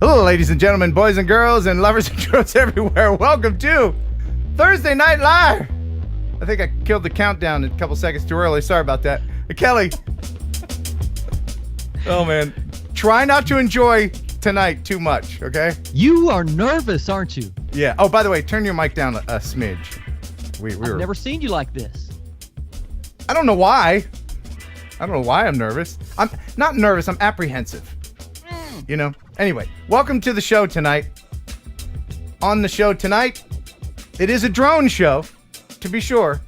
Hello, ladies and gentlemen, boys and girls, and lovers and girls everywhere. Welcome to Thursday Night Live. I think I killed the countdown a couple seconds too early. Sorry about that. Kelly. Oh, man. Try not to enjoy tonight too much, okay? You are nervous, aren't you? Yeah. Oh, by the way, turn your mic down a smidge. I've never seen you like this. I don't know why. I don't know why I'm nervous. I'm not nervous. I'm apprehensive. You know? Anyway, welcome to the show tonight. On the show tonight, it is a drone show, to be sure.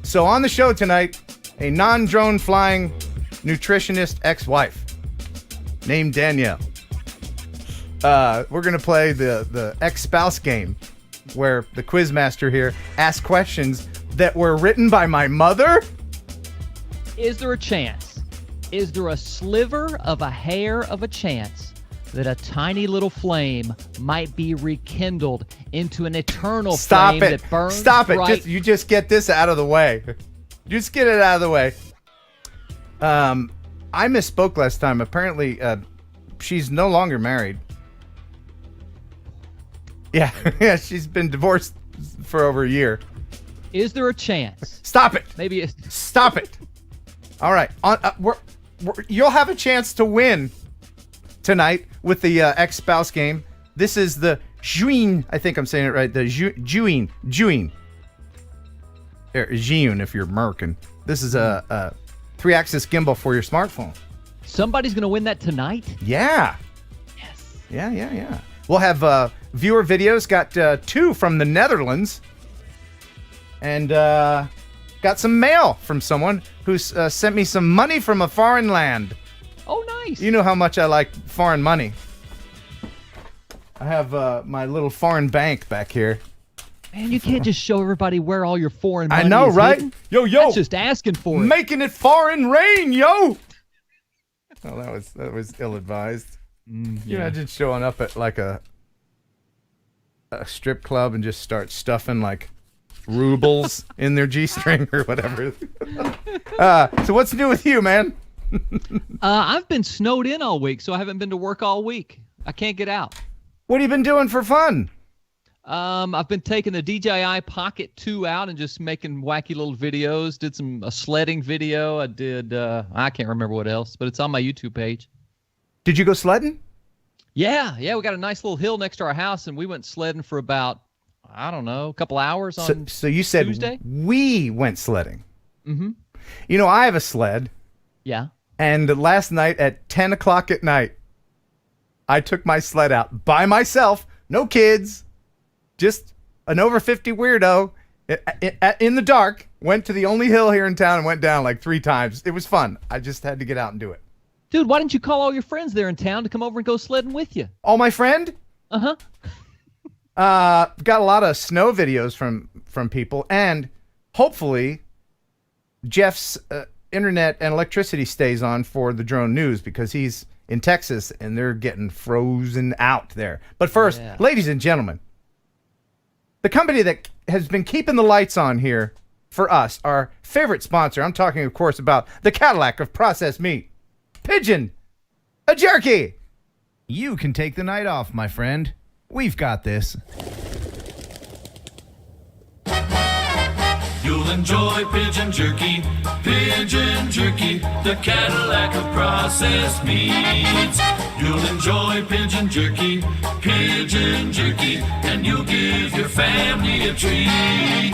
So on the show tonight, a non-drone flying nutritionist ex-wife named Danielle. We're going to play the ex-spouse game where the quizmaster here asks questions that were written by my mother. Is there a chance? Is there a sliver of a hair of a chance that a tiny little flame might be rekindled into an eternal flame that burns Stop it. bright? You just get this out of the way. Just get it out of the way. I misspoke last time. Apparently, she's no longer married. Yeah, yeah, she's been divorced for over a year. Is there a chance? Stop it. Maybe it's... Stop it. All right. You'll have a chance to win tonight with the ex-spouse game. This is the Juin. I think I'm saying it right. The Juin. June if you're American. This is a 3-axis gimbal for your smartphone. Somebody's going to win that tonight? Yeah. Yes. Yeah. We'll have viewer videos. Got 2 from the Netherlands. And got some mail from someone who's sent me some money from a foreign land. Oh, nice. You know how much I like foreign money. I have my little foreign bank back here. Man, you can't just show everybody where all your foreign money I know, is right? hidden. Yo. That's just asking for it. Making it foreign rain, yo. Oh, that was ill-advised. Yeah. You imagine showing up at like a strip club and just start stuffing like rubles in their G-string or whatever. So what's new with you, man? I've been snowed in all week, so I haven't been to work all week. I can't get out. What have you been doing for fun? I've been taking the DJI Pocket 2 out and just making wacky little videos. Did a sledding video. I did, I can't remember what else, but it's on my YouTube page. Did you go sledding? Yeah. We got a nice little hill next to our house, and we went sledding for about, I don't know, a couple hours on So you said Tuesday? We went sledding. Mm-hmm. You know, I have a sled. Yeah. And last night at 10 o'clock at night, I took my sled out by myself. No kids. Just an over 50 weirdo in the dark. Went to the only hill here in town and went down like 3 times. It was fun. I just had to get out and do it. Dude, why didn't you call all your friends there in town to come over and go sledding with you? Oh, my friend? Uh-huh. Got a lot of snow videos from people. And hopefully Jeff's internet and electricity stays on for the drone news because he's in Texas and they're getting frozen out there. But first, ladies and gentlemen, the company that has been keeping the lights on here for us, our favorite sponsor, I'm talking, of course, about the Cadillac of processed meat, Pigeon, a jerky. You can take the night off, my friend. We've got this. You'll enjoy pigeon jerky, the Cadillac of processed meats. You'll enjoy pigeon jerky, and you'll give your family a treat.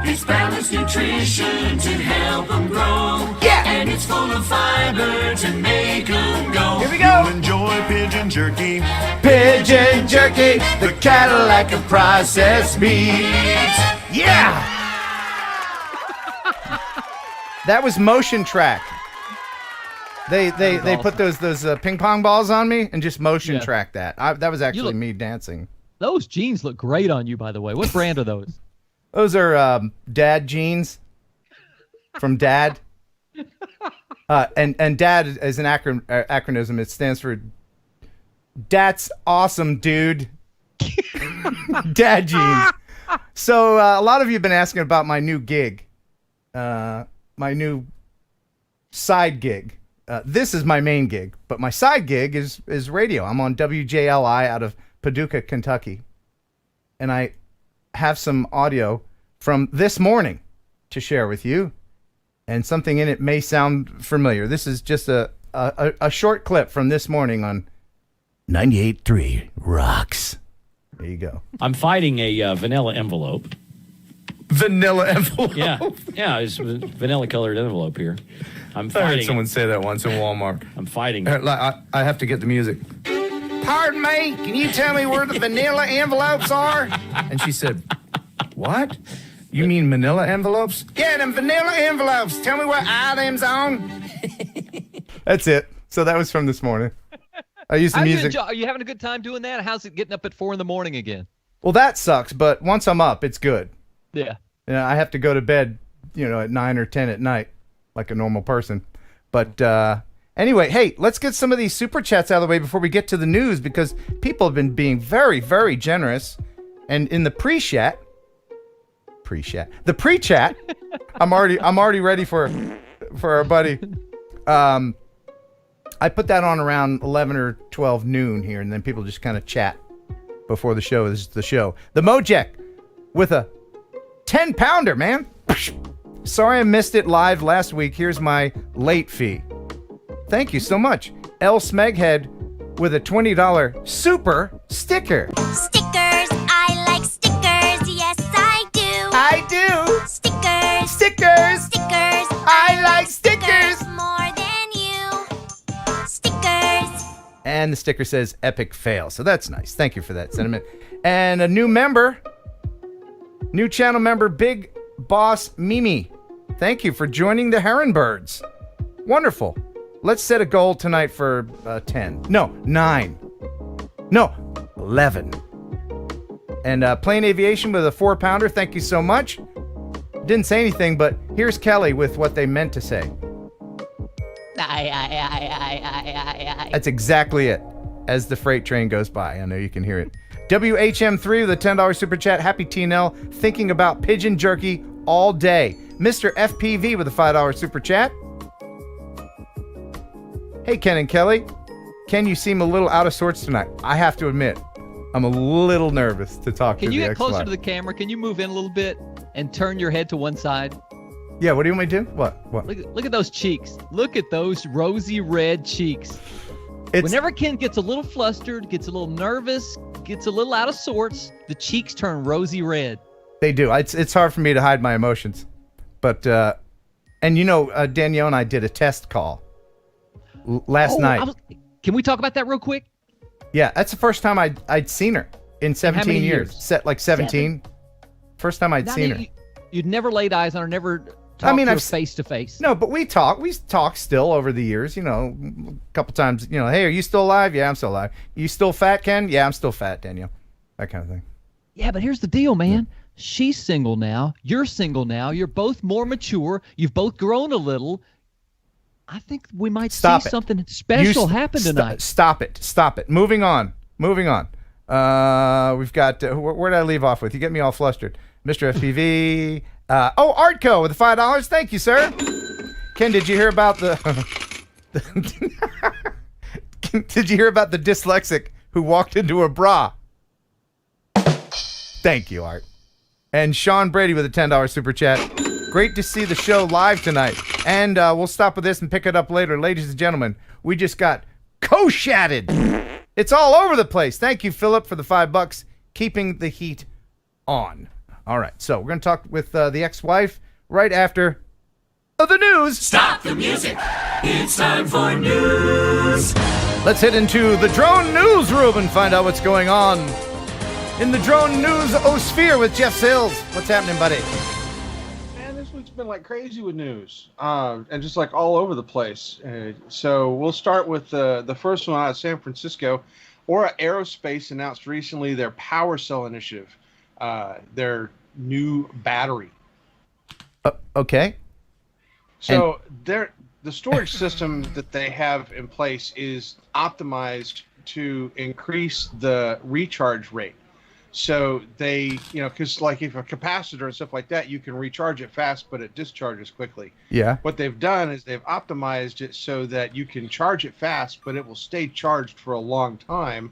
It's balanced nutrition to help them grow. Yeah! And it's full of fiber to make them go. Here we go! You'll enjoy pigeon jerky, the Cadillac of processed meats. Yeah! That was motion track. They put those ping pong balls on me and just motion track that. That was actually me dancing. Those jeans look great on you, by the way. What brand are those? Those are Dad jeans from Dad. And Dad is an acronym. It stands for That's Awesome, Dude. Dad jeans. So a lot of you have been asking about my new gig. My new side gig. this is my main gig, but my side gig is radio. I'm on WJLI out of Paducah, Kentucky, and I have some audio from this morning to share with you, and something in it may sound familiar. This is just a short clip from this morning on 98.3 Rocks. There you go. I'm fighting a vanilla envelope. Vanilla envelope? Yeah, it's a vanilla-colored envelope here. I'm I fighting heard someone say that once in Walmart. I'm fighting I have to get the music. Pardon me, can you tell me where the vanilla envelopes are? And she said, what? You mean manila envelopes? Yeah, them vanilla envelopes. Tell me what items on. That's it. So that was from this morning. I used the music. Are you having a good time doing that? How's it getting up at 4 a.m. again? Well, that sucks, but once I'm up, it's good. Yeah. I have to go to bed, at 9 or 10 at night, like a normal person. But anyway, hey, let's get some of these super chats out of the way before we get to the news, because people have been being very, very generous. And in the pre-chat, I'm already ready for our buddy. I put that on around 11 or 12 noon here, and then people just kind of chat before the show. This is the show. The Mojek with a 10-pounder, man. Sorry I missed it live last week. Here's my late fee. Thank you so much. L. Smeghead with a $20 super sticker. Stickers, I like stickers, yes I do. I do. Stickers, Stickers. stickers, I like stickers. more than you. Stickers. And the sticker says epic fail. So that's nice. Thank you for that sentiment. And a new channel member, Big Boss Mimi. Thank you for joining the Heron Birds. Wonderful. Let's set a goal tonight for 10. No, 9. No, 11. And Plain Aviation with a 4-pounder. Thank you so much. Didn't say anything, but here's Kelly with what they meant to say. That's exactly it. As the freight train goes by. I know you can hear it. WHM3 with a $10 super chat. Happy TNL. Thinking about pigeon jerky all day. Mr. FPV with a $5 super chat. Hey, Ken and Kelly. Ken, you seem a little out of sorts tonight. I have to admit, I'm a little nervous to talk to the Can you get ex-wife. closer to the camera? Can you move in a little bit and turn your head to one side? Yeah, what do you want me to do? What? Look at those cheeks. Look at those rosy red cheeks. Whenever Ken gets a little flustered, gets a little nervous, gets a little out of sorts, the cheeks turn rosy red. They do. It's hard for me to hide my emotions. But, and Danielle and I did a test call last night. Can we talk about that real quick? Yeah, that's the first time I'd seen her in 17 years. 17. First time I'd seen her. You'd never laid eyes on her, never talked to her face to face. No, but we talk still over the years, a couple times, hey, are you still alive? Yeah, I'm still alive. You still fat, Ken? Yeah, I'm still fat, Danielle. That kind of thing. Yeah, but here's the deal, man. Yeah. She's single now. You're single now. You're both more mature. You've both grown a little. I think we might see something special happen tonight. Stop it. Moving on. We've got, where did I leave off with? You get me all flustered. Mr. FPV. Artco with the $5. Thank you, sir. Ken, did you hear about the dyslexic who walked into a bra? Thank you, Art. And Sean Brady with a $10 super chat. Great to see the show live tonight. And we'll stop with this and pick it up later. Ladies and gentlemen, we just got co-shatted. It's all over the place. Thank you, Philip, for the $5. Keeping the heat on. All right, so we're going to talk with the ex-wife right after the news. Stop the music. It's time for news. Let's head into the drone newsroom and find out what's going on in the drone news sphere with Jeff Sills. What's happening, buddy? Man, this week's been like crazy with news, and just like all over the place. So we'll start with the first one out of San Francisco. Aura Aerospace announced recently their Power Cell initiative, their new battery. Okay. So the storage system that they have in place is optimized to increase the recharge rate. So they, because like if a capacitor and stuff like that, you can recharge it fast, but it discharges quickly. Yeah. What they've done is they've optimized it so that you can charge it fast, but it will stay charged for a long time.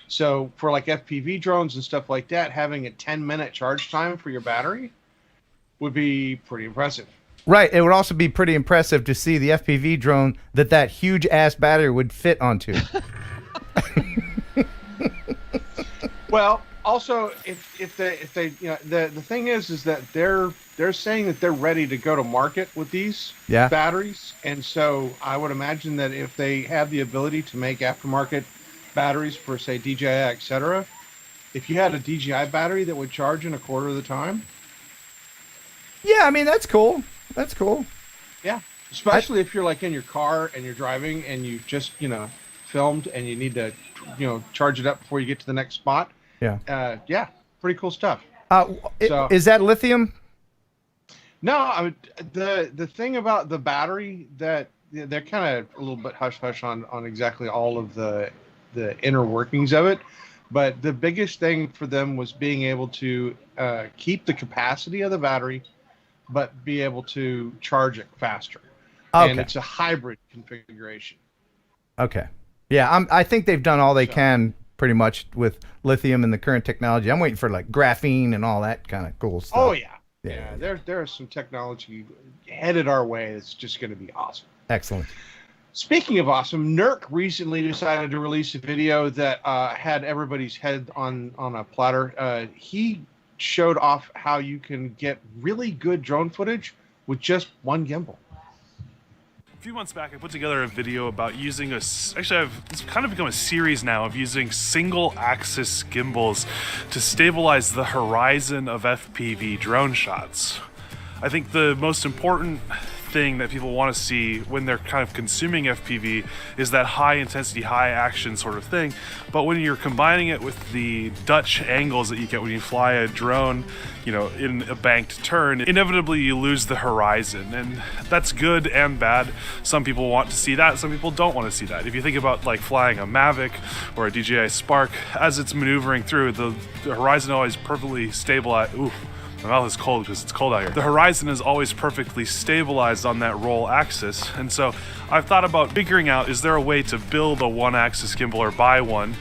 So for like FPV drones and stuff like that, having a 10-minute charge time for your battery would be pretty impressive. Right. It would also be pretty impressive to see the FPV drone that huge ass battery would fit onto. Well, also if they the thing is that they're saying that they're ready to go to market with these batteries, and so I would imagine that if they have the ability to make aftermarket batteries for say DJI, etc., if you had a DJI battery that would charge in a quarter of the time. Yeah, I mean that's cool. That's cool. Yeah, especially if you're like in your car and you're driving and you just filmed and you need to charge it up before you get to the next spot. Yeah. Yeah, pretty cool stuff. Is that lithium? No, the thing about the battery that they're kind of a little bit hush hush on exactly all of the inner workings of it, but the biggest thing for them was being able to keep the capacity of the battery, but be able to charge it faster. Okay. And it's a hybrid configuration. Okay. Yeah, I think they've done all they can pretty much with lithium and the current technology. I'm waiting for like graphene and all that kind of cool stuff. Oh yeah. Yeah. There is some technology headed our way that's just going to be awesome. Excellent. Speaking of awesome, NERC recently decided to release a video that had everybody's head on a platter. He showed off how you can get really good drone footage with just one gimbal. A few months back, I put together a video about using it's kind of become a series now of using single-axis gimbals to stabilize the horizon of FPV drone shots. I think the most important thing that people want to see when they're kind of consuming FPV is that high intensity, high action sort of thing. But when you're combining it with the Dutch angles that you get when you fly a drone, in a banked turn, inevitably you lose the horizon, and that's good and bad. Some people want to see that, some people don't want to see that. If you think about like flying a Mavic or a DJI Spark, as it's maneuvering through, the horizon always perfectly stabilized. Ooh. My mouth is cold because it's cold out here. The horizon is always perfectly stabilized on that roll axis, and so I've thought about figuring out, is there a way to build a one-axis gimbal or buy one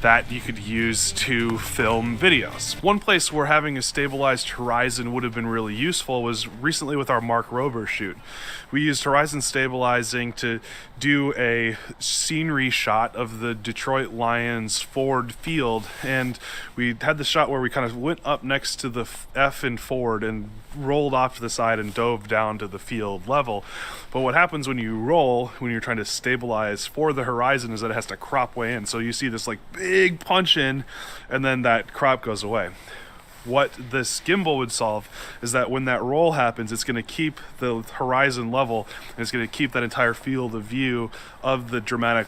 that you could use to film videos? One place where having a stabilized horizon would have been really useful was recently with our Mark Rober shoot. We used horizon stabilizing to do a scenery shot of the Detroit Lions Ford field, and we had the shot where we kind of went up next to the F in Ford and rolled off to the side and dove down to the field level. But what happens when you roll, when you're trying to stabilize for the horizon, is that it has to crop way in. So you see this like big punch in, and then that crop goes away. What this gimbal would solve is that when that roll happens, it's going to keep the horizon level, and it's going to keep that entire field of view of the dramatic,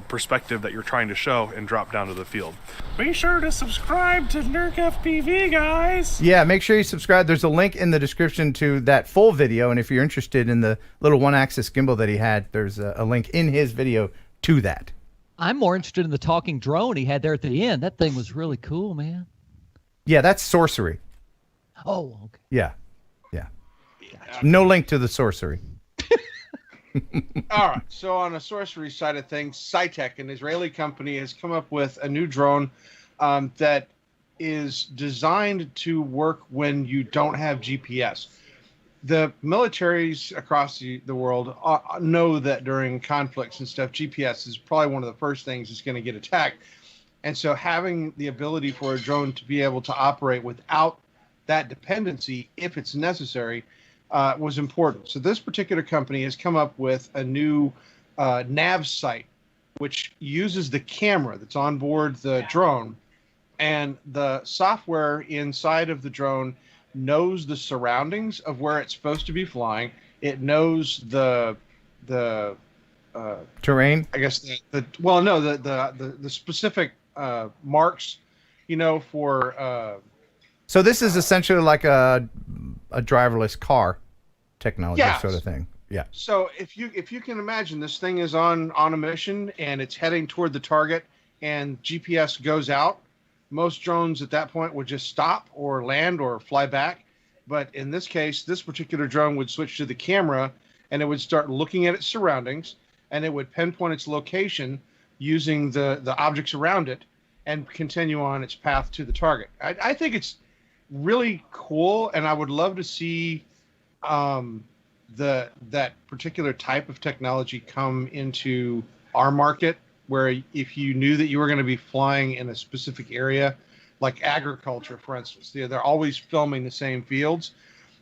perspective that you're trying to show, and drop down to the field. Be sure to subscribe to NERC FPV, guys. Yeah, make sure you subscribe. There's a link in the description to that full video, and if you're interested in the little one-axis gimbal that he had, there's a link in his video to that. I'm more interested in the talking drone he had there at the end. That thing was really cool, man. Yeah, that's sorcery. Oh, okay. Yeah. No link to the sorcery. All right. So on the sorcery side of things, Cytec, an Israeli company, has come up with a new drone that is designed to work when you don't have GPS. The militaries across the world know that during conflicts and stuff, GPS is probably one of the first things that's going to get attacked. And so having the ability for a drone to be able to operate without that dependency, if it's necessary, was important. So this particular company has come up with a new nav site, which uses the camera that's on board the drone, and the software inside of the drone knows the surroundings of where it's supposed to be flying. It knows the terrain. I guess the specific marks, for. So this is essentially like a driverless car technology sort of thing. Yeah. So if you can imagine, this thing is on a mission and it's heading toward the target, and GPS goes out, most drones at that point would just stop or land or fly back. But in this case, this particular drone would switch to the camera, and it would start looking at its surroundings, and it would pinpoint its location using the objects around it and continue on its path to the target. I think it's really cool, and I would love to see that particular type of technology come into our market, where if you knew that you were going to be flying in a specific area, like agriculture, for instance, they're always filming the same fields.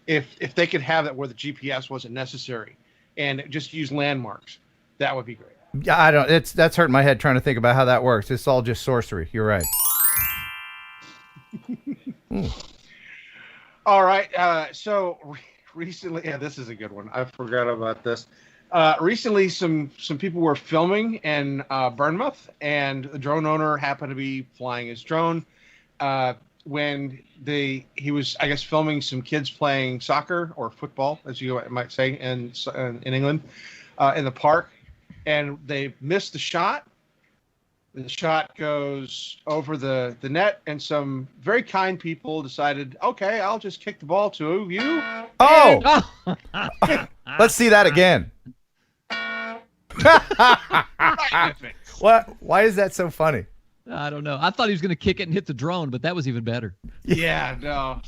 If they could have it where the GPS wasn't necessary and just use landmarks, that would be great. Yeah, I don't. That's hurting my head trying to think about how that works. It's all just sorcery. You're right. All right. So recently, yeah, this is a good one. I forgot about this. Recently, some people were filming in Bournemouth, and the drone owner happened to be flying his drone when he was, I guess, filming some kids playing soccer or football, as you might say, in England, in the park, and they missed the shot. The shot goes over the net, and some very kind people decided, okay, I'll just kick the ball to you. Oh! Let's see that again. What? Why is that so funny? I don't know. I thought he was going to kick it and hit the drone, but that was even better. Yeah, no.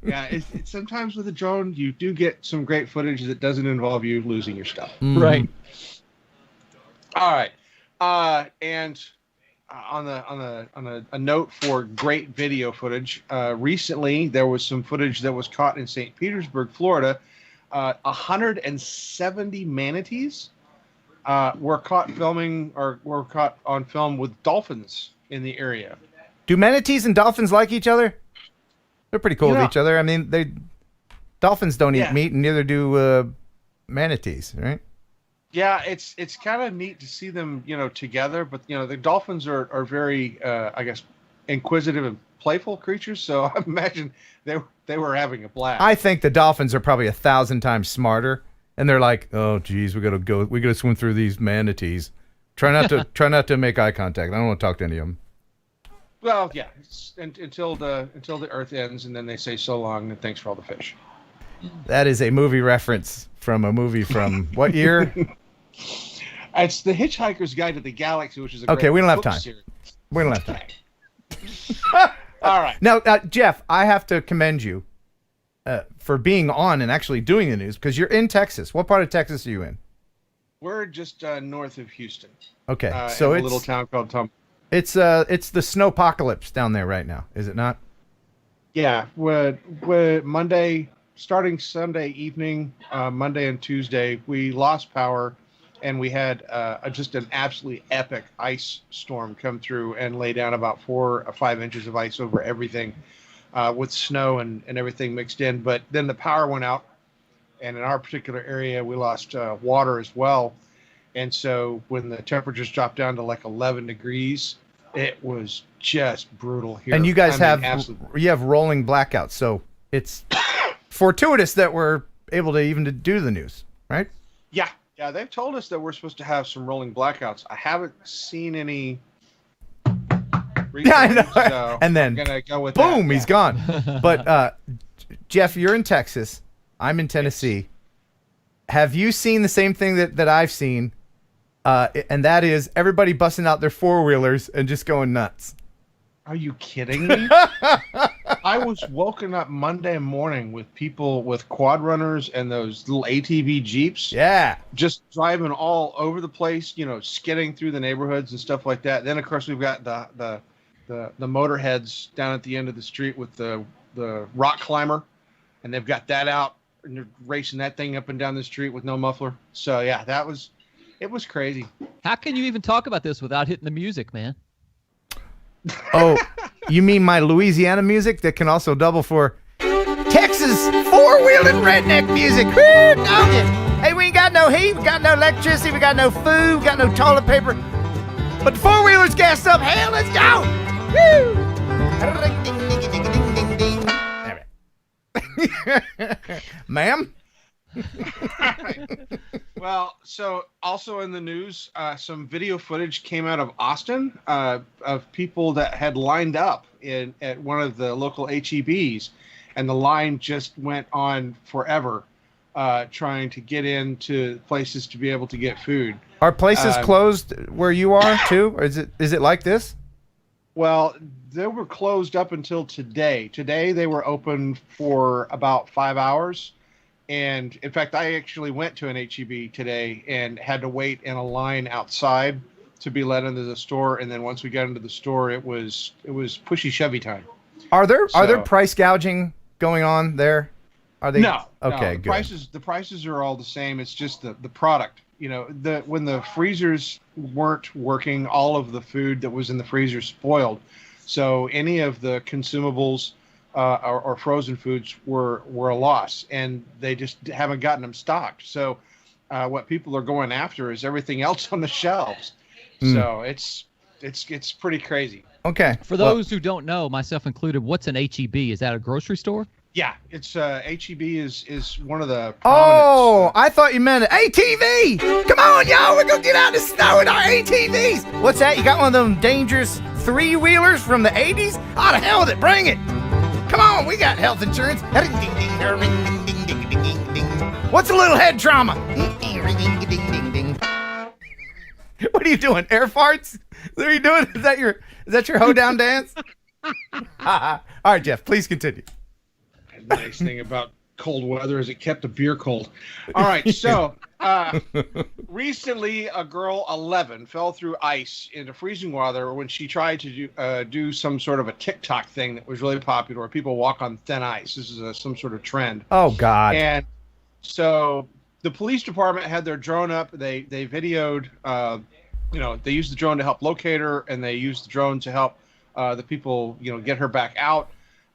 Yeah, it's sometimes with a drone, you do get some great footage that doesn't involve you losing your stuff. Right. All right. And on a note for great video footage, recently there was some footage that was caught in St. Petersburg, Florida. 170 manatees were caught on film with dolphins in the area. Do manatees and dolphins like each other? They're pretty cool with each other. I mean, dolphins don't eat meat, and neither do manatees, right? Yeah, it's kind of neat to see them, together. But the dolphins are very, I guess, inquisitive and playful creatures. So I imagine they were having a blast. I think the dolphins are probably 1,000 times smarter, and they're like, "Oh, geez, we gotta swim through these manatees. Try not to make eye contact. I don't want to talk to any of them." Well, yeah, until the Earth ends, and then they say so long and thanks for all the fish. That is a movie reference from a movie from what year? It's The Hitchhiker's Guide to the Galaxy, which is a okay. great We don't have book time. series. We don't have time. All right. Now, Jeff, I have to commend you for being on and actually doing the news, because you're in Texas. What part of Texas are you in? We're just north of Houston. Okay, so it's a little town called Tom. It's the snowpocalypse down there right now, is it not? Yeah, we're Monday, starting Sunday evening, Monday and Tuesday, we lost power, and we had just an absolutely epic ice storm come through and lay down about 4 or 5 inches of ice over everything, with snow and everything mixed in. But then the power went out, and in our particular area, we lost water as well. And so when the temperatures dropped down to like 11 degrees, it was just brutal here. And you guys have rolling blackouts, so it's fortuitous that we're able to even do the news, right? Yeah, they've told us that we're supposed to have some rolling blackouts. I haven't seen any. Yeah, I know. So and then I'm gonna go with boom, that. he's gone. But Jeff, you're in Texas. I'm in Tennessee. Have you seen the same thing that I've seen? And that is everybody busting out their four-wheelers and just going nuts. Are you kidding me? I was woken up Monday morning with people with quad runners and those little ATV Jeeps. Yeah. Just driving all over the place, skidding through the neighborhoods and stuff like that. Then, of course, we've got the motorheads down at the end of the street with the rock climber. And they've got that out, and they're racing that thing up and down the street with no muffler. So, yeah, it was crazy. How can you even talk about this without hitting the music, man? Oh, you mean my Louisiana music that can also double for Texas four-wheeling redneck music? Woo, dog it. Hey, we ain't got no heat, we got no electricity, we got no food, we got no toilet paper. But the four-wheeler's gassed up. Hell, let's go. Woo. All right. Ma'am? Well, so also in the news, some video footage came out of Austin of people that had lined up at one of the local HEBs, and the line just went on forever, trying to get into places to be able to get food. Are places closed where you are too, or is it like this? Well, they were closed up until today. Today they were open for about 5 hours. And in fact, I actually went to an HEB today and had to wait in a line outside to be let into the store. And then once we got into the store, it was pushy Chevy time. Are there price gouging going on there? Are they? No. Okay, no. good. The prices are all the same. It's just the product. You know, when the freezers weren't working, all of the food that was in the freezer spoiled. So any of the consumables or frozen foods were a loss, and they just haven't gotten them stocked. So what people are going after is everything else on the shelves. So it's pretty crazy. Okay. For those who don't know, myself included, what's an HEB? Is that a grocery store? Yeah, it's HEB is one of the. Oh, I thought you meant an ATV. Come on, y'all, we're gonna get out in the snow in our ATVs. What's that? You got one of them dangerous 3-wheelers from the 80s? Oh, to hell with it, bring it. Come on, we got health insurance. What's a little head trauma? What are you doing? Air farts? What are you doing? Is that your hoedown dance? All right, Jeff, please continue. The nice thing about cold weather is it kept the beer cold. All right, so recently a girl 11 fell through ice into freezing water when she tried to do some sort of a TikTok thing that was really popular where people walk on thin ice. This is some sort of trend. Oh, God. And so the police department had their drone up. They videoed, they used the drone to help locate her, and they used the drone to help the people, get her back out.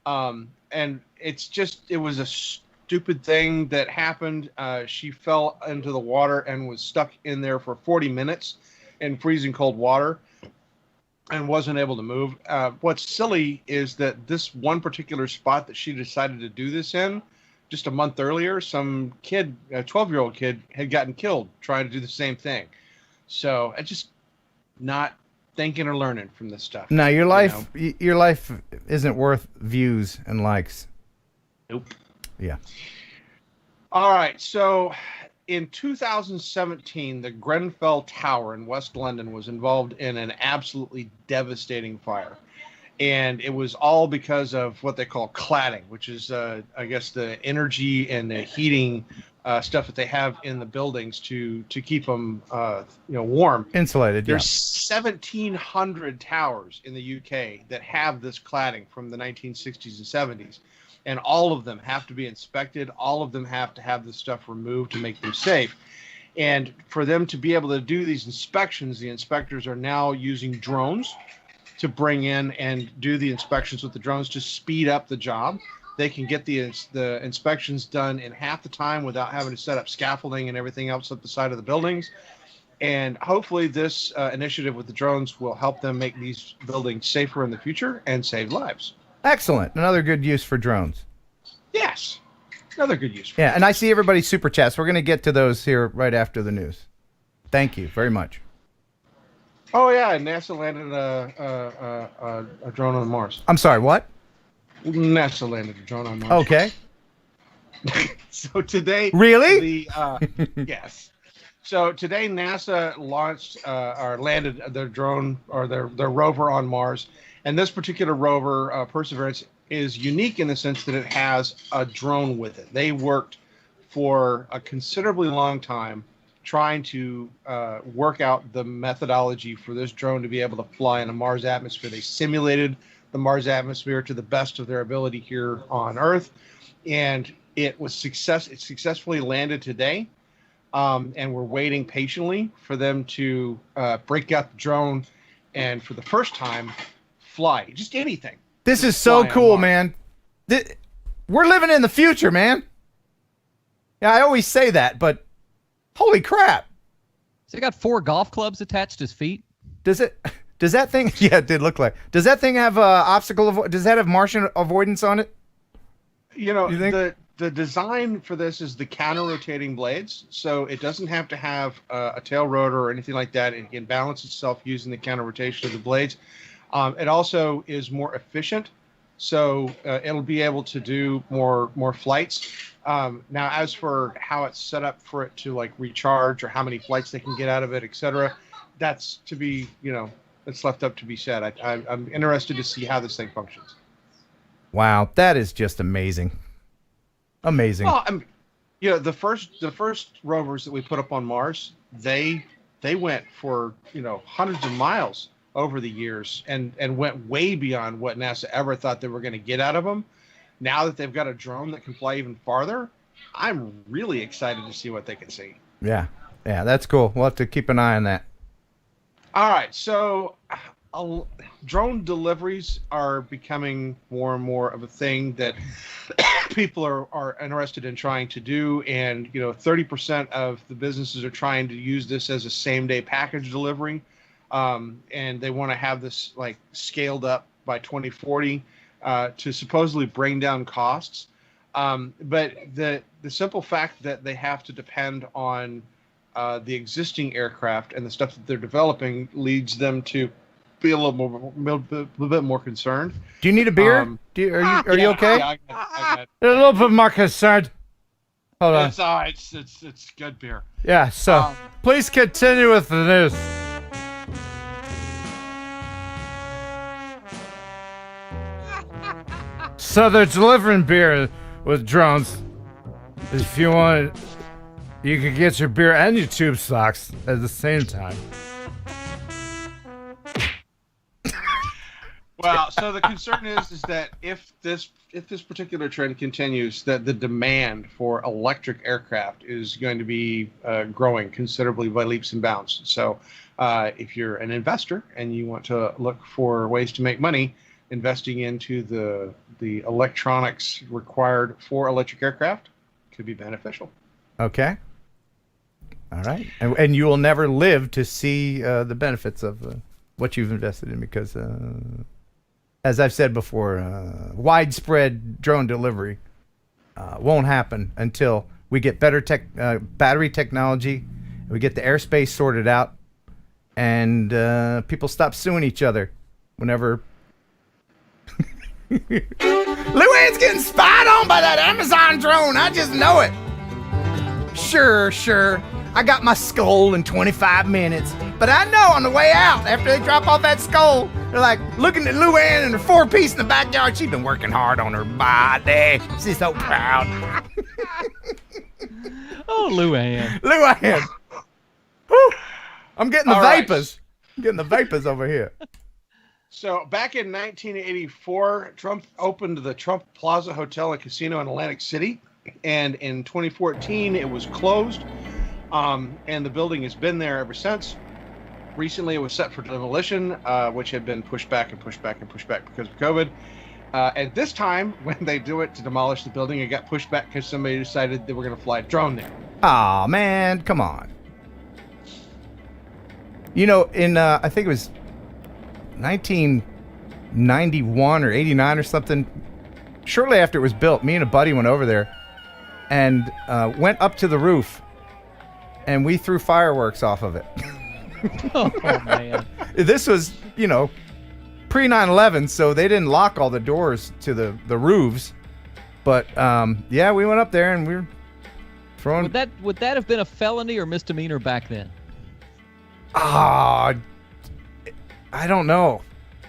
And it was a stupid thing that happened. She fell into the water and was stuck in there for 40 minutes in freezing cold water and wasn't able to move. What's silly is that this one particular spot that she decided to do this in, just a month earlier, some kid, a 12-year-old kid, had gotten killed trying to do the same thing. So I just not thinking or learning from this stuff. No, your life isn't worth views and likes. Nope. Yeah. All right. So in 2017, the Grenfell Tower in West London was involved in an absolutely devastating fire. And it was all because of what they call cladding, which is, I guess, the energy and the heating stuff that they have in the buildings to keep them, warm. Insulated. There's 1,700 towers in the UK that have this cladding from the 1960s and 70s, and all of them have to be inspected. All of them have to have this stuff removed to make them safe. And for them to be able to do these inspections, the inspectors are now using drones to bring in and do the inspections with the drones to speed up the job. They can get the inspections done in half the time without having to set up scaffolding and everything else up the side of the buildings. And hopefully this initiative with the drones will help them make these buildings safer in the future and save lives. Excellent. Another good use for drones. Yes. Another good use. Yeah, and I see everybody's super chats. We're going to get to those here right after the news. Thank you very much. Oh, yeah. NASA landed a drone on Mars. I'm sorry, what? NASA landed a drone on Mars. Okay. So today... Really? Yes. So today NASA launched or landed their drone or their rover on Mars. And this particular rover, Perseverance, is unique in the sense that it has a drone with it. They worked for a considerably long time trying to work out the methodology for this drone to be able to fly in a Mars atmosphere. They simulated the Mars atmosphere to the best of their ability here on Earth, and it successfully landed today. And we're waiting patiently for them to break out the drone and for the first time fly. Just anything. This is so cool, man. We're living in the future, man. Yeah, I always say that, but holy crap. So it got 4 golf clubs attached to his feet? Does that thing, yeah, it did look like. Does that thing have does that have Martian avoidance on it? You know, the design for this is the counter-rotating blades, so it doesn't have to have a tail rotor or anything like that. It can balance itself using the counter rotation of the blades. It also is more efficient, so it'll be able to do more flights. Now, as for how it's set up for it to like recharge or how many flights they can get out of it, etc., that's to be, it's left up to be said. I'm interested to see how this thing functions. Wow, that is just amazing. Amazing. Well, the first rovers that we put up on Mars, they went for hundreds of miles over the years and went way beyond what NASA ever thought they were going to get out of them. Now that they've got a drone that can fly even farther, I'm really excited to see what they can see. Yeah, that's cool. We'll have to keep an eye on that. All right, so drone deliveries are becoming more and more of a thing that people are interested in trying to do, and 30% of the businesses are trying to use this as a same-day package delivery, and they want to have this like scaled up by 2040 to supposedly bring down costs. But the simple fact that they have to depend on the existing aircraft and the stuff that they're developing leads them to be a little bit more concerned. Do you need a beer? Are you okay? Yeah, I got it. A little bit more concerned. Hold on. It's good beer. Yeah. So please continue with the news. So they're delivering beer with drones. If you want, you can get your beer and your tube socks at the same time. Well, so the concern is that if this particular trend continues, that the demand for electric aircraft is going to be growing considerably by leaps and bounds. So if you're an investor and you want to look for ways to make money, investing into the electronics required for electric aircraft could be beneficial. Okay. All right. And you will never live to see the benefits of what you've invested in because, as I've said before, widespread drone delivery won't happen until we get better battery technology, we get the airspace sorted out, and people stop suing each other whenever... Luann's getting spied on by that Amazon drone. I just know it. Sure. I got my skull in 25 minutes. But I know on the way out, after they drop off that skull, they're like looking at Luann in her 4-piece in the backyard. She's been working hard on her body. She's so proud. Oh, Luann. Whew. I'm getting the All right. vapors. I'm getting the vapors over here. So back in 1984, Trump opened the Trump Plaza Hotel and Casino in Atlantic City. And in 2014, it was closed. And the building has been there ever since. Recently, it was set for demolition, which had been pushed back because of COVID. And this time, when they do it to demolish the building, it got pushed back because somebody decided they were going to fly a drone there. Aw, man, come on. In, I think it was 1991 or 89 or something, shortly after it was built, me and a buddy went over there and went up to the roof, and we threw fireworks off of it. Oh, man. This was, pre 9/11, so they didn't lock all the doors to the roofs. But yeah, we went up there and we were throwing. Would that have been a felony or misdemeanor back then? I don't know.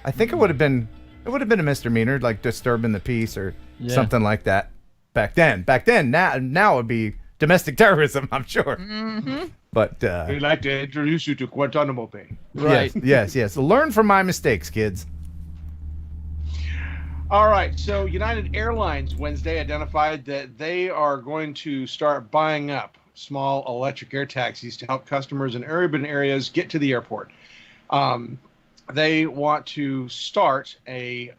I think it would have been a misdemeanor, like disturbing the peace or something like that. Back then. Now it would be domestic terrorism, I'm sure. Mm-hmm. But We'd like to introduce you to Guantanamo Bay. Right. Yes. Learn from my mistakes, kids. All right. So United Airlines Wednesday identified that they are going to start buying up small electric air taxis to help customers in urban areas get to the airport. They want to start a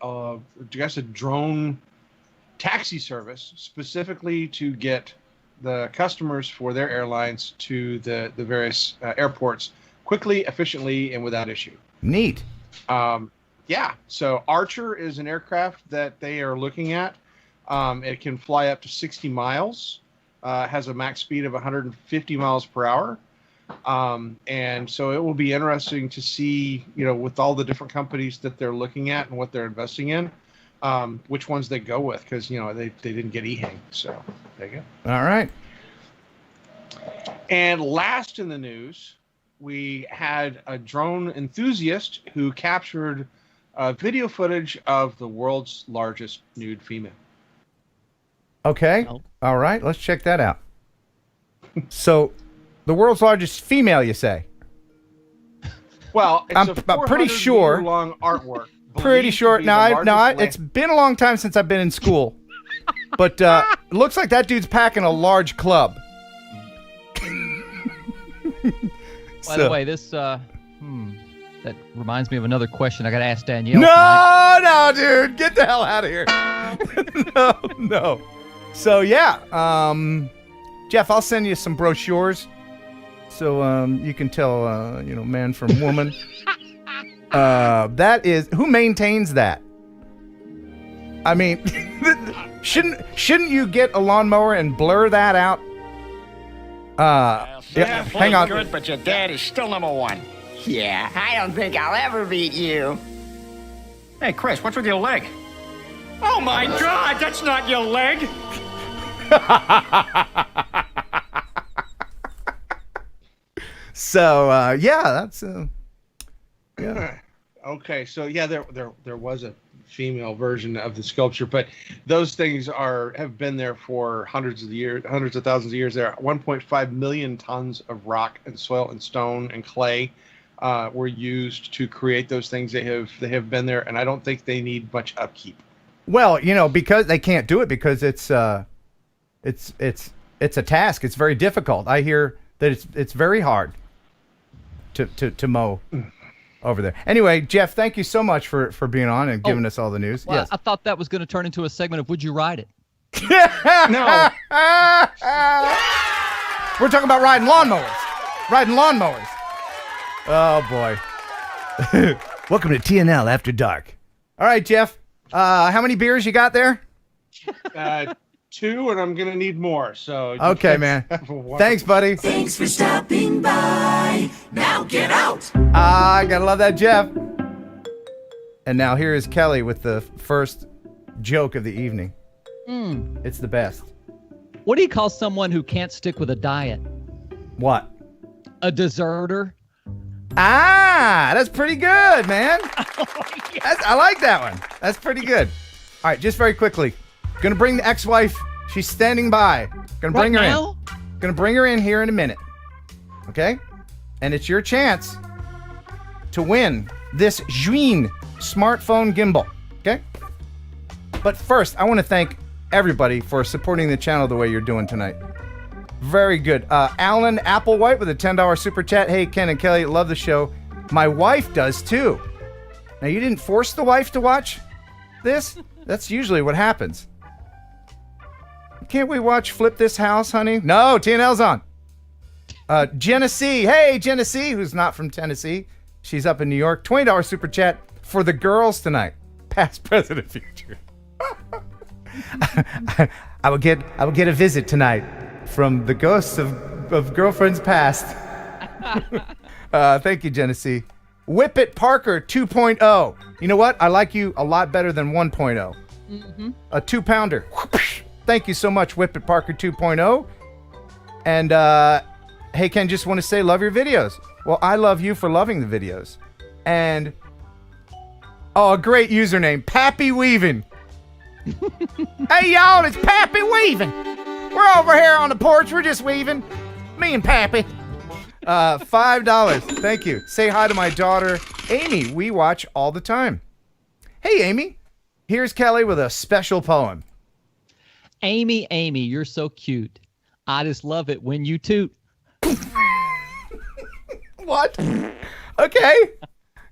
drone taxi service specifically to get the customers for their airlines to the various airports quickly, efficiently, and without issue. Neat. So Archer is an aircraft that they are looking at. It can fly up to 60 miles, has a max speed of 150 miles per hour. And so it will be interesting to see, with all the different companies that they're looking at and what they're investing in, which ones they go with, because they didn't get EHang. So there you go. All right. And last in the news, we had a drone enthusiast who captured video footage of the world's largest nude female. Okay. Oh. All right. Let's check that out. So, the world's largest female, you say? Well, it's I'm a pretty sure. long artwork. Pretty believed sure. to be the largest It's been a long time since I've been in school. But it looks like that dude's packing a large club. By the way, this that reminds me of another question I got to ask Danielle. tonight. No, dude, get the hell out of here. No. So yeah, Jeff, I'll send you some brochures, so you can tell, man from woman. That is who maintains that. I mean, shouldn't you get a lawnmower and blur that out? Yeah, hang on. Good, but your dad is still number one. Yeah, I don't think I'll ever beat you. Hey, Chris, what's with your leg? Oh my God, that's not your leg. So yeah, that's yeah. Okay, so yeah, there was a female version of the sculpture, but those things have been there for hundreds of thousands of years. There are 1.5 million tons of rock and soil and stone and clay were used to create those things. They have been there, and I don't think they need much upkeep. Well, because they can't do it because it's a task. It's very difficult. I hear that it's very hard to mow over there. Anyway, Jeff, thank you so much for being on and giving us all the news. Well, yes. I thought that was going to turn into a segment of Would You Ride It? No. We're talking about riding lawnmowers. Oh boy. Welcome to TNL After Dark. All right, Jeff. How many beers you got there? 2, and I'm gonna need more. So okay, man. Thanks, buddy. Thanks for stopping by. Now get out. I gotta love that, Jeff. And now here is Kelly with the first joke of the evening. It's the best. What do you call someone who can't stick with a diet? What? A deserter. That's pretty good, man. I like that one. That's pretty good. All right, just very quickly. Gonna bring the ex-wife. She's standing by. Gonna bring her in. Gonna bring her in here in a minute. Okay? And it's your chance to win this Zween smartphone gimbal. Okay? But first, I want to thank everybody for supporting the channel the way you're doing tonight. Very good. Alan Applewhite with a $10 super chat. Hey, Ken and Kelly, love the show. My wife does too. Now, you didn't force the wife to watch this? That's usually what happens. Can't we watch Flip This House, honey? No, TNL's on. Genesee. Hey, Genesee, who's not from Tennessee. She's up in New York. $20 super chat for the girls tonight. Past, present, future. I will get a visit tonight from the ghosts of girlfriends past. Thank you, Genesee. Whip It Parker 2.0. You know what? I like you a lot better than 1.0. Mm-hmm. A 2-pounder. Thank you so much, Whip It Parker 2.0. And hey, Ken, just want to say love your videos. Well, I love you for loving the videos. And a great username, Pappy Weaving. Hey, y'all, it's Pappy Weaving. We're over here on the porch. We're just weaving. Me and Pappy. $5. Thank you. Say hi to my daughter, Amy. We watch all the time. Hey, Amy. Here's Kelly with a special poem. Amy, you're so cute. I just love it when you toot. What? Okay.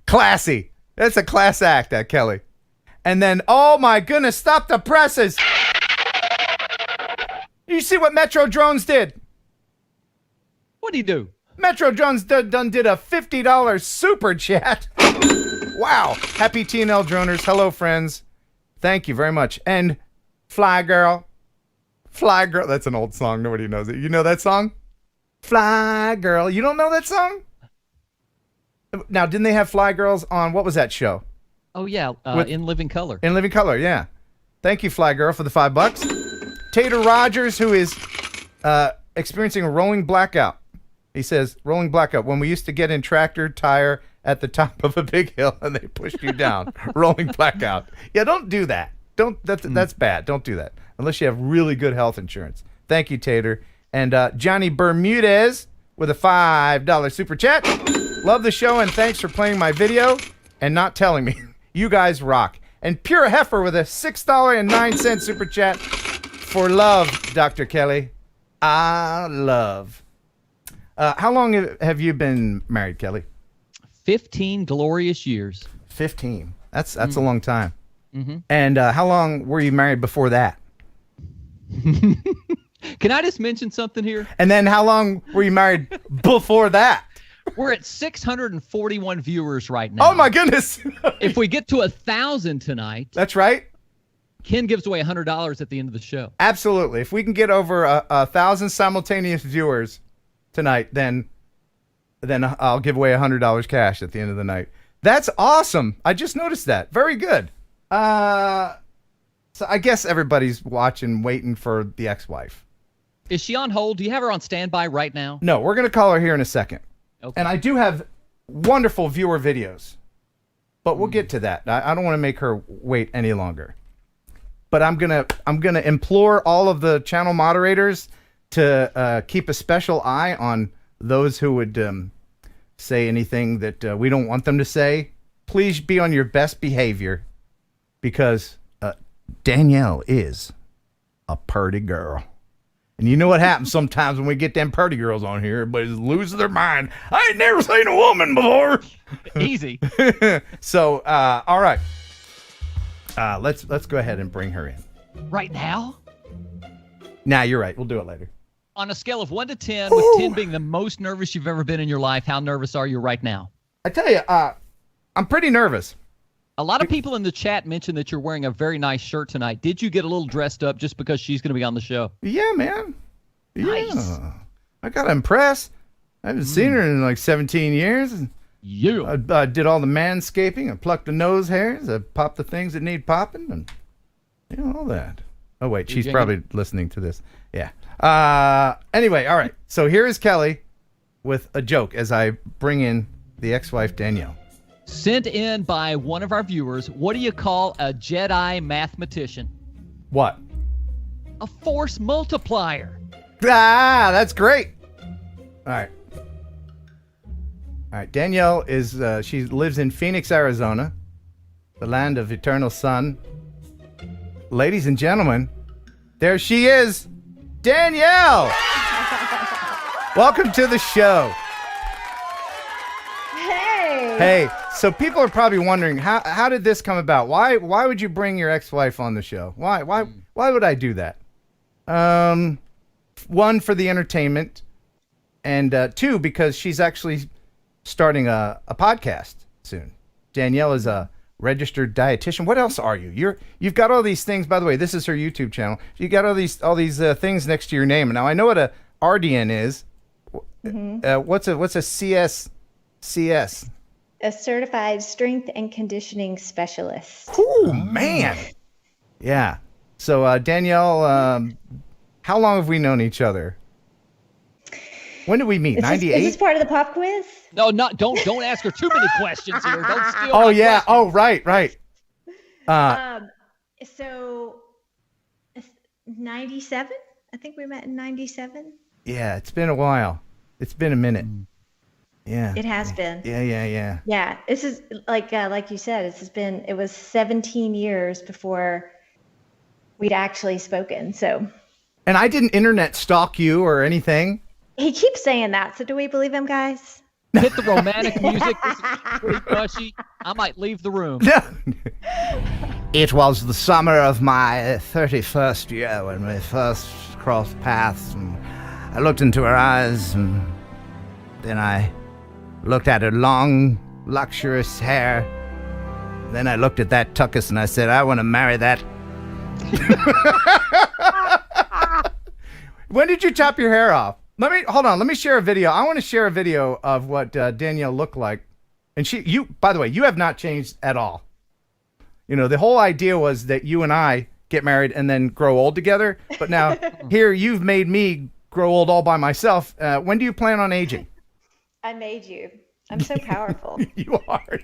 Classy. That's a class act, that Kelly. And then, oh my goodness, stop the presses. You see what Metro Drones did? What'd he do? Metro Drones done did a $50 super chat. Wow. Happy TNL Droners. Hello, friends. Thank you very much. And Fly Girl. Fly Girl. That's an old song. Nobody knows it. You know that song? Fly Girl. You don't know that song? Now, didn't they have Fly Girls on, what was that show? Oh, yeah, In Living Color. In Living Color, yeah. Thank you, Fly Girl, for the $5. Tater Rogers, who is experiencing a rolling blackout. He says, rolling blackout, when we used to get in tractor tire at the top of a big hill and they pushed you down. Rolling blackout. Yeah, don't do that. That's bad. Don't do that. Unless you have really good health insurance. Thank you, Tater. And Johnny Bermudez with a $5 super chat. Love the show and thanks for playing my video and not telling me. You guys rock. And Pure Heifer with a $6.09 super chat for love, Dr. Kelly. I love. How long have you been married, Kelly? 15 glorious years. 15. That's a long time. Mm-hmm. And how long were you married before that? Can I just mention something here? And then how long were you married before that? We're at 641 viewers right now. Oh my goodness! If we get to 1,000 tonight, that's right. Ken gives away $100 at the end of the show. Absolutely. If we can get over 1,000 simultaneous viewers tonight, then I'll give away $100 cash at the end of the night. That's awesome. I just noticed that. Very good. So I guess everybody's watching, waiting for the ex-wife. Is she on hold? Do you have her on standby right now? No, we're going to call her here in a second. Okay. And I do have wonderful viewer videos, but we'll get to that. I don't want to make her wait any longer. But I'm gonna implore all of the channel moderators to keep a special eye on those who would say anything that we don't want them to say. Please be on your best behavior, because Danielle is a purty girl. And you know what happens sometimes when we get them purty girls on here? Everybody's losing their mind. I ain't never seen a woman before. Easy. So, all right. Let's go ahead and bring her in. Right now? Nah, you're right. We'll do it later. On a scale of 1 to 10, with 10 being the most nervous you've ever been in your life, how nervous are you right now? I tell you, I'm pretty nervous. A lot of people in the chat mentioned that you're wearing a very nice shirt tonight. Did you get a little dressed up just because she's going to be on the show? Yeah, man. Nice. Yeah. I got to impress. I haven't seen her in like 17 years. Yeah. I did all the manscaping. I plucked the nose hairs. I popped the things that need popping, and all that. Oh, wait. She's probably listening to this. Yeah. Anyway, all right. So here is Kelly with a joke as I bring in the ex-wife, Danielle. Sent in by one of our viewers. What do you call a Jedi mathematician? What? A force multiplier. Ah, that's great. All right. All right. Danielle is, she lives in Phoenix, Arizona, the land of eternal sun. Ladies and gentlemen, there she is, Danielle. Welcome to the show. Hey, so people are probably wondering how did this come about? Why would you bring your ex-wife on the show? Why would I do that? One, for the entertainment, and two, because she's actually starting a podcast soon. Danielle is a registered dietitian. What else are you? You've got all these things. By the way, this is her YouTube channel. You got all these things next to your name. Now I know what a RDN is. Mm-hmm. What's a CS? A certified strength and conditioning specialist. Oh, man. Yeah. So, Danielle, how long have we known each other? When did we meet? 98? Is this part of the pop quiz? No, don't ask her too many questions here. Don't steal Oh, my yeah. questions. Oh, right. So 97? I think we met in 97. Yeah, it's been a while. It's been a minute. Yeah. It has been. Yeah. Yeah. This is like you said, it was 17 years before we'd actually spoken. So. And I didn't internet stalk you or anything. He keeps saying that. So do we believe him, guys? Hit the romantic music. This is pretty gushy. I might leave the room. It was the summer of my 31st year when we first crossed paths, and I looked into her eyes, and then I looked at her long, luxurious hair. Then I looked at that tuchus and I said, I want to marry that. When did you chop your hair off? hold on. Let me share a video. I want to share a video of what Danielle looked like. And by the way, you have not changed at all. You know, the whole idea was that you and I get married and then grow old together. But now here you've made me grow old all by myself. When do you plan on aging? I made you. I'm so powerful. You are.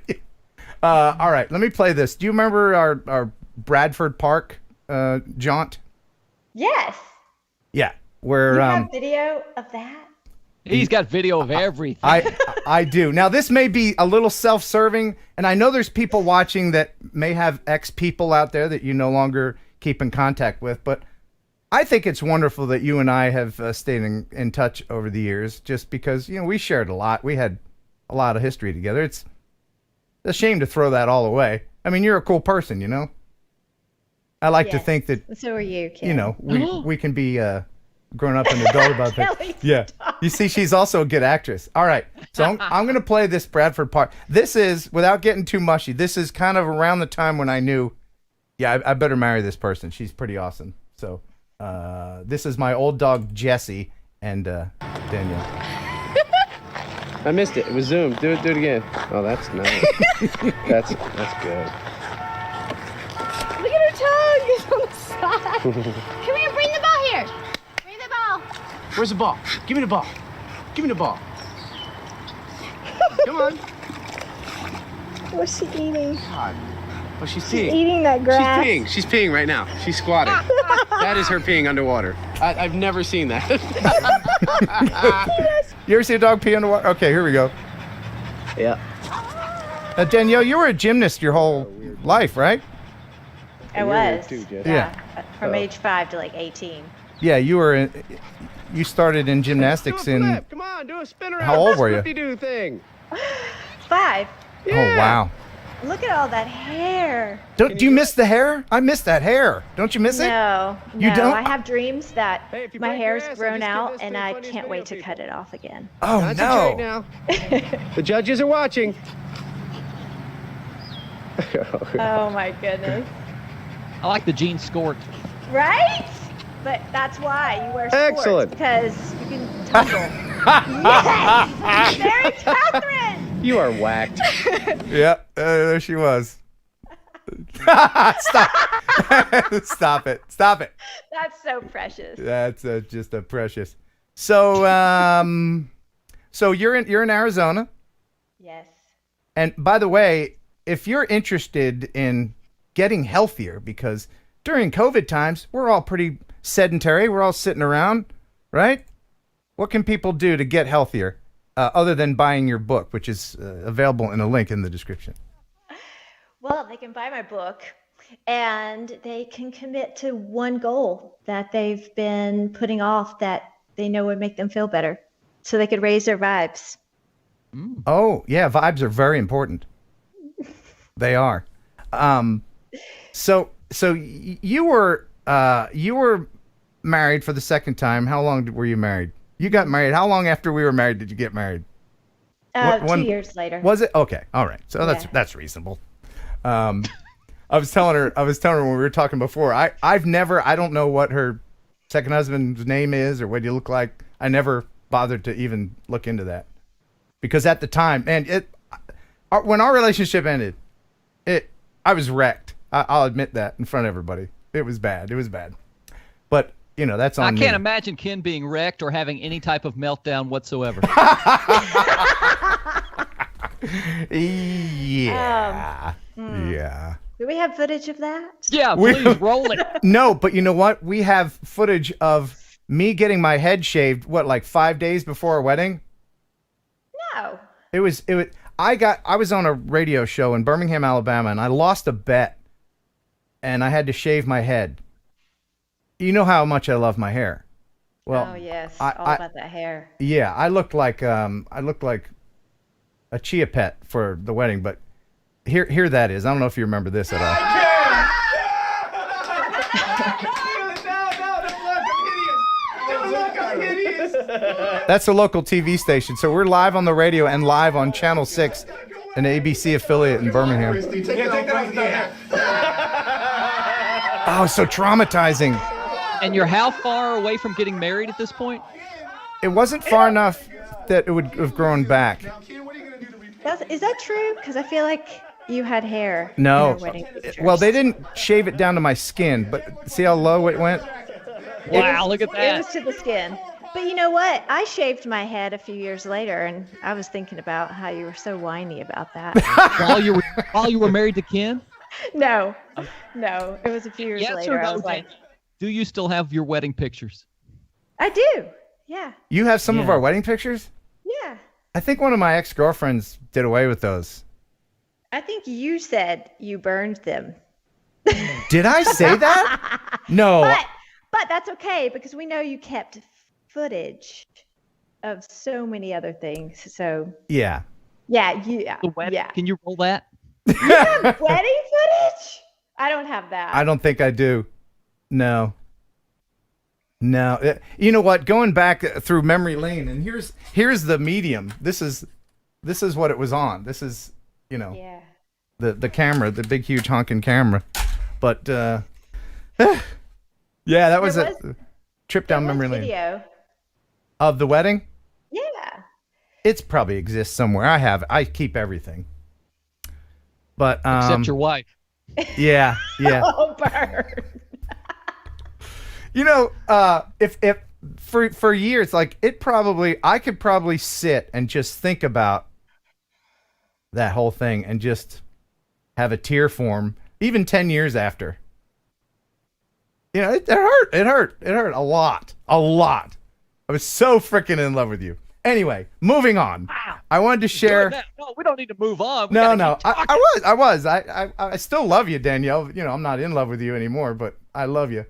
All right, let me play this. Do you remember our Bradford Park jaunt? Yes. Yeah, where You have video of that? He's got video of everything. I do. Now, this may be a little self-serving, and I know there's people watching that may have ex-people out there that you no longer keep in contact with, but I think it's wonderful that you and I have stayed in touch over the years, just because, you know, we shared a lot. We had a lot of history together. It's a shame to throw that all away. I mean, you're a cool person, you know? I like to think that, so are you, Ken. you know, we can be grown up and adult about that. Yeah. You see, she's also a good actress. All right. So I'm going to play this Bradford Park. This is, without getting too mushy, this is kind of around the time when I knew, yeah, I better marry this person. She's pretty awesome. So this is my old dog, Jessie, and Danielle. I missed it. It was zoomed. Do it again. Oh, that's nice. that's good. Look at her tongue. It's on the side. Come here, bring the ball here. Bring the ball. Where's the ball? Give me the ball. Give me the ball. Come on. What's she eating? God. Oh, she's peeing. She's eating that grass. She's peeing. She's peeing right now. She's squatting. That is her peeing underwater. I've never seen that. You ever see a dog pee underwater? Okay, here we go. Yeah. Danielle, you were a gymnast your whole life, right? I was. Too, Yeah. From age 5 to like 18. Yeah, you started in gymnastics do a in. flip. Come on, do a spin around. How old were you? Do thing. 5. Yeah. Oh wow! Look at all that hair. Do you miss the hair? I miss that hair. Don't you miss it? No, You don't? I have dreams that Hey, if you my break hair's your ass, grown I'll out just give and this to I the funniest can't wait to video cut it off again. Oh Concentrate no! now. The judges are watching. Oh my goodness. I like the jean skort. Right? But that's why you wear shorts. Excellent. Because you can tumble. Yes! Mary Catherine! You are whacked. Yeah, there she was. Stop! Stop it! Stop it! That's so precious. That's just a precious. So, so you're in Arizona, Yes. and by the way, if you're interested in getting healthier, because during COVID times we're all pretty sedentary, we're all sitting around, right? What can people do to get healthier, other than buying your book, which is available in a link in the description? Well, they can buy my book and they can commit to one goal that they've been putting off that they know would make them feel better so they could raise their vibes. Oh, yeah, vibes are very important. They are. So you were married for the second time. How long were you married? You got married. How long after we were married did you get married? 2 years later. Was it? Okay. All right. So that's reasonable. I was telling her when we were talking before, I don't know what her second husband's name is or what he looked like. I never bothered to even look into that. Because at the time, and when our relationship ended, I was wrecked. I'll admit that in front of everybody. It was bad. It was bad. But, you know, that's on I me. can't imagine Ken being wrecked or having any type of meltdown whatsoever. Yeah. Yeah. Do we have footage of that? Yeah, please roll it. No, but you know what? We have footage of me getting my head shaved, like 5 days before our wedding? No. It was I was on a radio show in Birmingham, Alabama, and I lost a bet and I had to shave my head. You know how much I love my hair. Well, Oh yes, all about that hair. yeah, I looked like a chia pet for the wedding, but here that is. I don't know if you remember this at all. That's a local TV station. So we're live on the radio and live on Channel 6, an ABC affiliate in Birmingham. Oh, so traumatizing. And you're how far away from getting married at this point? It wasn't far enough that it would have grown back. Is that true? Because I feel like you had hair. No. In your wedding pictures. Well, they didn't shave it down to my skin, but see how low it went? Wow, look at It that. was to the skin. But you know what? I shaved my head a few years later, and I was thinking about how you were so whiny about that. while you were married to Ken? No, it was a few years Yes later. or I no, was like, do you still have your wedding pictures? I do. Yeah. You have some of Yeah. our wedding pictures? Yeah. I think one of my ex-girlfriends did away with those. I think you said you burned them. Did I say that? No. But that's okay because we know you kept footage of so many other things. So Yeah. yeah. The wedding? Yeah. Can you roll that? Wedding footage? I don't have that. I don't think I do. No. You know what? Going back through memory lane, and here's the medium. This is what it was on. This is, Yeah. the camera, the big huge honking camera. But yeah, that was a trip down memory lane. Video. Of the wedding? Yeah. It's probably exists somewhere. I keep everything. But Except your wife. Yeah. Oh, burn. If for years, like I could probably sit and just think about that whole thing and just have a tear form, even 10 years after. It hurt. It hurt a lot. I was so freaking in love with you. Anyway, moving on. Wow. I wanted to share. No, we don't need to move on. No. I was. I still love you, Danielle. I'm not in love with you anymore, but I love you.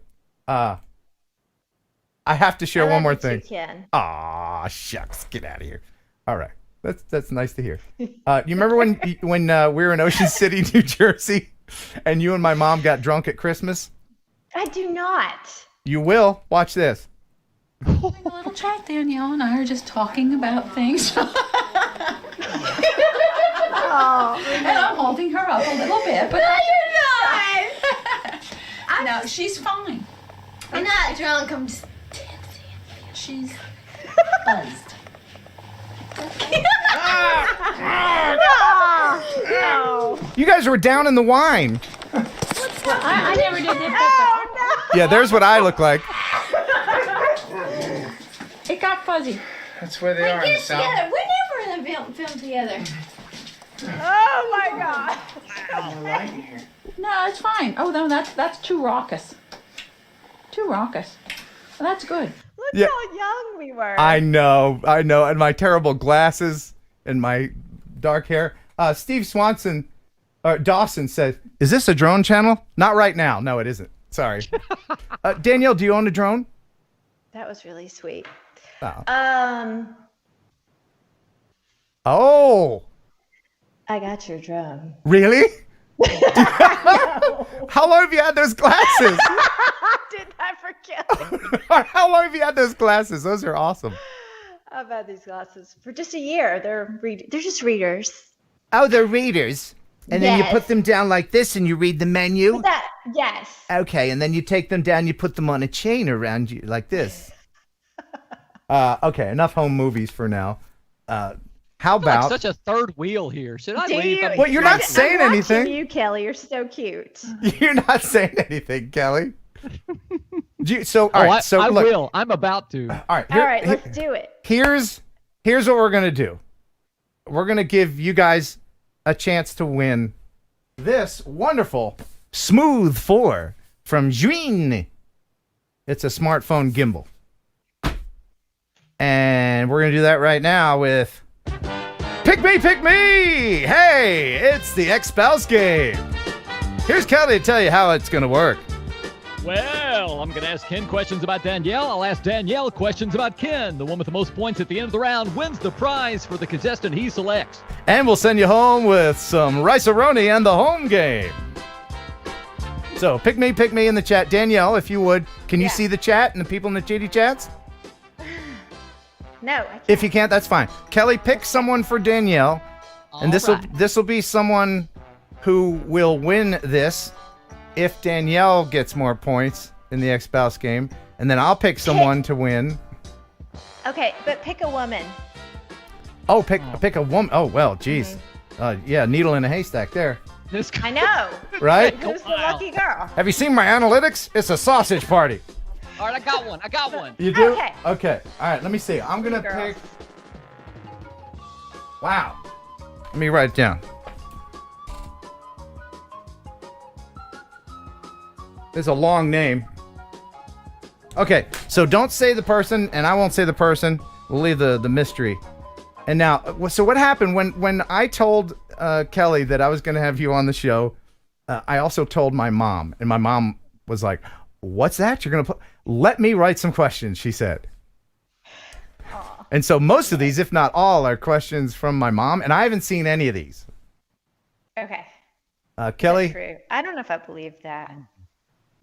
I have to share one more thing. Aw, shucks, get out of here. All right, that's nice to hear. You remember when we were in Ocean City, New Jersey, and you and my mom got drunk at Christmas? I do not. You will. Watch this. Having a little chat, Danielle and I are just talking about things. And I'm holding her up a little bit, but No, you're not. no, she's fine. I'm not drunk. I'm just. She's buzzed. No. You guys were down in the wine. I never did that. Yeah, there's what I look like. It got fuzzy. That's where they are in the Get south. together. We're never in a film together. Oh my God. All right in here. No, it's fine. Oh no, that's too raucous. Too raucous. Well, that's good. Look Yeah. how young we were. I know, and my terrible glasses and my dark hair. Steve Dawson said, "Is this a drone channel?" Not right now. No, it isn't. Sorry. Danielle, do you own a drone? That was really sweet. Oh. Oh, I got your drone. really? How long have you had those glasses? Didn't I forget? How long have you had those glasses? Those are awesome. I've had these glasses for just a year. They're just readers. Oh, they're readers. And then you Yes. put them down like this and you read the menu? Yes. Okay, and then you take them down, you put them on a chain around you like this. Okay, enough home movies for now. How about... Like such a third wheel here. Should I Do leave? you? Well, you're not saying I'm anything. watching you, Kelly. You're so cute. You're not saying anything, Kelly. All I look. will. I'm about to. All right, All right, let's do it. Here's what we're gonna do. We're gonna give you guys a chance to win this wonderful Smooth 4 from Juin. It's a smartphone gimbal, and we're gonna do that right now with Pick Me, Pick Me. Hey, it's the ex-spouse game. Here's Kelly to tell you how it's gonna work. Well, I'm going to ask Ken questions about Danielle. I'll ask Danielle questions about Ken. The one with the most points at the end of the round wins the prize for the contestant he selects. And we'll send you home with some rice-a-roni and the home game. So pick me in the chat. Danielle, if you would, can you see the chat and the people in the GD chats? No, I can't. If you can't, that's fine. Kelly, pick someone for Danielle. And this will be someone who will win this if Danielle gets more points in the ex-spouse game. And then I'll pick someone to win Okay, but pick a woman. Oh, pick a woman. Oh, well, geez. Yeah, needle in a haystack there. I know. Right? Who's the lucky girl? Have you seen my analytics? It's a sausage party. All right, I got one. You do? Okay. Okay. All right, let me see. I'm going to Girls. pick... Wow. Let me write it down. It's a long name. Okay, so don't say the person, and I won't say the person. We'll leave the mystery. And now, so what happened when I told Kelly that I was going to have you on the show? I also told my mom, and my mom was like, "What's that? You're going to let me write some questions," she said. Aww. And so most of these, if not all, are questions from my mom, and I haven't seen any of these. Okay. Kelly? That's true. I don't know if I believe that.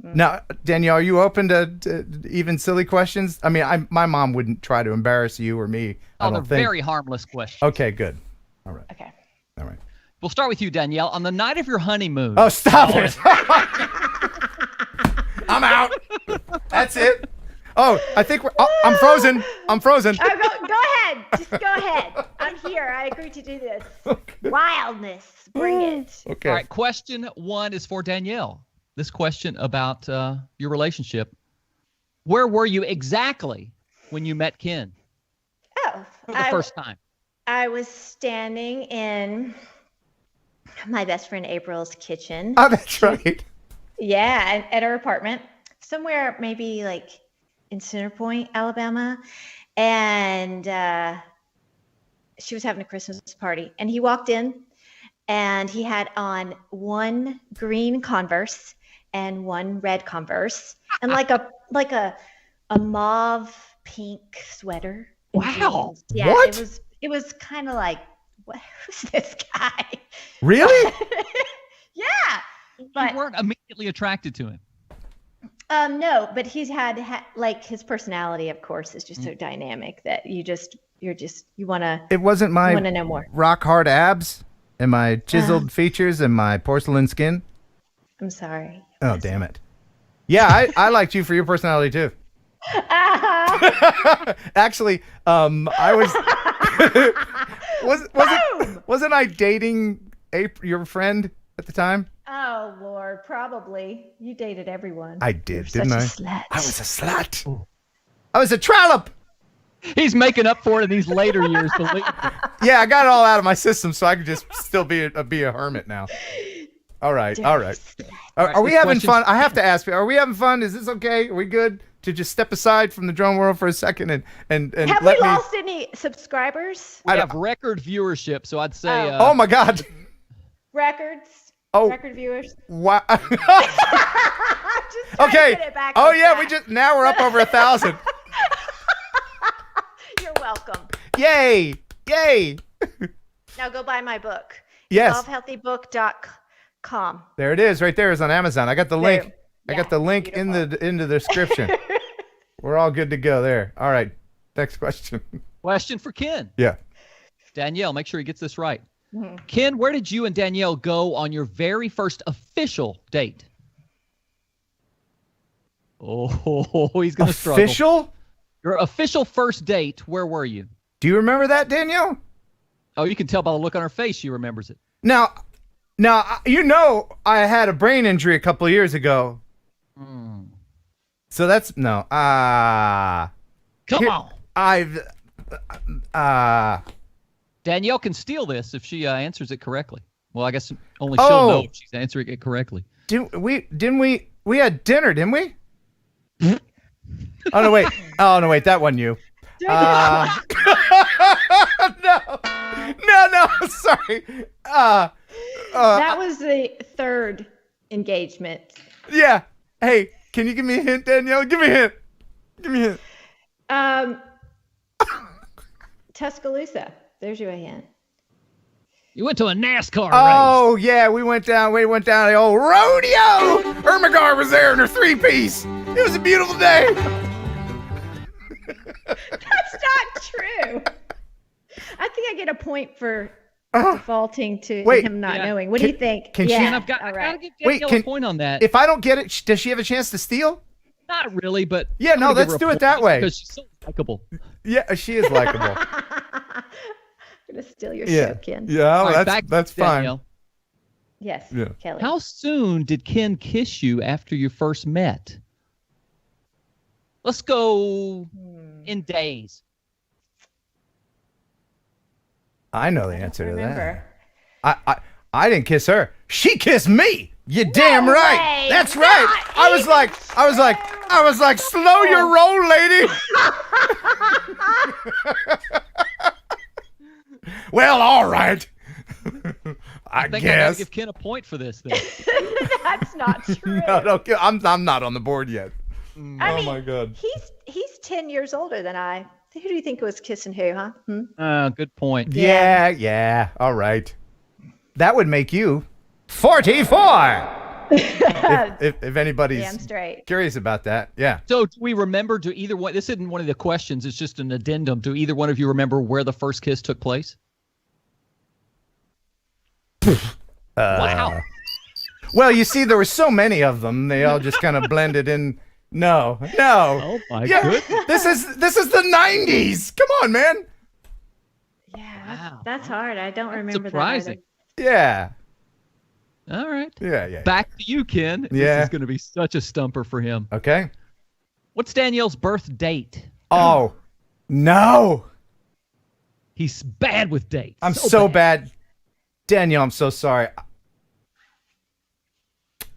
Now, Danielle, are you open to even silly questions? I mean, my mom wouldn't try to embarrass you or me. I don't they're think. very harmless questions. Okay, good. All right. Okay. All right. We'll start with you, Danielle. On the night of your honeymoon. Oh, stop it. I'm out. That's it. Oh, I think I'm frozen. I'm frozen. Oh, go ahead. Just go ahead. I'm here. I agree to do this. Okay. Wildness. Bring it. Okay. All right. Question 1 is for Danielle. This question about your relationship. Where were you exactly when you met Ken? Oh. For the first time. I was standing in my best friend April's kitchen. Oh, that's right. Yeah, at her apartment. Somewhere maybe like in Center Point, Alabama. And she was having a Christmas party. And he walked in and he had on one green Converse and one red Converse and like a mauve pink sweater. Wow. Yeah, what? It was kind of like, who's this guy? Really? Yeah. But you weren't immediately attracted to him. No, but he's had like his personality, of course, is just so dynamic that you want to. It wasn't my want to know more. Rock hard abs and my chiseled features and my porcelain skin. I'm sorry. Oh, damn it. Yeah, I liked you for your personality too. Actually, I was wasn't I dating your friend at the time? Oh Lord, probably. You dated everyone. I did, You're didn't such I? a slut. I was a slut. Ooh. I was a trollop. He's making up for it in these later years. Believe me. Yeah, I got it all out of my system, so I could just still be a hermit now. All right, all right. Are we having fun? I have to ask you. Are we having fun? Is this okay? Are we good to just step aside from the drone world for a second and have we lost any subscribers? We have record viewership, so I'd say. Oh my God. Records. Oh. Record viewers. Wow. Okay. Oh yeah, now we're up over 1,000. You're welcome. Yay! Yay! Now go buy my book. Yes. EvolveHealthyBook.com. There it is, right there. Is on Amazon. I got the link. Yeah, I got the link in the description. We're all good to go there. All right. Next question. Question for Ken. Yeah. Danielle, make sure he gets this right. Mm-hmm. Ken, where did you and Danielle go on your very first official date? Oh, he's going to struggle. Official? Your official first date, where were you? Do you remember that, Danielle? Oh, you can tell by the look on her face she remembers it. Now, you know I had a brain injury a couple of years ago. Mm. So that's, no. Come on. Danielle can steal this if she answers it correctly. Well, I guess only she'll know if she's answering it correctly. Didn't we had dinner, didn't we? Oh no, wait. That wasn't you. No, sorry. That was the third engagement. Yeah. Hey, can you give me a hint, Danielle? Give me a hint. Tuscaloosa. There's your hint. You went to a NASCAR race. Oh yeah, we went down the old rodeo. Ermengarde was there in her 3-piece. It was a beautiful day. That's not true. I think I get a point for defaulting to him not knowing. What do you think? I've got to give Danielle a point on that. If I don't get it, does she have a chance to steal? Not really, but Yeah, I'm no, gonna give let's her a do it point that way. because she's so likable. Yeah, she is likable. I'm gonna steal your Yeah. show, Ken. Yeah, All right, that's back to that's fine. Danielle. Yes, Yeah. Kelly. How soon did Ken kiss you after you first met? Let's go in days. I know the answer to Remember. that. I didn't kiss her. She kissed me. You damn right. way. That's right. I was like, slow your roll, lady. Well, all right. I think I gotta guess. give Ken a point for this then. That's not true. No, I'm not on the board yet. I Oh mean, my God. He's 10 years older than I. Who do you think was kissing who, huh? Good point. Yeah. All right. That would make you 44. if anybody's Damn straight. curious about that, yeah. So do we remember, do either one, this isn't one of the questions, it's just an addendum. Do either one of you remember where the first kiss took place? Wow. Well, you see, there were so many of them. They all just kind of blended in. No. Oh my goodness. This is the 90s. Come on, man. Yeah, Wow. that's hard. I don't remember Surprising. Yeah. All right. Yeah. Back to you, Ken. Yeah. This is going to be such a stumper for him. Okay. What's Danielle's birth date? Oh, no. He's bad with dates. I'm so bad. Danielle, I'm so sorry.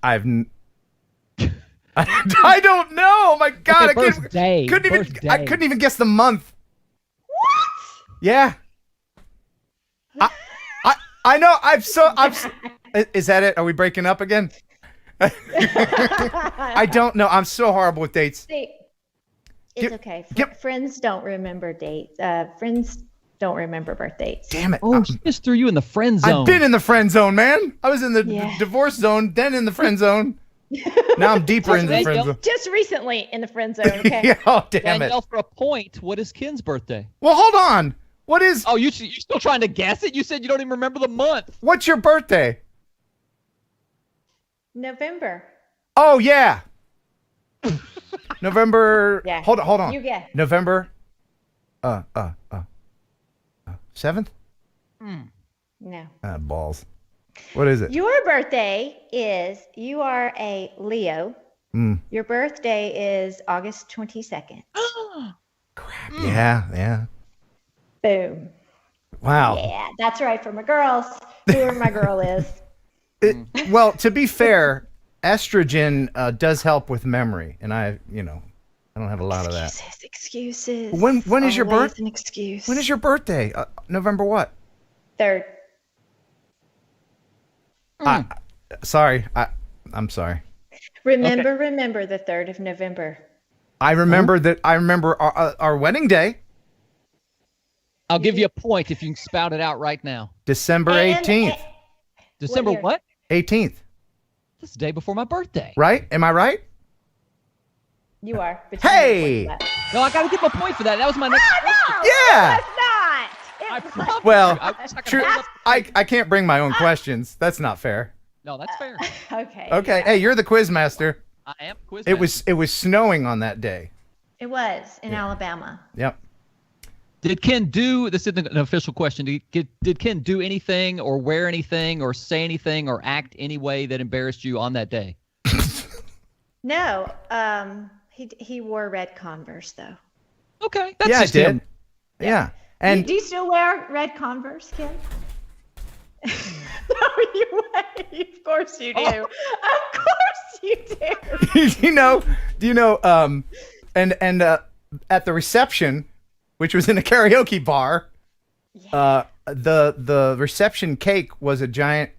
I don't know. My God, Okay, I couldn't even guess the month. What? Yeah. I know. Is that it? Are we breaking up again? I don't know. I'm so horrible with dates. See, it's okay. Friends don't remember dates. Friends don't remember birth dates. Damn it. Oh, she just threw you in the friend zone. I've been in the friend zone, man. I was in the Yeah. divorce zone, then in the friend zone. Now I'm deeper in the friend zone. Just recently in the friend zone, okay? Yeah, oh, damn Danielle, it. for a point, what is Ken's birthday? Well, hold on. What is... Oh, you're still trying to guess it? You said you don't even remember the month. What's your birthday? November. Oh, yeah. November... Yeah. Hold on. You guess. November... 7th? No. Balls. What is it? Your birthday is, you are a Leo. Your birthday is August 22nd. Crap. Yeah. Boom. Wow. Yeah, that's right for my girls. Whoever my girl is. Well, to be fair, estrogen does help with memory, and I don't have a lot of that. Excuses. When is your Always birth? an excuse. When is your birthday? November what? 3rd. Sorry. I'm sorry. Remember the 3rd of November. I remember that. I remember our wedding day, I'll give you a point if you can spout it out right now. December 18th. December year? what? 18th. This is the day before my birthday. Right? Am I right? You are. But Hey! No, I got to give a point for that. That was my next question. Yeah. It's not. I promise Well, you. I wish I could true. hold up- I can't bring my own questions. That's not fair. No, that's fair. Okay. Okay. Hey, you're the quiz master. I am quiz. It was snowing on that day. It was in Alabama. Yep. Did Ken do, this isn't an official question, did Ken do anything or wear anything or say anything or act any way that embarrassed you on that day? No. He wore red Converse though. Okay. That's Yeah, I just did. him. Yeah. And Do you still wear red Converse, Ken? No, you wear. Of course you do. Of course you do. do you know and at the reception, which was in a karaoke bar, the reception cake was a giant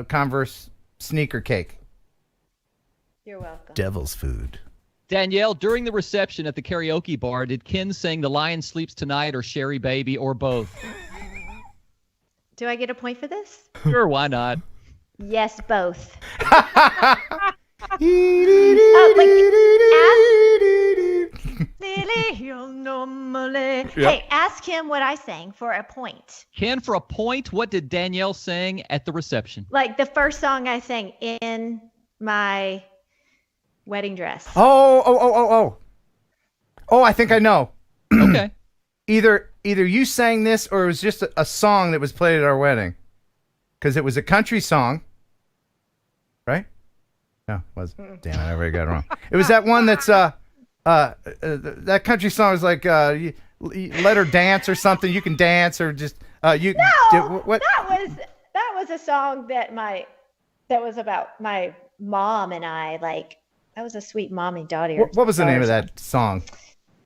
Converse sneaker cake. You're welcome. Devil's food. Danielle, during the reception at the karaoke bar, did Ken sing The Lion Sleeps Tonight or Sherry Baby or both? Do I get a point for this? Sure, why not? Yes, both. Hey, ask him what I sang for a point. Ken, for a point, what did Danielle sing at the reception? Like the first song I sang in my wedding dress. Oh, I think I know. Okay. Either you sang this or it was just a song that was played at our wedding. Because it was a country song. Right? No, it wasn't. Damn it, I already got it wrong. It was that one that's that country song is like you let her dance or something. You can dance or just you. What? That was a song that was about my mom and I. Like that was a sweet mommy daughter. What was the name of that song?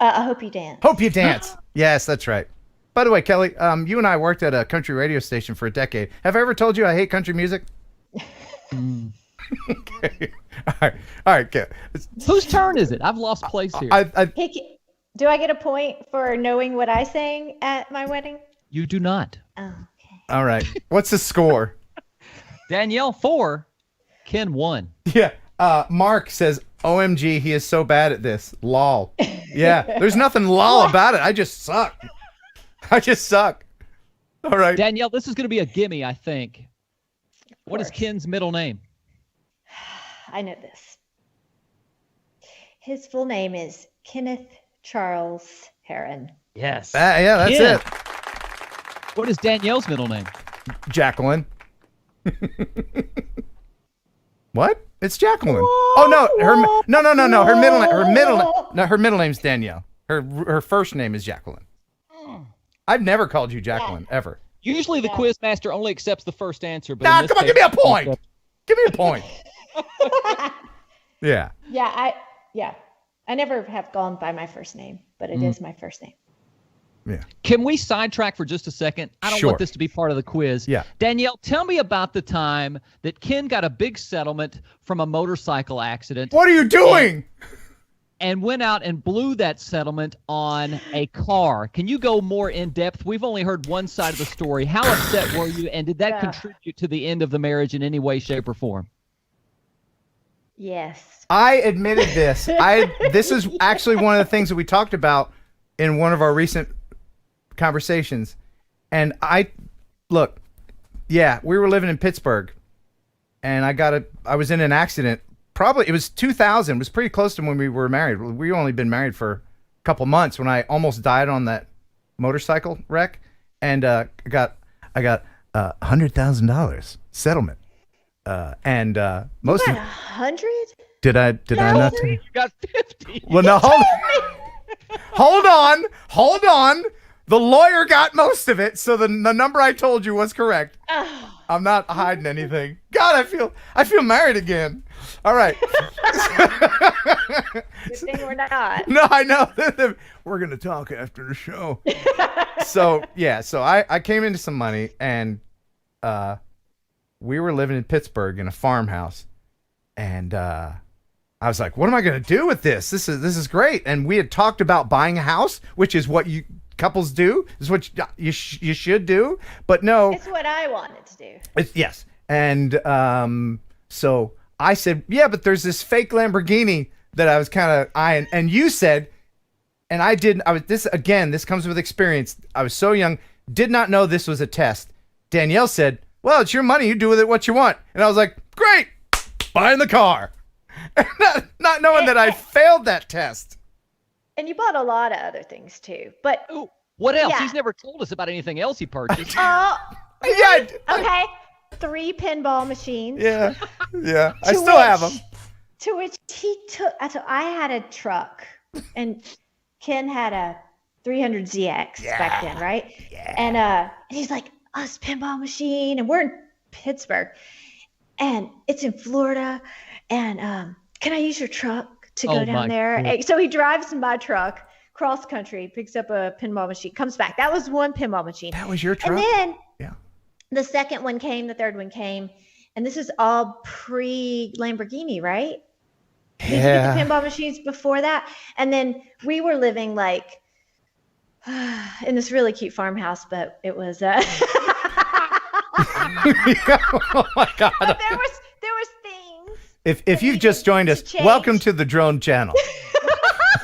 I Hope You Dance. Hope You Dance. Yes, that's right. By the way, Kelly, you and I worked at a country radio station for a decade. Have I ever told you I hate country music? Okay. All right, Kelly. Whose turn is it? I've lost place here. Do I get a point for knowing what I sang at my wedding? You do not. Oh, okay. All right. What's the score? Danielle 4, Ken 1. Yeah. Mark says, OMG, he is so bad at this. Lol. Yeah. There's nothing lol about it. I just suck. All right. Danielle, this is going to be a gimme, I think. What is Ken's middle name? I know this. His full name is Kenneth Charles Heron. Yes. Yeah, that's Ken. it. What is Danielle's middle name? Jacqueline. What? It's Jacqueline. Oh no, no. Her middle name's Danielle. Her first name is Jacqueline. I've never called you Jacqueline ever. Usually the quiz master only accepts the first answer. But Nah, come on, give me a point. Give me a point. Yeah. Yeah, I never have gone by my first name, but it is my first name. Yeah. Can we sidetrack for just a second? I don't want this to be part of the quiz. Yeah. Danielle, tell me about the time that Ken got a big settlement from a motorcycle accident. What are you doing? And went out and blew that settlement on a car. Can you go more in depth? We've only heard one side of the story. How upset were you? And did that contribute to the end of the marriage in any way, shape, or form? Yes. I admitted this. This is actually one of the things that we talked about in one of our recent conversations. And we were living in Pittsburgh and I was in an accident. Probably it was 2000. It was pretty close to when we were married. We only been married for a couple months when I almost died on that motorcycle wreck, and I got $100,000 settlement. And most you got 100? Did I not? You got 50. Well, no, hold on. The lawyer got most of it, so the number I told you was correct. Oh. I'm not hiding anything. God, I feel married again. All right. Good thing we're not. No, I know. We're gonna talk after the show. So I came into some money, and we were living in Pittsburgh in a farmhouse, and I was like, "What am I gonna do with this? This is great." And we had talked about buying a house, which is what couples do. Is what you should do. But no, it's what I wanted to do. Yes, and so I said, "Yeah, but there's this fake Lamborghini that I was kind of eyeing," and you said, and I didn't. This comes with experience. I was so young, did not know this was a test. Danielle said, "Well, it's your money. You do with it what you want." And I was like, "Great, buying the car," not knowing that I failed that test. And you bought a lot of other things too. But what else? Yeah. He's never told us about anything else he purchased. Yeah. Okay. 3 pinball machines. Yeah. I still have them. To which he took. So I had a truck, and Ken had a 300ZX back then, right? Yeah. And he's like, "Us pinball machine," and we're in Pittsburgh, and it's in Florida, and can I use your truck to go down there? And so he drives my truck cross country, picks up a pinball machine, comes back. That was one pinball machine. That was your truck? And then the second one came, the third one came, and this is all pre-Lamborghini, right? Yeah. Did you get the pinball machines before that? And then we were living like in this really cute farmhouse, but it was Oh my God. But there was things. If you've just joined us, welcome to the Drone Channel.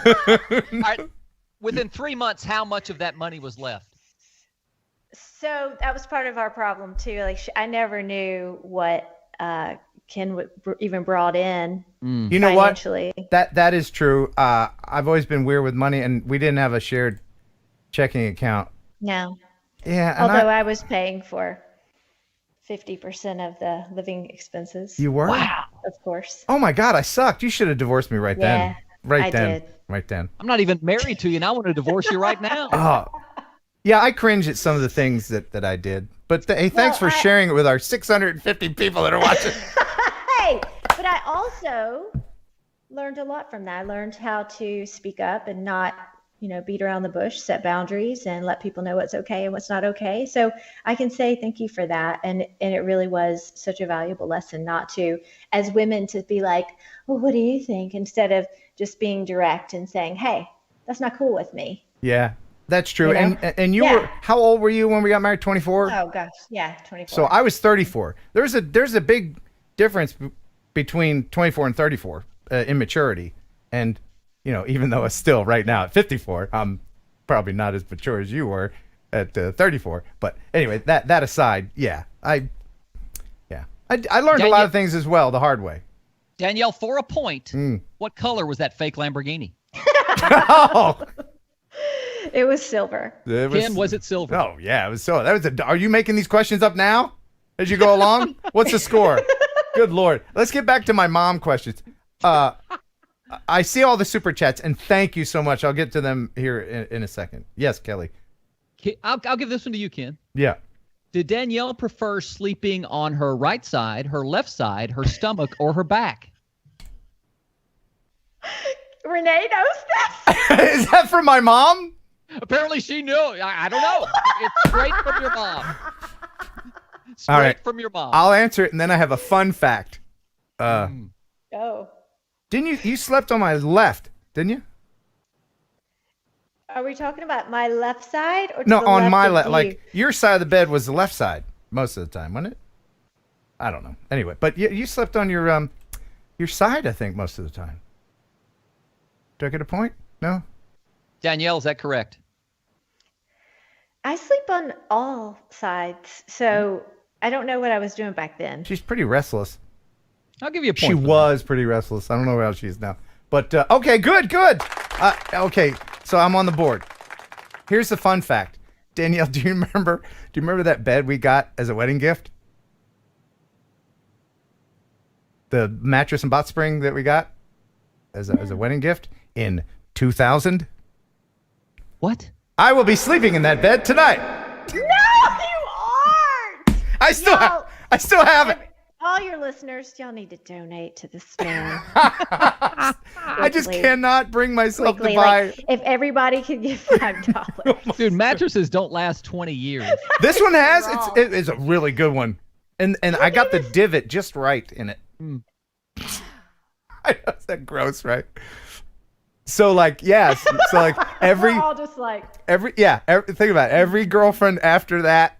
All right. Within 3 months, how much of that money was left? So that was part of our problem too. Like I never knew what Ken even brought in. You know what? Financially. That is true. I've always been weird with money, and we didn't have a shared checking account. No. Yeah. And Although I was paying for 50% of the living expenses. You were? Wow. Of course. Oh my God, I sucked. You should have divorced me right then. Right I then. did. Right then. I'm not even married to you, and I want to divorce you right now. Oh. Yeah, I cringe at some of the things that I did. But hey, thanks for sharing it with our 650 people that are watching. Hey, but I also learned a lot from that. I learned how to speak up and not, beat around the bush, set boundaries, and let people know what's okay and what's not okay. So I can say thank you for that. And it really was such a valuable lesson not to, as women, to be like, well, what do you think? Instead of just being direct and saying, hey, that's not cool with me. Yeah, that's true. You know? And you were, how old were you when we got married? 24? Oh gosh, yeah, 24. So I was 34. There's a big difference between 24 and 34 in maturity. And, even though it's still right now at 54, I'm probably not as mature as you were at 34. But anyway, that aside, yeah, I learned a lot of things as well the hard way. Danielle, for a point, what color was that fake Lamborghini? Oh. It was silver. Ken, was it silver? Oh yeah, it was so. Are you making these questions up now as you go along? What's the score? Good Lord. Let's get back to my mom questions. I see all the super chats, and thank you so much. I'll get to them here in a second. Yes, Kelly. I'll give this one to you, Ken. Yeah. Did Danielle prefer sleeping on her right side, her left side, her stomach, or her back? Renee knows this. Is that from my mom? Apparently she knew. I don't know. It's straight from your mom. Straight All right. from your mom. I'll answer it, and then I have a fun fact. Oh. Didn't you slept on my left, didn't you? Are we talking about my left side or No, the on left my of left. you? Like your side of the bed was the left side most of the time, wasn't it? I don't know. Anyway, but you slept on your side, I think, most of the time. Do I get a point? No? Danielle, is that correct? I sleep on all sides, so I don't know what I was doing back then. She's pretty restless. I'll give you a point. She was pretty restless. I don't know how she is now. But, okay, good. Okay, so I'm on the board. Here's the fun fact. Danielle, do you remember that bed we got as a wedding gift? The mattress and bot spring that we got as a wedding gift in 2000? What? I will be sleeping in that bed tonight. No, you aren't. I still have it. All your listeners, y'all need to donate to this man. I just cannot bring myself to buy. Like, if everybody could give $5. Dude, mattresses don't last 20 years. This one has. It is a really good one, and I got the divot just right in it. I know, is that gross, right? So like, yes. So like every. We're all just like. Think about it. Every girlfriend after that.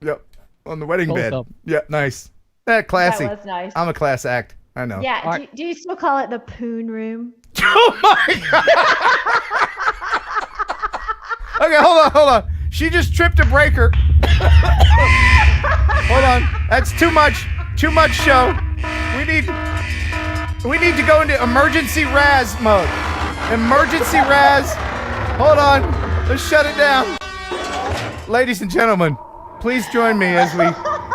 Yep. On the wedding bed. Up. Yeah, nice. Classy. That was nice. I'm a class act. I know. Yeah. Do you still call it the poon room? Oh my God. Okay, hold on. She just tripped a breaker. Hold on. That's too much show. We need to go into emergency Raz mode. Emergency Raz. Hold on. Let's shut it down. Ladies and gentlemen, please join me as we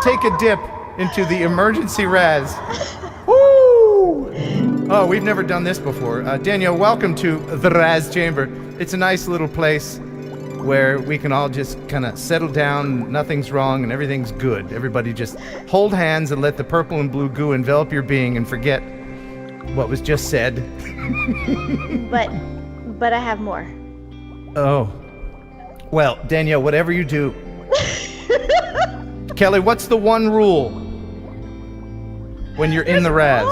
take a dip into the emergency Raz. Woo! Oh, we've never done this before. Danielle, welcome to the Raz Chamber. It's a nice little place where we can all just kind of settle down, nothing's wrong, and everything's good. Everybody just hold hands and let the purple and blue goo envelop your being and forget what was just said. But I have more. Oh. Well, Danielle, whatever you do. Kelly, what's the one rule when you're in the Raz?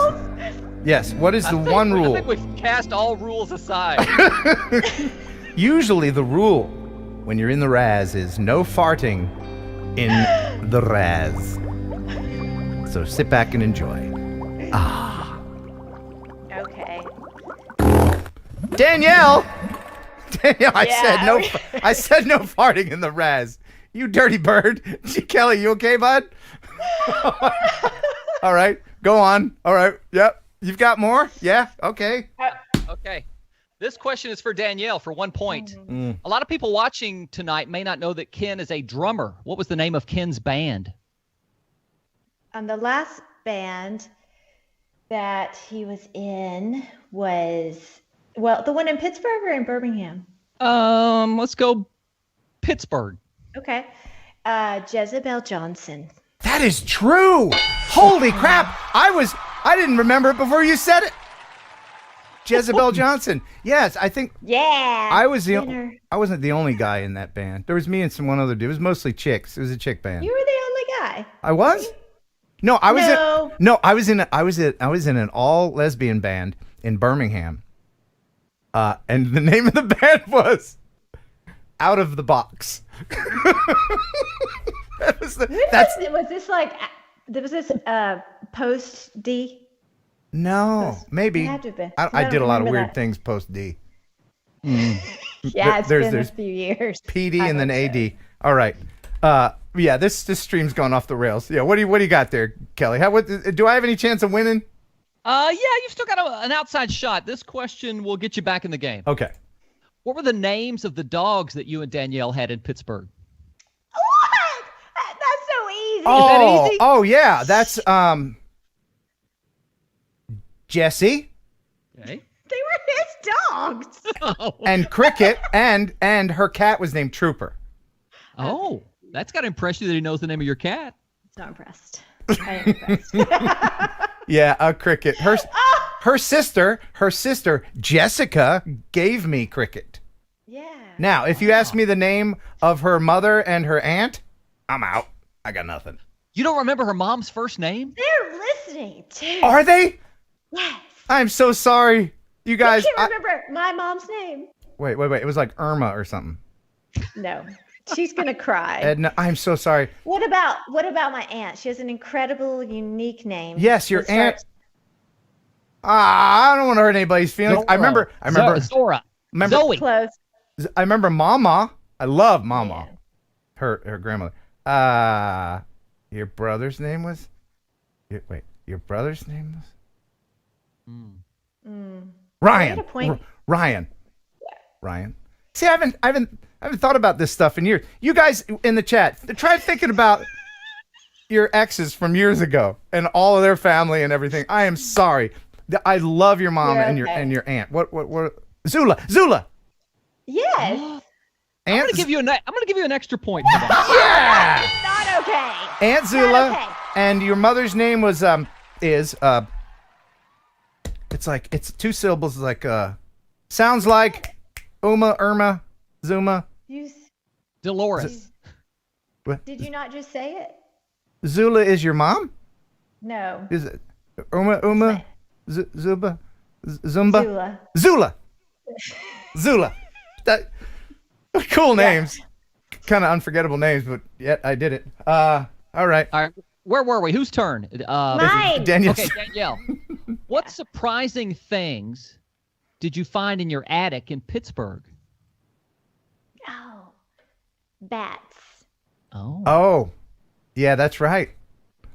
Yes, what is the one rule? I think we've cast all rules aside. Usually the rule when you're in the Raz is no farting in the Raz. So sit back and enjoy. Ah. Okay. Danielle, Yeah. I said no farting in the Raz. You dirty bird. Kelly, you okay, bud? All right, go on. All right, yep. You've got more? Yeah. Okay. Okay. This question is for Danielle for 1 point. A lot of people watching tonight may not know that Ken is a drummer. What was the name of Ken's band? The last band that he was in was, well, the one in Pittsburgh or in Birmingham? Let's go Pittsburgh. Okay. Jezebel Johnson. That is true. Holy crap. I didn't remember it before you said it. Jezebel Johnson. Yes, I think. Yeah. I wasn't the only guy in that band. There was me and one other dude. It was mostly chicks. It was a chick band. You were the only guy. I was? No, I was No. I was in an all lesbian band in Birmingham. And the name of the band was Out of the Box. Was this post D? No, maybe. Had to have been. I did a lot of remember weird that. things post D. Yeah, it's been a few years. PD and then AD. All right. Yeah, this stream's gone off the rails. Yeah, what do you got there, Kelly? Do I have any chance of winning? Yeah, you've still got an outside shot. This question will get you back in the game. Okay. What were the names of the dogs that you and Danielle had in Pittsburgh? What? That's so easy. Oh, Is that easy? Oh yeah, that's Jesse. Okay. They were his dogs. And Cricket, and her cat was named Trooper. Oh, that's got to impress you that he knows the name of your cat. So impressed. I am impressed. Yeah, Cricket. Her sister Jessica gave me Cricket. Yeah. Now, if you ask me the name of her mother and her aunt, I'm out. I got nothing. You don't remember her mom's first name? They're listening too. Are they? Yes. I'm so sorry, you guys. I can't remember my mom's name. Wait. It was like Irma or something. No. She's gonna cry. Edna, I'm so sorry. What about my aunt? She has an incredible, unique name. Yes, your aunt. I don't want to hurt anybody's feelings. Zora. I remember. Zora. Zoe. Close. I remember Mama. I love Mama. Yeah. Her grandmother. Your brother's name was. Wait. Your brother's name was. Ryan. Ryan. Yeah. Ryan. See, I haven't thought about this stuff in years. You guys in the chat, try thinking about your exes from years ago and all of their family and everything. I am sorry. I love your mom and your aunt. What? Zula. Yes. I'm gonna give you an extra point for that. Not okay. Aunt Zula. Okay. And your mother's name was it's 2 syllables, like sounds like Irma, Zuma. Dolores. What? Did you not just say it? Zula is your mom? No. Is it Zumba? Zula. Zula. That cool names. Kind of unforgettable names, but yet I did it. All right. Where were we? Whose turn? Mine. Danielle. Okay, Danielle. What surprising things did you find in your attic in Pittsburgh? Oh, bats. Oh, yeah, that's right.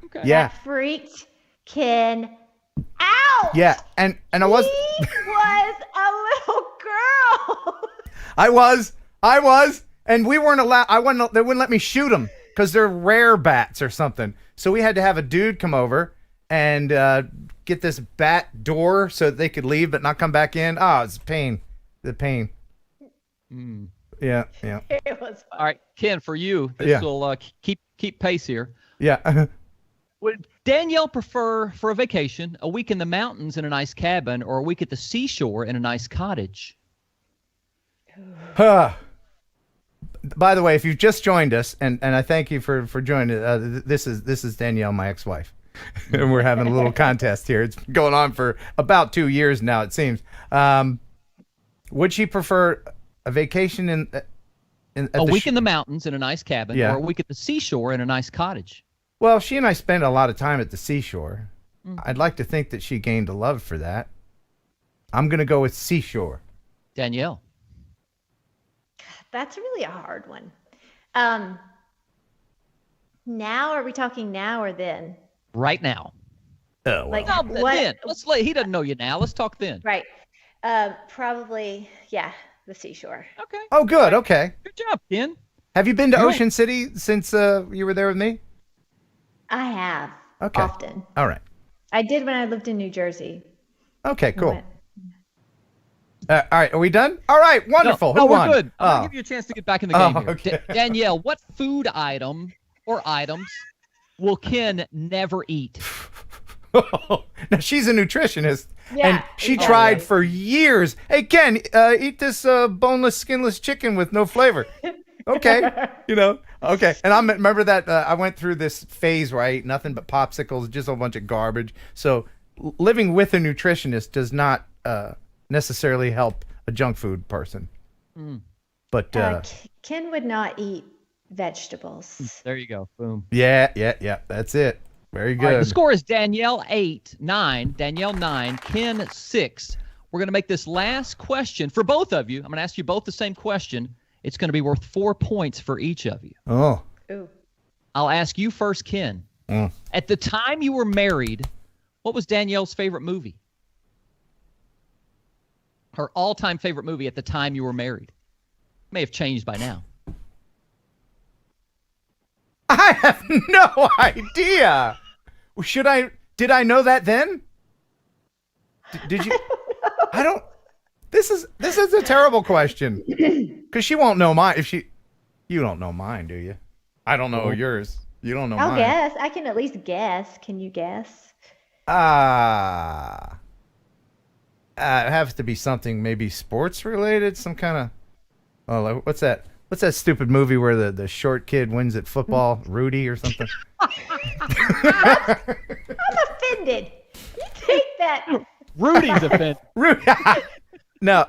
Okay. Yeah. That freaked Ken out. Yeah, and I was. He was a little girl. I was, and we weren't allowed. They wouldn't let me shoot them because they're rare bats or something. So we had to have a dude come over and get this bat door so that they could leave but not come back in. Oh, it's pain. The pain. Yeah. It was fun. All right, Ken, for you, this will keep pace here. Yeah. Would Danielle prefer for a vacation a week in the mountains in a nice cabin or a week at the seashore in a nice cottage? By the way, if you've just joined us, and I thank you for joining, this is Danielle, my ex-wife, and we're having a little contest here. It's been going on for about 2 years now, it seems. Would she prefer a vacation in a week in the mountains in a nice cabin or a week at the seashore in a nice cottage? Well, she and I spent a lot of time at the seashore. I'd like to think that she gained a love for that. I'm going to go with seashore. Danielle. That's really a hard one. Now, are we talking now or then? Right now. Oh, Like No, what? then. He doesn't know you now. Let's talk then. Right. Probably, yeah, the seashore. Okay. Oh, good. Okay. Good job, Ken. Have you been to You're- Ocean City since you were there with me? I have Okay. often. All right. I did when I lived in New Jersey. Okay, cool. Went- All right, are we done? All right, wonderful. No, Who we're won? good. I'm Oh. gonna give you a chance to get back in the game here. okay. Danielle, what food item or items will Ken never eat? Now she's a nutritionist, Yeah, and she exactly. tried for years. Hey Ken, eat this boneless, skinless chicken with no flavor. Okay, okay. And I remember that I went through this phase where I ate nothing but popsicles, just a bunch of garbage. So living with a nutritionist does not necessarily help a junk food person. But Ken would not eat vegetables. There you go. Boom. yeah, that's it. Very good. All right, the score is Danielle 9, Danielle 9, Ken 6. We're going to make this last question for both of you. I'm going to ask you both the same question. It's going to be worth 4 points for each of you. Oh. Ooh. I'll ask you first, Ken. At the time you were married, what was Danielle's favorite movie? Her all-time favorite movie at the time you were married. May have changed by now. I have no idea. Did I know that then? Did you? I don't. This is a terrible question. Because she won't know mine. You don't know mine, do you? I don't know yours. You don't know I'll mine. guess. I can at least guess. Can you guess? It has to be something maybe sports related, some kind of. Oh, like, what's that? What's that stupid movie where the short kid wins at football? Rudy or something? I'm offended. You take that. Rudy's offended. Rudy. No,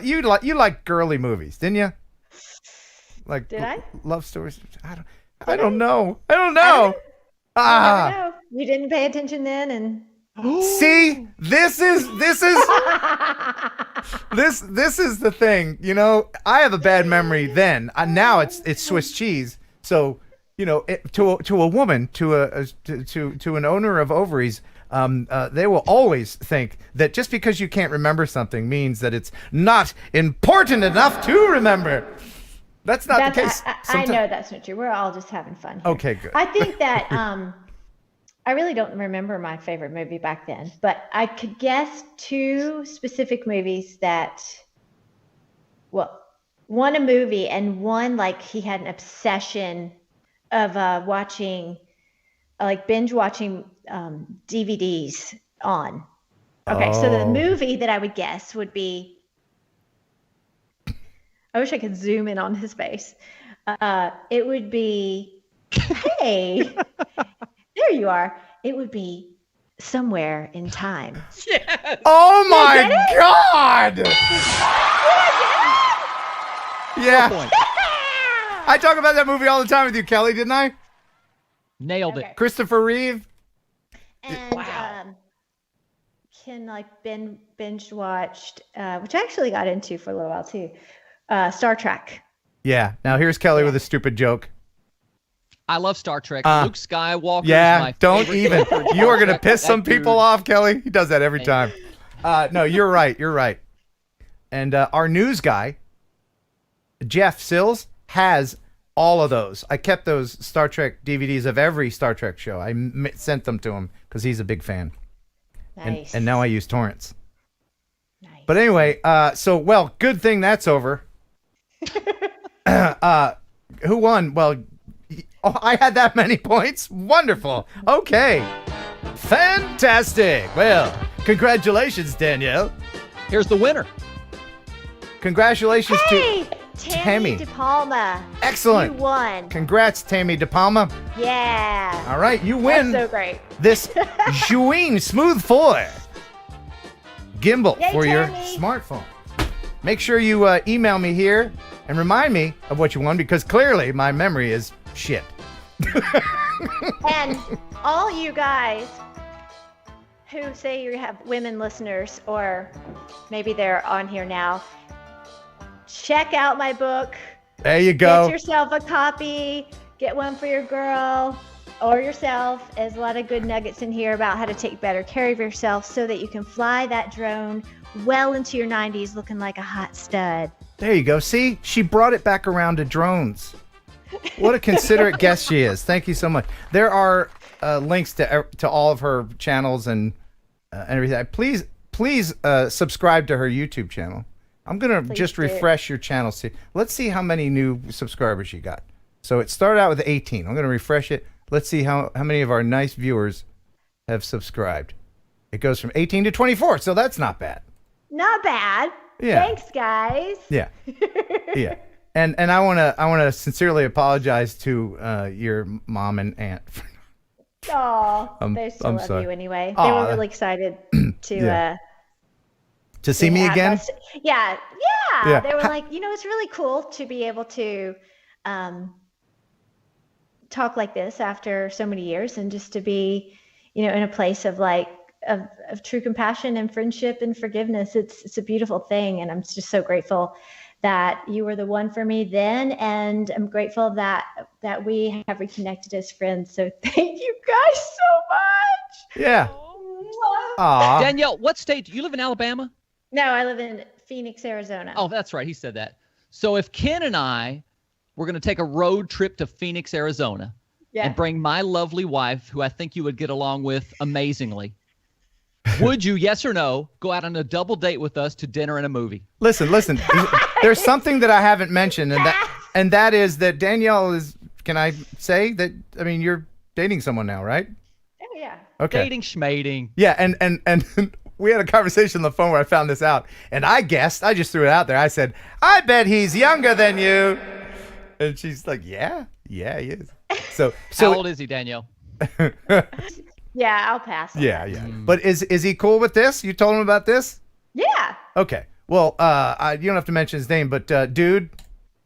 you like girly movies, didn't you? Like Did I? Love stories. I don't know. I don't know. I don't know. You didn't pay attention then, and see, this is the thing. I have a bad memory then. Now it's Swiss cheese. So to a woman, to an owner of ovaries, they will always think that just because you can't remember something means that it's not important enough to remember. That's not the case. I know that's not true. We're all just having fun here. Okay, good. I think that I really don't remember my favorite movie back then, but I could guess 2 specific movies that, one a movie and one like he had an obsession of watching, like binge watching DVDs on. Okay, so the movie that I would guess would be, I wish I could zoom in on his face. It would be, hey, there you are. It would be Somewhere in Time. Yes. Oh my God! Yeah. I talk about that movie all the time with you, Kelly, didn't I? Nailed it. Christopher Reeve. And Ken binge watched, which I actually got into for a little while too, Star Trek. Yeah. Now here's Kelly with a stupid joke. I love Star Trek. Luke Skywalker. Yeah, is my don't favorite even. character in You are Star going to Trek. piss That some dude- people off, Kelly. He does that every time. No, you're right. You're right. And our news guy, Jeff Sills, has all of those. I kept those Star Trek DVDs of every Star Trek show. I sent them to him because he's a big fan. Nice. And now I use torrents. Nice. But anyway, good thing that's over. Who won? Well, I had that many points. Wonderful. Okay. Fantastic. Well, congratulations, Danielle. Here's the winner. Congratulations Hey, to Tammy DePalma. Excellent. You won. Congrats, Tammy DePalma. Yeah. All right, you win That's so great. this Jouin Smooth 4 gimbal Yay, for your Tammy. smartphone. Make sure you email me here and remind me of what you won because clearly my memory is shit. And all you guys who say you have women listeners, or maybe they're on here now, check out my book. There you go. Get yourself a copy. get one for your girl or yourself. There's a lot of good nuggets in here about how to take better care of yourself so that you can fly that drone well into your 90s looking like a hot stud. There you go. See, she brought it back around to drones. What a considerate guest she is. Thank you so much. There are links to all of her channels and everything. Please subscribe to her YouTube channel. I'm gonna just refresh your channel. Let's see how many new subscribers you got. So it started out with 18. I'm gonna refresh it. Let's see how many of our nice viewers have subscribed. It goes from 18 to 24, so that's not bad. Not bad. Yeah. Thanks, guys. Yeah. Yeah. And I wanna sincerely apologize to your mom and aunt. Oh, they still love sorry. you anyway. They Aw. were really excited to Yeah. To see me again? Yeah. Yeah. They were like, it's really cool to be able to talk like this after so many years, and just to be, in a place of of true compassion and friendship and forgiveness. It's a beautiful thing, and I'm just so grateful that you were the one for me then, and I'm grateful that we have reconnected as friends. So thank you guys so much. Yeah. Aww. Danielle, what state? You live in Alabama? No, I live in Phoenix, Arizona. Oh, that's right. He said that. So if Ken and I were going to take a road trip to Phoenix, Arizona, and bring my lovely wife, who I think you would get along with amazingly, would you, yes or no, go out on a double date with us to dinner and a movie? Listen. There's something that I haven't mentioned, and that is that Danielle is. Can I say that? I mean, you're dating someone now, right? Oh yeah. Okay. Dating schmating. Yeah, and we had a conversation on the phone where I found this out, and I just threw it out there. I said, I bet he's younger than you, and she's like, yeah, he is. So how old is he, Danielle? Yeah, I'll pass. Yeah. But is he cool with this? You told him about this? Yeah. Okay. Well, you don't have to mention his name, but dude.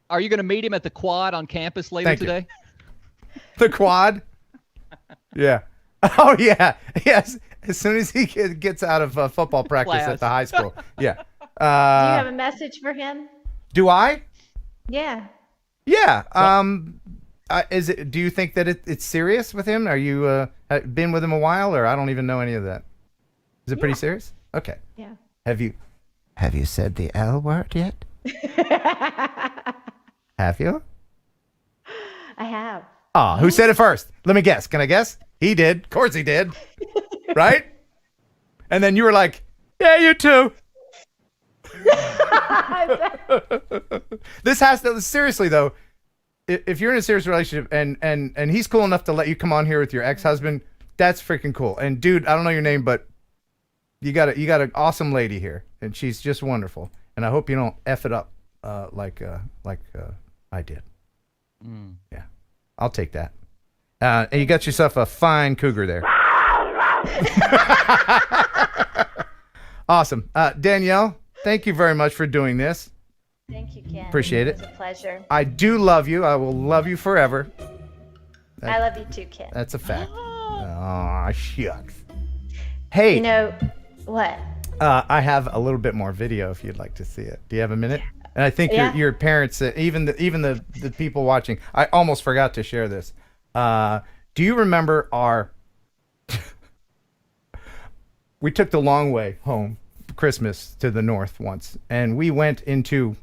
Are you going to meet him at the quad on campus later today? The quad? Yeah. Oh, yeah. Yes. As soon as he gets out of football practice at the high school. Yeah. Do you have a message for him? Do I? Yeah. Yeah. Do you think that it's serious with him? Are you been with him a while, or I don't even know any of that? Is it pretty serious? Okay. Yeah. Have you said the L word yet? Have you? I have. Oh, who said it first? Let me guess. Can I guess? He did. Of course he did. Right? And then you were like, yeah, you too. This has to, seriously though, if you're in a serious relationship and he's cool enough to let you come on here with your ex-husband, that's freaking cool. And dude, I don't know your name, but you got an awesome lady here, and she's just wonderful. And I hope you don't F it up like I did. Yeah, I'll take that. And you got yourself a fine cougar there. Awesome. Danielle, thank you very much for doing this. Thank you, Ken. Appreciate it. It was a pleasure. I do love you. I will love you forever. I love you too, Ken. That's a fact. Aw, shucks. Hey. What? I have a little bit more video if you'd like to see it. Do you have a minute? And I think your parents, even the people watching, I almost forgot to share this. Do you remember we took the long way home for Christmas to the north once, and we went into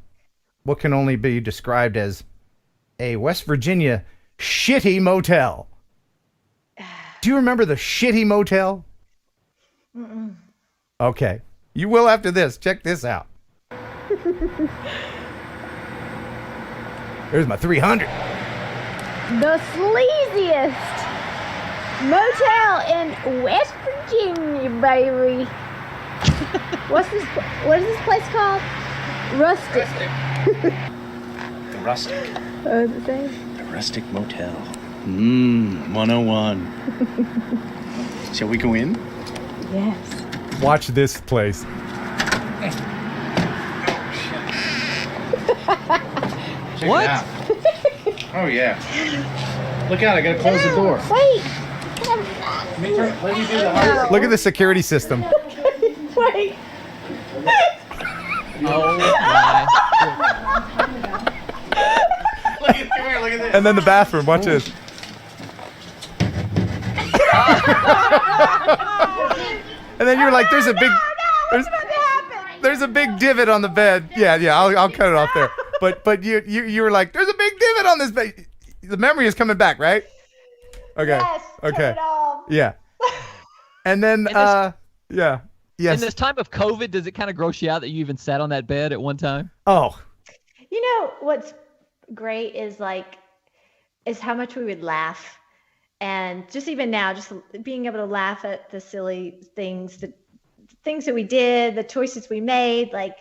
what can only be described as a West Virginia shitty motel. Do you remember the shitty motel? Mm-mm. Okay. You will after this. Check this out. There's my 300. The sleaziest motel in West Virginia, baby. What is this place called? Rustic. The Rustic. Oh, is it saying? The Rustic Motel. 101. Shall we go in? Yes. Watch this place. Check it out. Oh, yeah. Look out, I gotta close the door. Wait. Let me do the hard. Look at the security system. Wait. Oh my. Come here, look at this. And then the bathroom. Watch this. And then you're like, there's a big, there's a big divot on the bed. Yeah, I'll cut it off there. But you were like, there's a big divot on this bed. The memory is coming back, right? Okay. Yes, okay. turn it off. Yeah. And then, yeah. Yes. In this time of COVID, does it kind of gross you out that you even sat on that bed at one time? Oh. You know what's great is how much we would laugh, and just even now, just being able to laugh at the silly things, the things that we did, the choices we made. Like,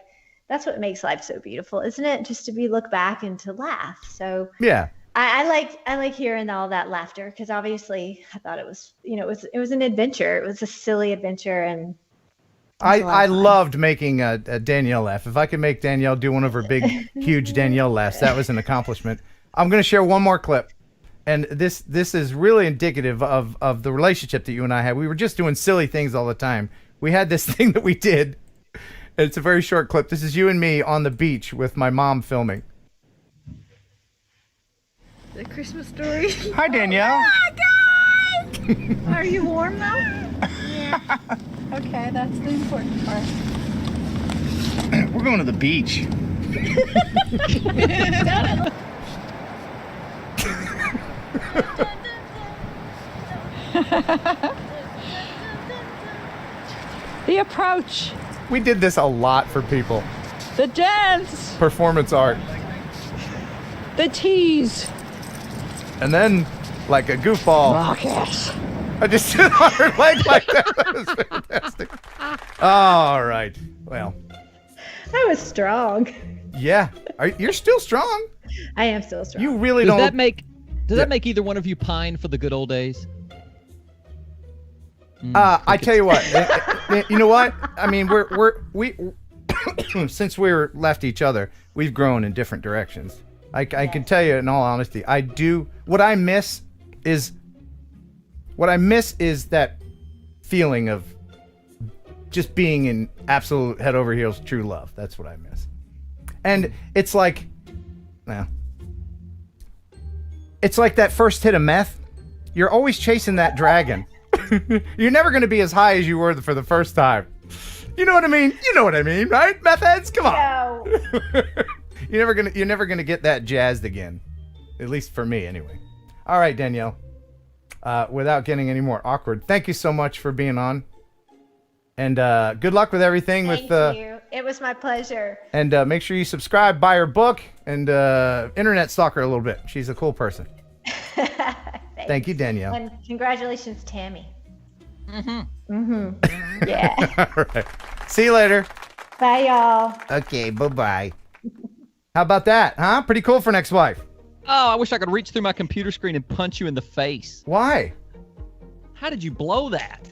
that's what makes life so beautiful, isn't it? Just to look back and to laugh. So yeah. I like hearing all that laughter, because obviously I thought it was, it was an adventure. It was a silly adventure, and I loved making Danielle laugh. If I could make Danielle do one of her big, huge Danielle laughs, that was an accomplishment. I'm going to share one more clip, and this is really indicative of the relationship that you and I had. We were just doing silly things all the time. We had this thing that we did. And it's a very short clip. This is you and me on the beach with my mom filming. The Christmas story. Hi, Danielle. Oh, guys! Are you warm now? Yeah. Okay, that's the important part. We're going to the beach. The approach. We did this a lot for people. The dance. Performance art. The tease. And then, like a goofball. Rocket. I just stood on her leg like that. That was fantastic. All right. Well. I was strong. Yeah. You're still strong. I am still strong. You really Does don't. Does that make either one of you pine for the good old days? I tell you what. You know what? I mean, we since we left each other, we've grown in different directions. I can tell you in all honesty, I do. What I miss is that feeling of just being in absolute head over heels true love. That's what I miss. And it's like, it's like that first hit of meth. You're always chasing that dragon. You're never going to be as high as you were for the first time. You know what I mean? You know what I mean, right? Meth heads, come on. No. You're never gonna get that jazzed again. At least for me, anyway. All right, Danielle. Without getting any more awkward, thank you so much for being on. And good luck with everything. Thank you. It was my pleasure. And make sure you subscribe, buy her book, and internet stalk her a little bit. She's a cool person. Thank you, Danielle. And congratulations, Tammy. Mm-hmm. Yeah. All right. See you later. Bye, y'all. Okay, bye-bye. How about that, huh? Pretty cool for an ex-wife. Oh, I wish I could reach through my computer screen and punch you in the face. Why? How did you blow that?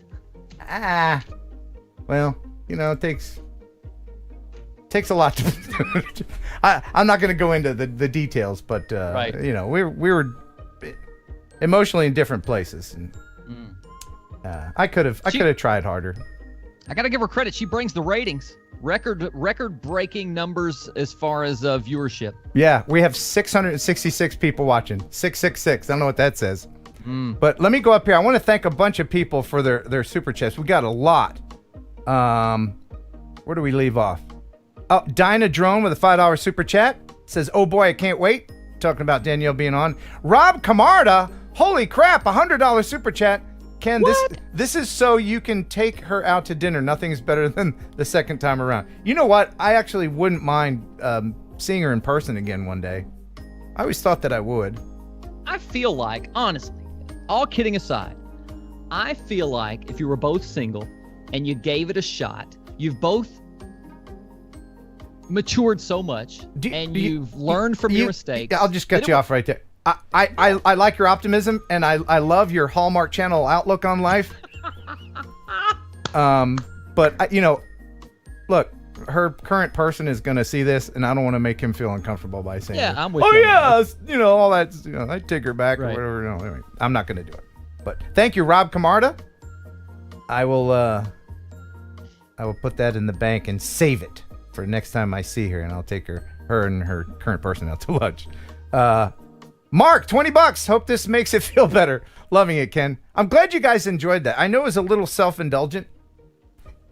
Well, it takes a lot to I'm not going to go into the details, but right. We were emotionally in different places, and I could have tried harder. I got to give her credit. She brings the ratings. Record-breaking numbers as far as viewership. Yeah, we have 666 people watching. 666. I don't know what that says. But let me go up here. I want to thank a bunch of people for their super chats. We got a lot. Where do we leave off? Oh, Dinah Drone with a $5 super chat says, "Oh boy, I can't wait." Talking about Danielle being on. Rob Camarda, holy crap, $100 super chat. Ken, this is so you can take her out to dinner. Nothing's better than the second time around. You know what? I actually wouldn't mind seeing her in person again one day. I always thought that I would. I feel like, honestly, all kidding aside, I feel like if you were both single and you gave it a shot, you've both matured so much and you've learned from your mistakes. I'll just cut you off right there. I like your optimism, and I love your Hallmark Channel outlook on life. But look, her current person is going to see this, and I don't want to make him feel uncomfortable by saying, I'm with you. Oh yeah, all that. I take her back or whatever. No, anyway, I'm not going to do it. But thank you, Rob Camarda. I will put that in the bank and save it for next time I see her, and I'll take her and her current person out to lunch. Mark, 20 bucks. Hope this makes it feel better. Loving it, Ken. I'm glad you guys enjoyed that. I know it was a little self-indulgent,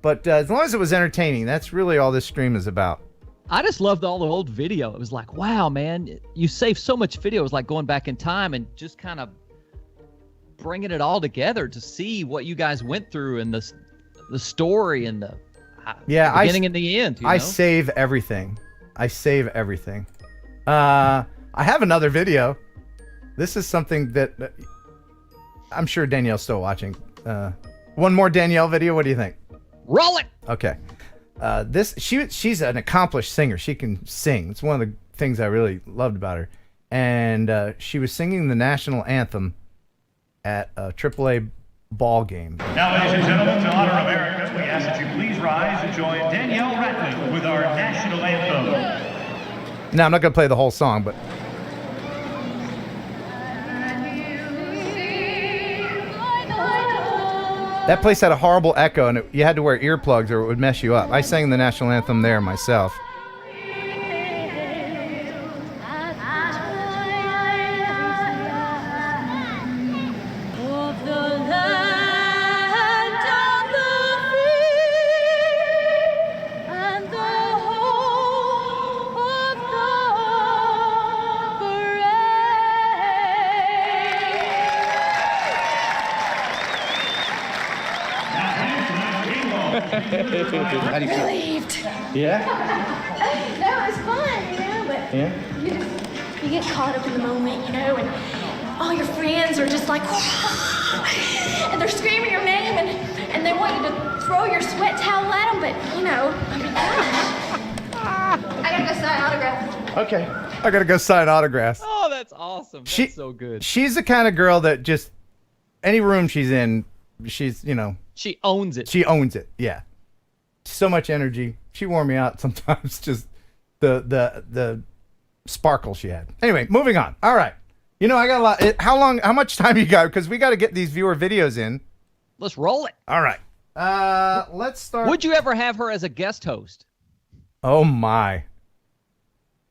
but as long as it was entertaining, that's really all this stream is about. I just loved all the old video. It was like, wow, man, you saved so much video. It was like going back in time and just kind of bringing it all together to see what you guys went through and the story and the beginning and the end. I save everything. I save everything. I have another video. This is something that I'm sure Danielle's still watching. One more Danielle video. What do you think? Roll it. Okay. She's an accomplished singer. She can sing. It's one of the things I really loved about her. And she was singing the national anthem at a AAA ball game. Now, ladies and gentlemen, to honor America, we ask that you please rise and join Danielle Ratcliffe with our national anthem. Now, I'm not going to play the whole song, but... That place had a horrible echo, and you had to wear earplugs or it would mess you up. I sang the national anthem there myself. How do you feel? Relieved. Yeah? That was fun, but Yeah? you get caught up in the moment, and all your friends are just like, and they're screaming your name, and they want you to throw your sweat towel at them, but I mean, I gotta go sign autographs. Okay. I gotta go sign autographs. Oh, that's awesome. That's so good. She's the kind of girl that just any room she's in, she's she owns it. She owns it. Yeah. So much energy. She wore me out sometimes. Just the sparkle she had. Anyway, moving on. All right. I got a lot. How much time you got? Because we got to get these viewer videos in. Let's roll it. All right. Let's start. Would you ever have her as a guest host? Oh my.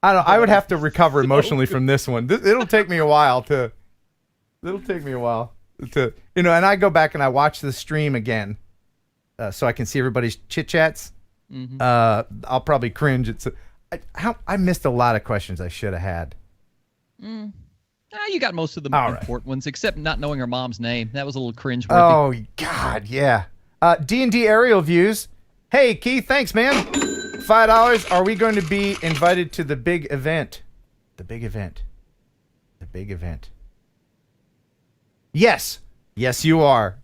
I would have to recover emotionally from this one. It'll take me a while to. And I go back and I watch the stream again, so I can see everybody's chit chats. Mm-hmm. I'll probably cringe. I missed a lot of questions I should have had. You got most of the important ones, except not knowing her mom's name. That was a little cringe. Oh God, yeah. D&D aerial views. Hey Keith, thanks man. $5. Are we going to be invited to the big event? The big event. Yes. Yes, you are.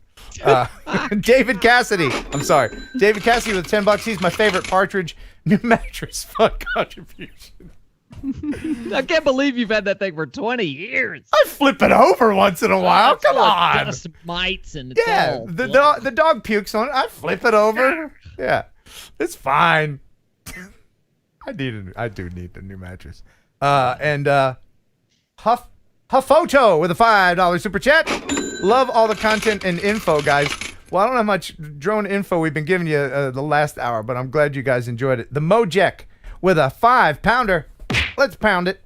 David Cassidy. I'm sorry. David Cassidy with $10. He's my favorite Partridge. New mattress fund contribution. I can't believe you've had that thing for 20 years. I flip it over once in a while. It's Come full of on. dust mites and it's Yeah, all the dog pukes on it. I flip it over. Yeah, it's fine. I do need a new mattress. Huffoto with a $5 super chat. Love all the content and info, guys. Well, I don't know how much drone info we've been giving you the last hour, but I'm glad you guys enjoyed it. The Mojek with a 5-pounder. Let's pound it.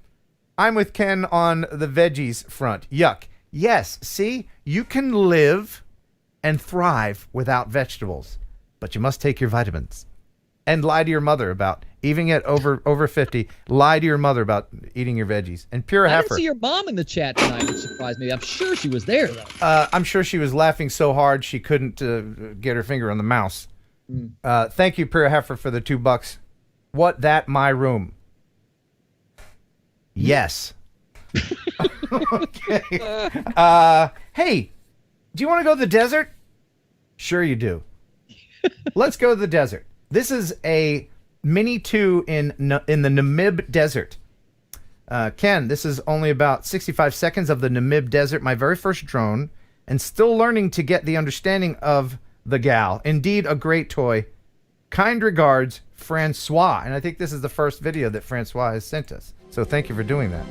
I'm with Ken on the veggies front. Yuck. Yes, see, you can live and thrive without vegetables, but you must take your vitamins. And lie to your mother about eating it over 50. Lie to your mother about eating your veggies. And Pure I Heifer. didn't see your mom in the chat tonight, which surprised me. I'm sure she was there, though. I'm sure she was laughing so hard she couldn't get her finger on the mouse. Thank you, Pure Heifer, for the $2. What that my room? Yes. Okay. Hey, do you want to go to the desert? Sure you do. Let's go to the desert. This is a Mini 2 in the Namib Desert. Ken, this is only about 65 seconds of the Namib Desert, my very first drone, and still learning to get the understanding of the gal. Indeed, a great toy. Kind regards, Francois. And I think this is the first video that Francois has sent us. So thank you for doing that.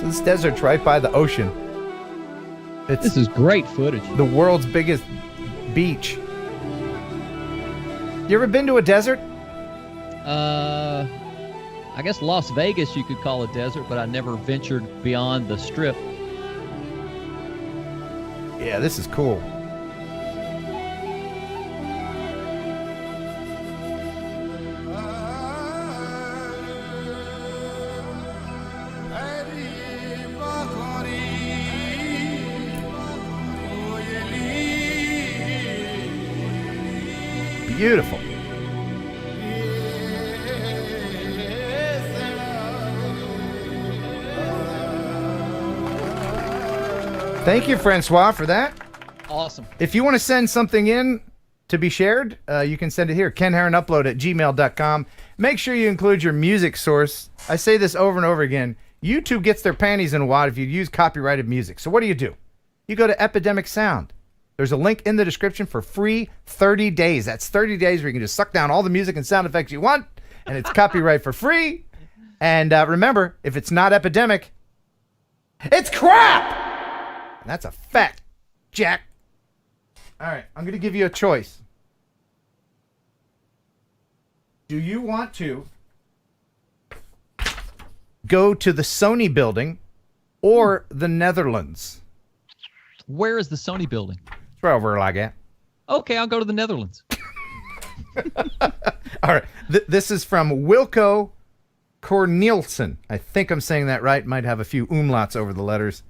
This desert's right by the ocean. This is great footage. The world's biggest beach. You ever been to a desert? I guess Las Vegas you could call a desert, but I never ventured beyond the Strip. Yeah, this is cool. Beautiful. Thank you, Francois, for that. Awesome. If you want to send something in to be shared, you can send it here, kenheronupload@gmail.com. Make sure you include your music source. I say this over and over again. YouTube gets their panties in a wad if you use copyrighted music. So what do? You go to Epidemic Sound. There's a link in the description for free 30 days. That's 30 days where you can just suck down all the music and sound effects you want, and it's copyright for free. And remember, if it's not Epidemic, it's crap! And that's a fact, Jack. All right, I'm going to give you a choice. Do you want to go to the Sony building or the Netherlands? Where is the Sony building? It's right over like that. Okay, I'll go to the Netherlands. All right, this is from Wilco Cornelissen. I think I'm saying that right. Might have a few umlauts over the letters.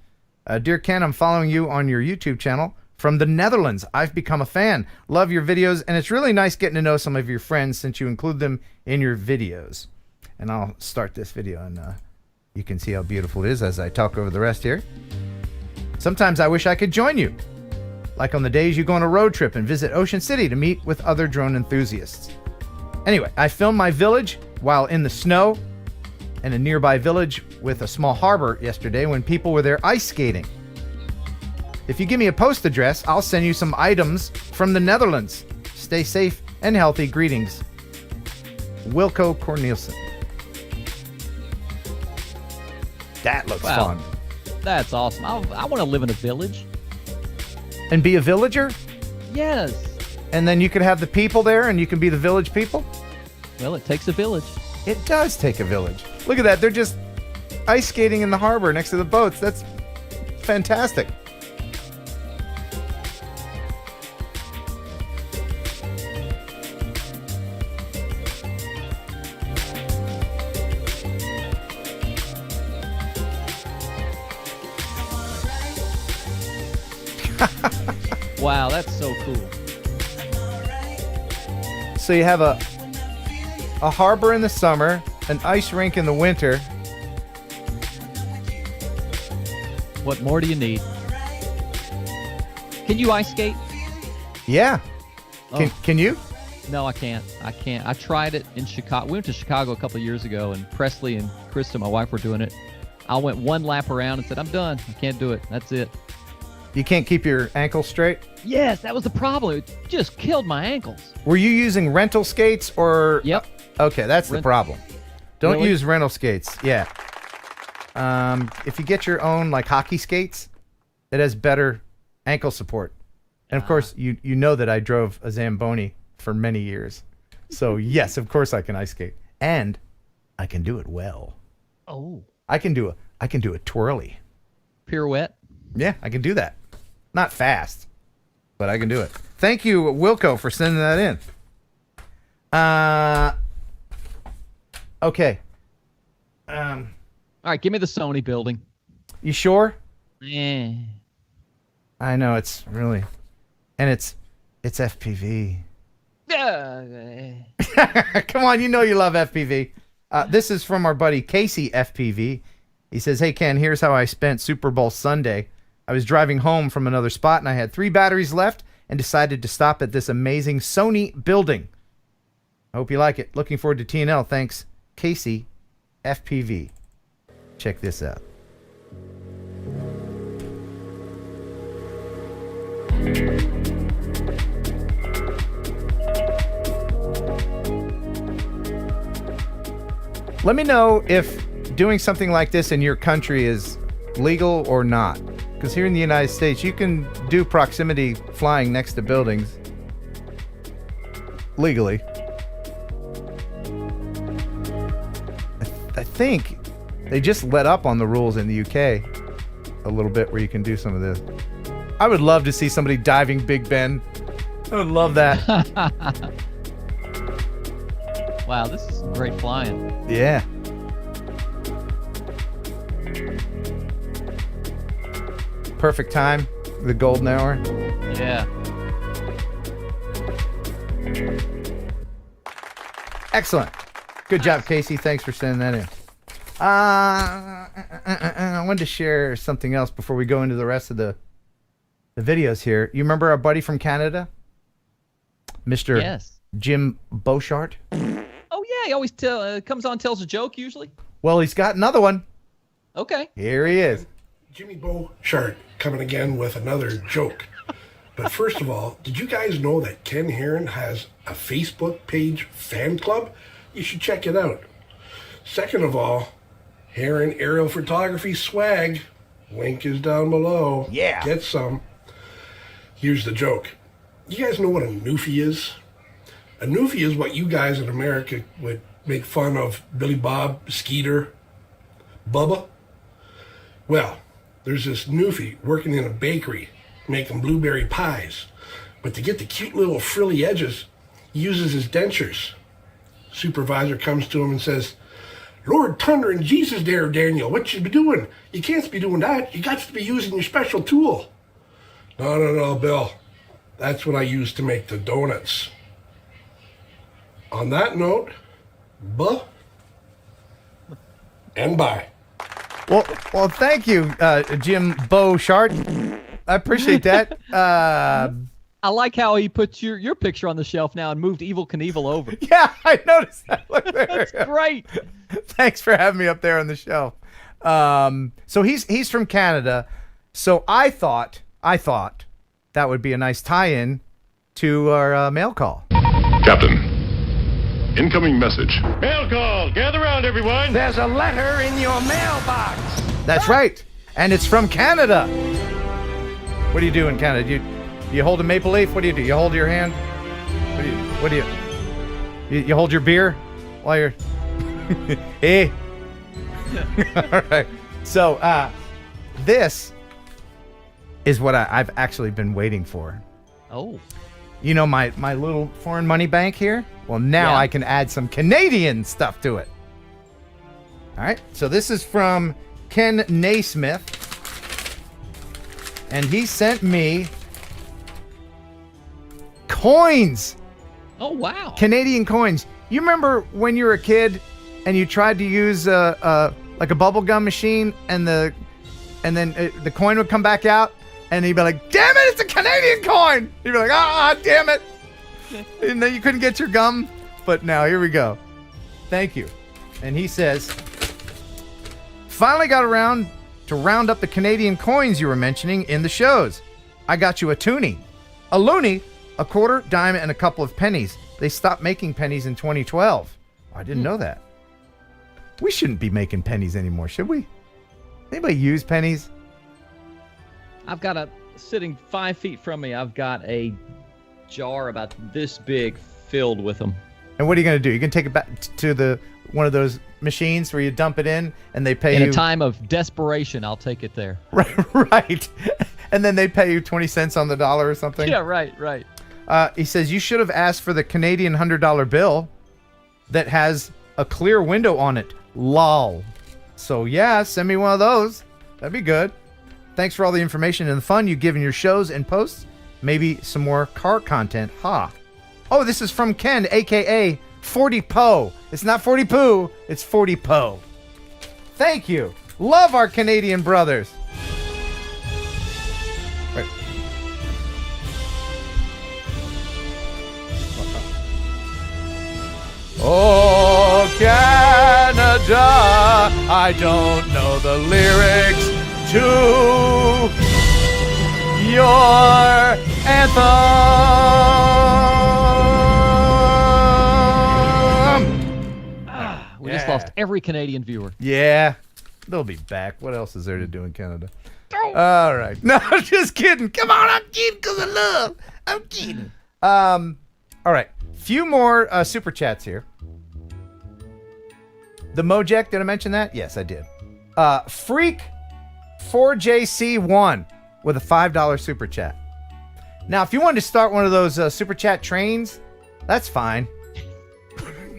Dear Ken, I'm following you on your YouTube channel from the Netherlands. I've become a fan. Love your videos, and it's really nice getting to know some of your friends since you include them in your videos. And I'll start this video, and you can see how beautiful it is as I talk over the rest here. Sometimes I wish I could join you, like on the days you go on a road trip and visit Ocean City to meet with other drone enthusiasts. Anyway, I filmed my village while in the snow in a nearby village with a small harbor yesterday when people were there ice skating. If you give me a post address, I'll send you some items from the Netherlands. Stay safe and healthy. Greetings. Wilco Cornelissen. That looks fun. That's awesome. I want to live in a village. And be a villager? Yes. And then you could have the people there and you can be the village people? Well, it takes a village. It does take a village. Look at that. They're just ice skating in the harbor next to the boats. That's fantastic. Wow, that's so cool. So you have a harbor in the summer, an ice rink in the winter. What more do you need? Can you ice skate? Yeah. Oh. Can you? No, I can't. I tried it in Chicago. We went to Chicago a couple of years ago, and Presley and Krista, my wife, were doing it. I went one lap around and said, I'm done. I can't do it. That's it. You can't keep your ankles straight? Yes, that was the problem. It just killed my ankles. Were you using rental skates or? Yep. Okay, that's the problem. Don't Really? use rental skates. Yeah. If you get your own like hockey skates, it has better ankle support. And of course, you know that I drove a Zamboni for many years. So yes, of course I can ice skate. And I can do it well. Oh. I can do a twirly. Pirouette? Yeah, I can do that. Not fast, but I can do it. Thank you, Wilco, for sending that in. Okay. All right, give me the Sony building. You sure? Yeah. I know, it's really... And it's FPV. Come on, you know you love FPV. This is from our buddy Casey FPV. He says, hey, Ken, here's how I spent Super Bowl Sunday. I was driving home from another spot, and I had 3 batteries left and decided to stop at this amazing Sony building. I hope you like it. Looking forward to TNL. Thanks, Casey FPV. Check this out. Let me know if doing something like this in your country is legal or not? Because here in the United States, you can do proximity flying next to buildings legally. I think they just let up on the rules in the UK a little bit where you can do some of this. I would love to see somebody diving Big Ben. I would love that. Wow, this is some great flying. Yeah. Perfect time, the golden hour. Yeah. Excellent. Good job, Casey. Thanks for sending that in. I wanted to share something else before we go into the rest of the videos here. You remember our buddy from Canada? Mr. Yes. Jim Beauchart? Oh, yeah. He always comes on, tells a joke usually. Well, he's got another one. Okay. Here he is. Jimmy Beauchart coming again with another joke. But first of all, did you guys know that Ken Heron has a Facebook page fan club? You should check it out. Second of all, Heron aerial photography swag. Link is down below. Yeah. Get some. Here's the joke. You guys know what a newfie is? A newfie is what you guys in America would make fun of Billy Bob, Skeeter, Bubba. Well, there's this newfie working in a bakery making blueberry pies. But to get the cute little frilly edges, he uses his dentures. Supervisor comes to him and says, Lord Thunder and Jesus there, Daniel, what you be doing? You can't be doing that. You got to be using your special tool. No, Bill. That's what I use to make the donuts. On that note, buh and bye. Well, thank you, Jim Beauchart. I appreciate that. I like how he put your picture on the shelf now and moved Evel Knievel over. Yeah, I noticed that. Look there. That's great. Thanks for having me up there on the shelf. So he's from Canada. So I thought that would be a nice tie-in to our mail call. Captain, incoming message. Mail call. Gather around, everyone. There's a letter in your mailbox. That's right, and it's from Canada. What do you do in Canada? You hold a maple leaf? What do? You hold your hand? What do you hold your beer while you're hey. All right. So this is what I've actually been waiting for. Oh. You know my little foreign money bank here? Well, now I can add some Canadian stuff to it. All right. So this is from Ken Naismith. And he sent me coins. Oh, wow. Canadian coins. You remember when you were a kid and you tried to use like a bubble gum machine and then the coin would come back out and you'd be like, damn it, it's a Canadian coin. You'd be like, damn it. And then you couldn't get your gum. But now here we go. Thank you. And he says, finally got around to round up the Canadian coins you were mentioning in the shows. I got you a toonie, a loonie, a quarter, dime, and a couple of pennies. They stopped making pennies in 2012. I didn't know that. We shouldn't be making pennies anymore, should we? Anybody use pennies? I've got sitting 5 feet from me, I've got a jar about this big filled with them. And what are you going to do? You can take it back to one of those machines where you dump it in and they pay you. In a time of desperation, I'll take it there. Right. And then they pay you 20 cents on the dollar or something. Yeah, right. He says, you should have asked for the Canadian $100 bill that has a clear window on it. Lol. So yeah, send me one of those. That'd be good. Thanks for all the information and the fun you give in your shows and posts. Maybe some more car content. Ha. Oh, this is from Ken, a.k.a. 40 Po. It's not 40 Poo, it's 40 Po. Thank you. Love our Canadian brothers. Right. Oh, Canada, I don't know the lyrics to your anthem. We just lost every Canadian viewer. Yeah. They'll be back. What else is there to do in Canada? All right. No, I'm just kidding. Come on, I'm kidding because of love. I'm kidding. All right. Few more super chats here. The Mojek, did I mention that? Yes, I did. Freak 4JC1 with a $5 super chat. Now, if you wanted to start one of those super chat trains, that's fine.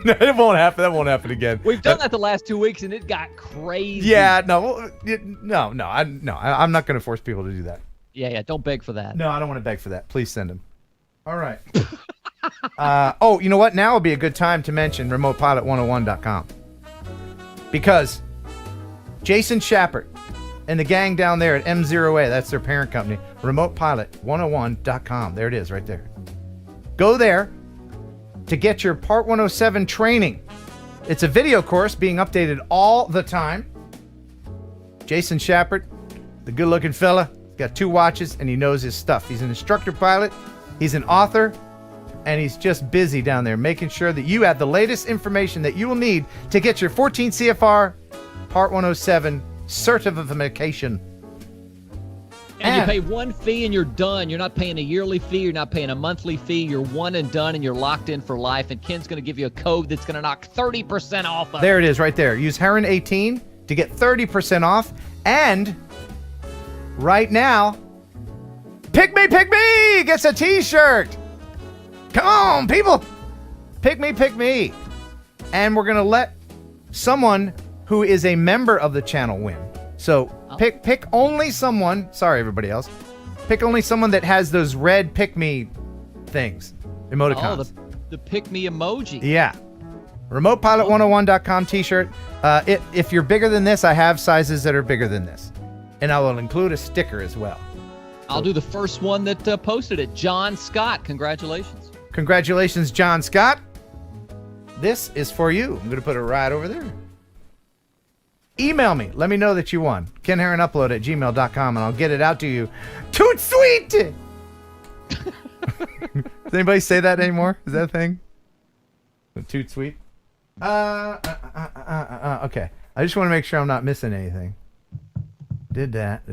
It won't happen. That won't happen again. We've done that the last 2 weeks, and it got crazy. Yeah, no. I'm not going to force people to do that. Yeah, don't beg for that. No, I don't want to beg for that. Please send them. All right. You know what? Now would be a good time to mention remotepilot101.com. Because Jason Schappert and the gang down there at M0A, that's their parent company, remotepilot101.com. There it is right there. Go there to get your Part 107 training. It's a video course being updated all the time. Jason Schappert, the good-looking fella, got 2 watches and he knows his stuff. He's an instructor pilot, he's an author, and he's just busy down there making sure that you have the latest information that you will need to get your 14 CFR Part 107 certification. And you pay one fee and you're done. You're not paying a yearly fee. You're not paying a monthly fee. You're one and done, and you're locked in for life. And Ken's going to give you a code that's going to knock 30% off of There it is right there. Use Heron18 to get 30% off. And right now, Pick Me gets a t-shirt. Come on, people. Pick Me. And we're going to let someone who is a member of the channel win. So pick only someone. Sorry, everybody else. Pick only someone that has those red Pick Me things, emoticons. Oh, the Pick Me emoji. Yeah. RemotePilot101.com t-shirt. If you're bigger than this, I have sizes that are bigger than this, and I will include a sticker as well. I'll do the first one that posted it. John Scott. Congratulations. Congratulations, John Scott. This is for you. I'm going to put it right over there. Email me. Let me know that you won. KenHeronUpload@gmail.com, and I'll get it out to you. Toot sweet! Does anybody say that anymore? Is that a thing? Toot sweet? Okay. I just want to make sure I'm not missing anything. Did that.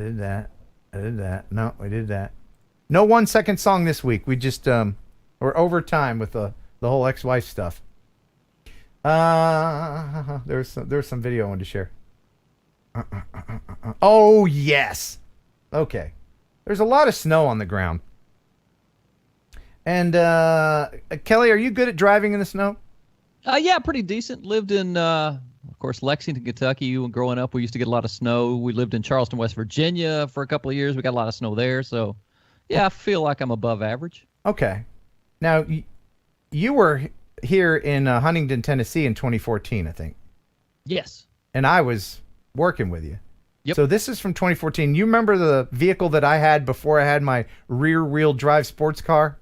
No, we did that. No 1 second song this week. We just, we're over time with the whole ex-wife stuff. There's some video I wanted to share. Oh, yes. Okay. There's a lot of snow on the ground. And, Kelly, are you good at driving in the snow? Yeah, pretty decent. Lived in, of course, Lexington, Kentucky. Growing up, we used to get a lot of snow. We lived in Charleston, West Virginia for a couple of years. We got a lot of snow there. So, yeah, I feel like I'm above average. Okay. Now, you were here in Huntington, Tennessee in 2014, I think. Yes. And I was working with you. Yep. So this is from 2014. You remember the vehicle that I had before I had my rear-wheel drive sports car?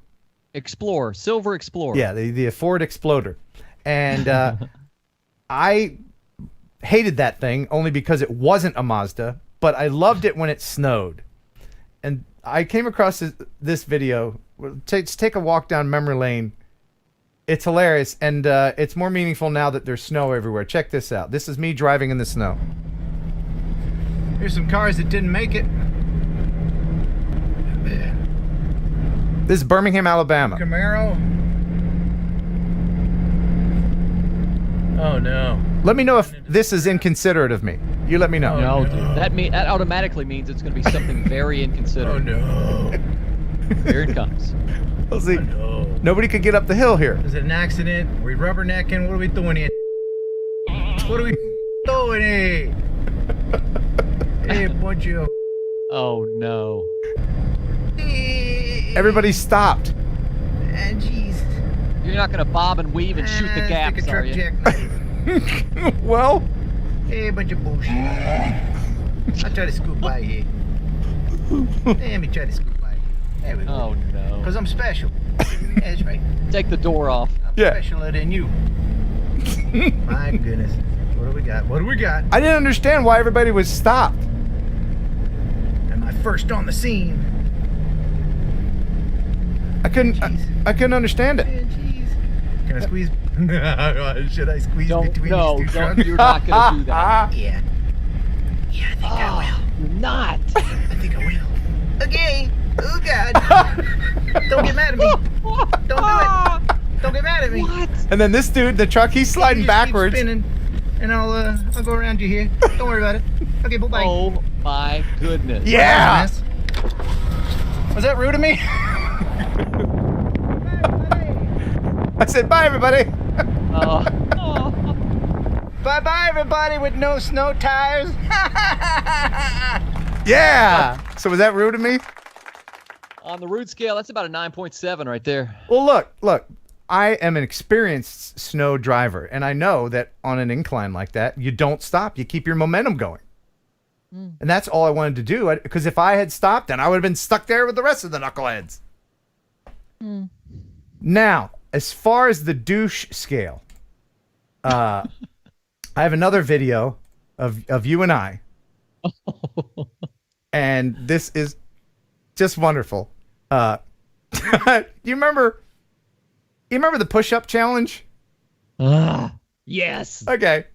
Explorer, Silver Explorer. Yeah, the Ford Exploder. And I hated that thing only because it wasn't a Mazda, but I loved it when it snowed. And I came across this video. Let's take a walk down memory lane. It's hilarious, and it's more meaningful now that there's snow everywhere. Check this out. This is me driving in the snow. Here's some cars that didn't make it. This is Birmingham, Alabama. Camaro. Oh no. Let me know if this is inconsiderate of me. You let me know. No, dude, that automatically means it's going to be something very inconsiderate. Oh no. Here it comes. We'll see. Oh, no. Nobody could get up the hill here. Is it an accident? Are we rubbernecking? What are we doing here? What are we doing here? Hey, bunch of... Oh no. Everybody stopped. Jeez. You're not going to bob and weave and shoot the gaps, are you? Well. Hey, bunch of bullshit. I'll try to scoot by here. Let me try to scoot by. There we go. Oh no. Because I'm special. That's right. Take the door off. I'm specialer than you. My goodness. What do we got? What do we got? I didn't understand why everybody was stopped. Am I first on the scene? I couldn't understand it. Can I squeeze? Should I squeeze between these two trucks? You're not going to do that. Yeah. Yeah, I think I will. You're not. I think I will. Okay. Oh, God. Don't get mad at me. Don't do it. Don't get mad at me. What? And then this dude, the truck, he's sliding You just keep backwards. spinning, and I'll go around you here. Don't worry about it. Okay, bye-bye. Oh my goodness. Yeah. Was that rude of me? I said, bye, everybody. Bye-bye, everybody with no snow tires. Yeah. So was that rude of me? On the rude scale, that's about a 9.7 right there. Well, look. I am an experienced snow driver, and I know that on an incline like that, you don't stop. You keep your momentum going. And that's all I wanted to do. Because if I had stopped, then I would have been stuck there with the rest of the knuckleheads. Now, as far as the douche scale, I have another video of you and I. And this is just wonderful. You remember the push-up challenge? Yes. Okay.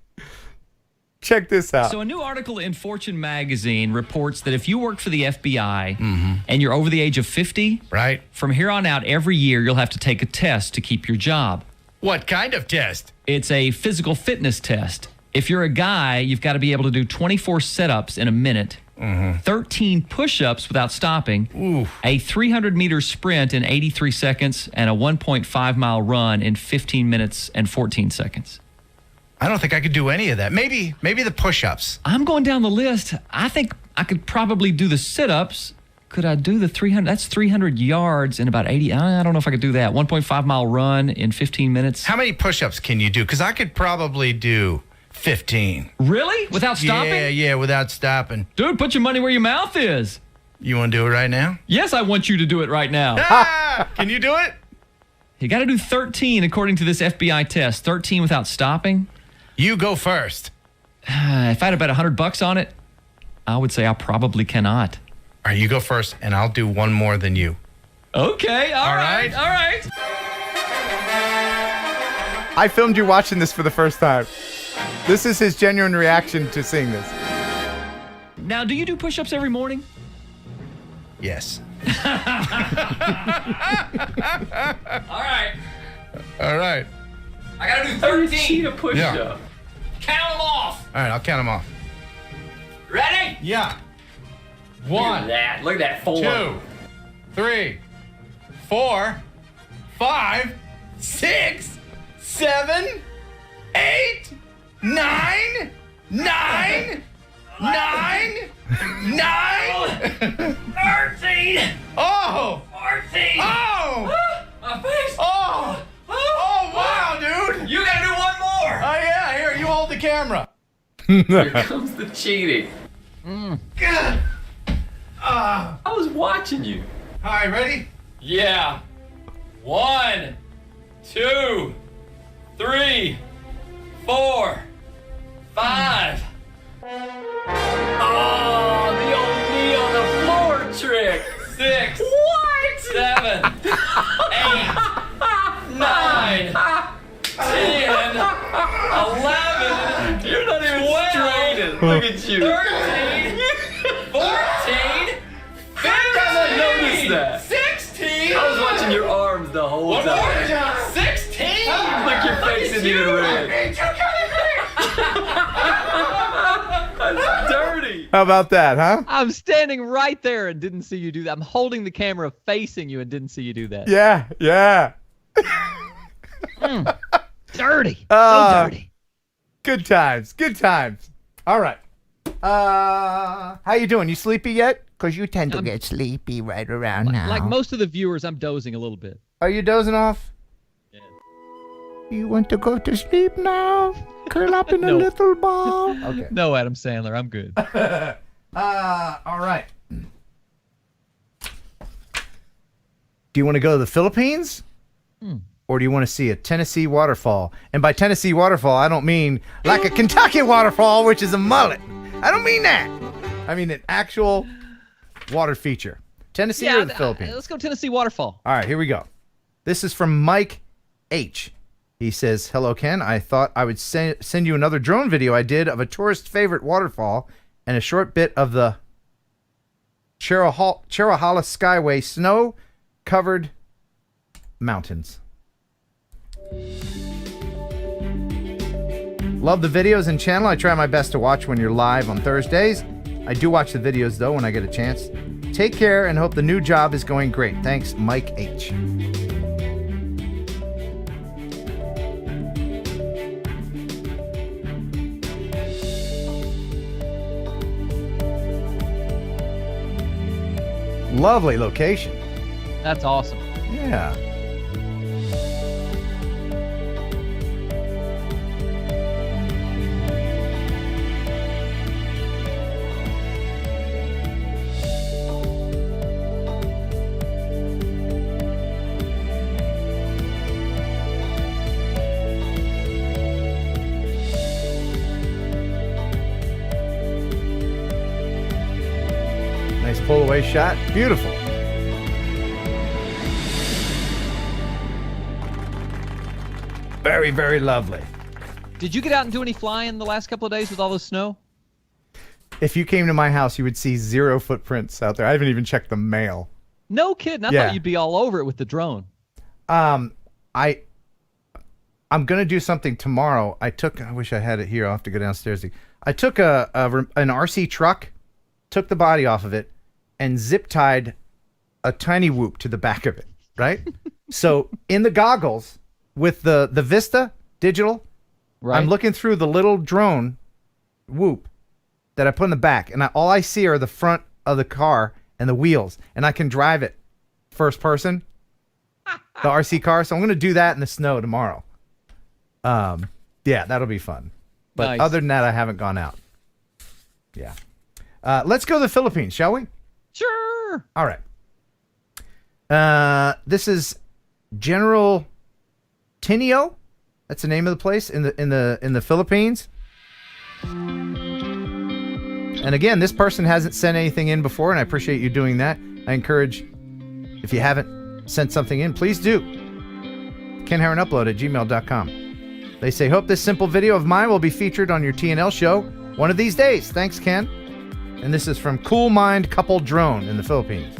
Check this out. So a new article in Fortune magazine reports that if you work for the FBI and you're over the age of 50, right, from here on out, every year you'll have to take a test to keep your job. What kind of test? It's a physical fitness test. If you're a guy, you've got to be able to do 24 sit-ups in a minute, 13 push-ups without stopping, a 300-meter sprint in 83 seconds, and a 1.5-mile run in 15 minutes and 14 seconds. I don't think I could do any of that. Maybe the push-ups. I'm going down the list. I think I could probably do the sit-ups. Could I do the 300? That's 300 yards in about 80. I don't know if I could do that. 1.5-mile run in 15 minutes. How many push-ups can you do? Because I could probably do 15. Really? Without stopping? Yeah, without stopping. Dude, put your money where your mouth is. You want to do it right now? Yes, I want you to do it right now. Can you do it? You got to do 13 according to this FBI test. 13 without stopping. You go first. If I had about $100 on it, I would say I probably cannot. All right, you go first, and I'll do one more than you. Okay, all right. I filmed you watching this for the first time. This is his genuine reaction to seeing this. Now, do you do push-ups every morning? Yes. All right. I got to do 13 to push up. Count them off. All right, I'll count them off. Ready? Yeah. Look at that. Look at that form. 2, 3, 4, 5, 6, 7, 8, 9, 9, 9, 9, 13. Oh! 14. Oh! My face. Oh! Oh, wow, dude! You gotta do one more. Oh, yeah, here, you hold the camera. Here comes the cheating. God. I was watching you. All right, ready? Yeah. 1, 2, 3, 4, 5. Oh, the old knee on the floor trick. 6. What? 7, 8, 9, 10, 11. You're not even 12, straightened. Look at you. 13, 14, 15. I noticed that. 16. I was watching your arms the whole time. 16. Look, your face isn't even red. That's dirty. How about that, huh? I'm standing right there and didn't see you do that. I'm holding the camera facing you and didn't see you do that. Yeah. Dirty. So dirty. Good times. All right. How you doing? You sleepy yet? Because you tend to get sleepy right around now. Like most of the viewers, I'm dozing a little bit. Are you dozing off? Yeah. You want to go to sleep now? Curl up in a little ball. Okay. No, Adam Sandler, I'm good. All right. Do you want to go to the Philippines? Or do you want to see a Tennessee waterfall? And by Tennessee waterfall, I don't mean like a Kentucky waterfall, which is a mullet. I don't mean that. I mean an actual water feature. Tennessee or the Philippines? Let's go Tennessee waterfall. All right, here we go. This is from Mike H. He says, "Hello, Ken. I thought I would send you another drone video I did of a tourist favorite waterfall and a short bit of the Cherahalla Skyway snow-covered mountains. Love the videos and channel. I try my best to watch when you're live on Thursdays. I do watch the videos, though, when I get a chance. Take care and hope the new job is going great. Thanks, Mike H. Lovely location. That's awesome. Yeah. Nice pull away shot. Beautiful. Very, very lovely. Did you get out and do any flying the last couple of days with all the snow? If you came to my house, you would see 0 footprints out there. I haven't even checked the mail. No kidding. I thought you'd be all over it with the drone. I'm gonna do something tomorrow. I wish I had it here. I'll have to go downstairs. I took an RC truck, took the body off of it, and zip tied a tiny whoop to the back of it, right? So in the goggles with the Vista digital, right. I'm looking through the little drone whoop that I put in the back, and all I see are the front of the car and the wheels, and I can drive it first person, the RC car. So I'm going to do that in the snow tomorrow. Yeah, that'll be fun. But Nice. Other than that, I haven't gone out. Yeah. Let's go to the Philippines, shall we? Sure. All right. This is General Tinio. That's the name of the place in the Philippines. And again, this person hasn't sent anything in before, and I appreciate you doing that. I encourage, if you haven't sent something in, please do. KenHeronUpload@gmail.com. They say, hope this simple video of mine will be featured on your TNL show one of these days. Thanks, Ken. And this is from Cool Mind Couple Drone in the Philippines.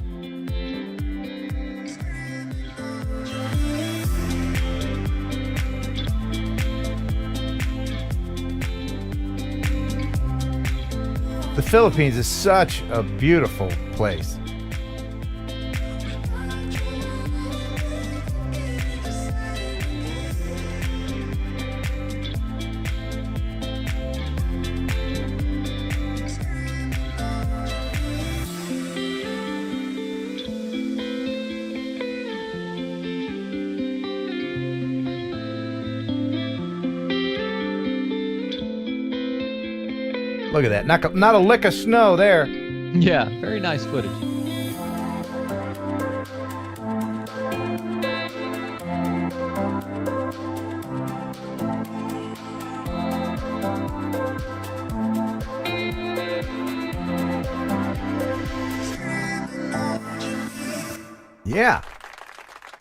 The Philippines is such a beautiful place. Look at that. Not a lick of snow there. Yeah, very nice footage. Yeah.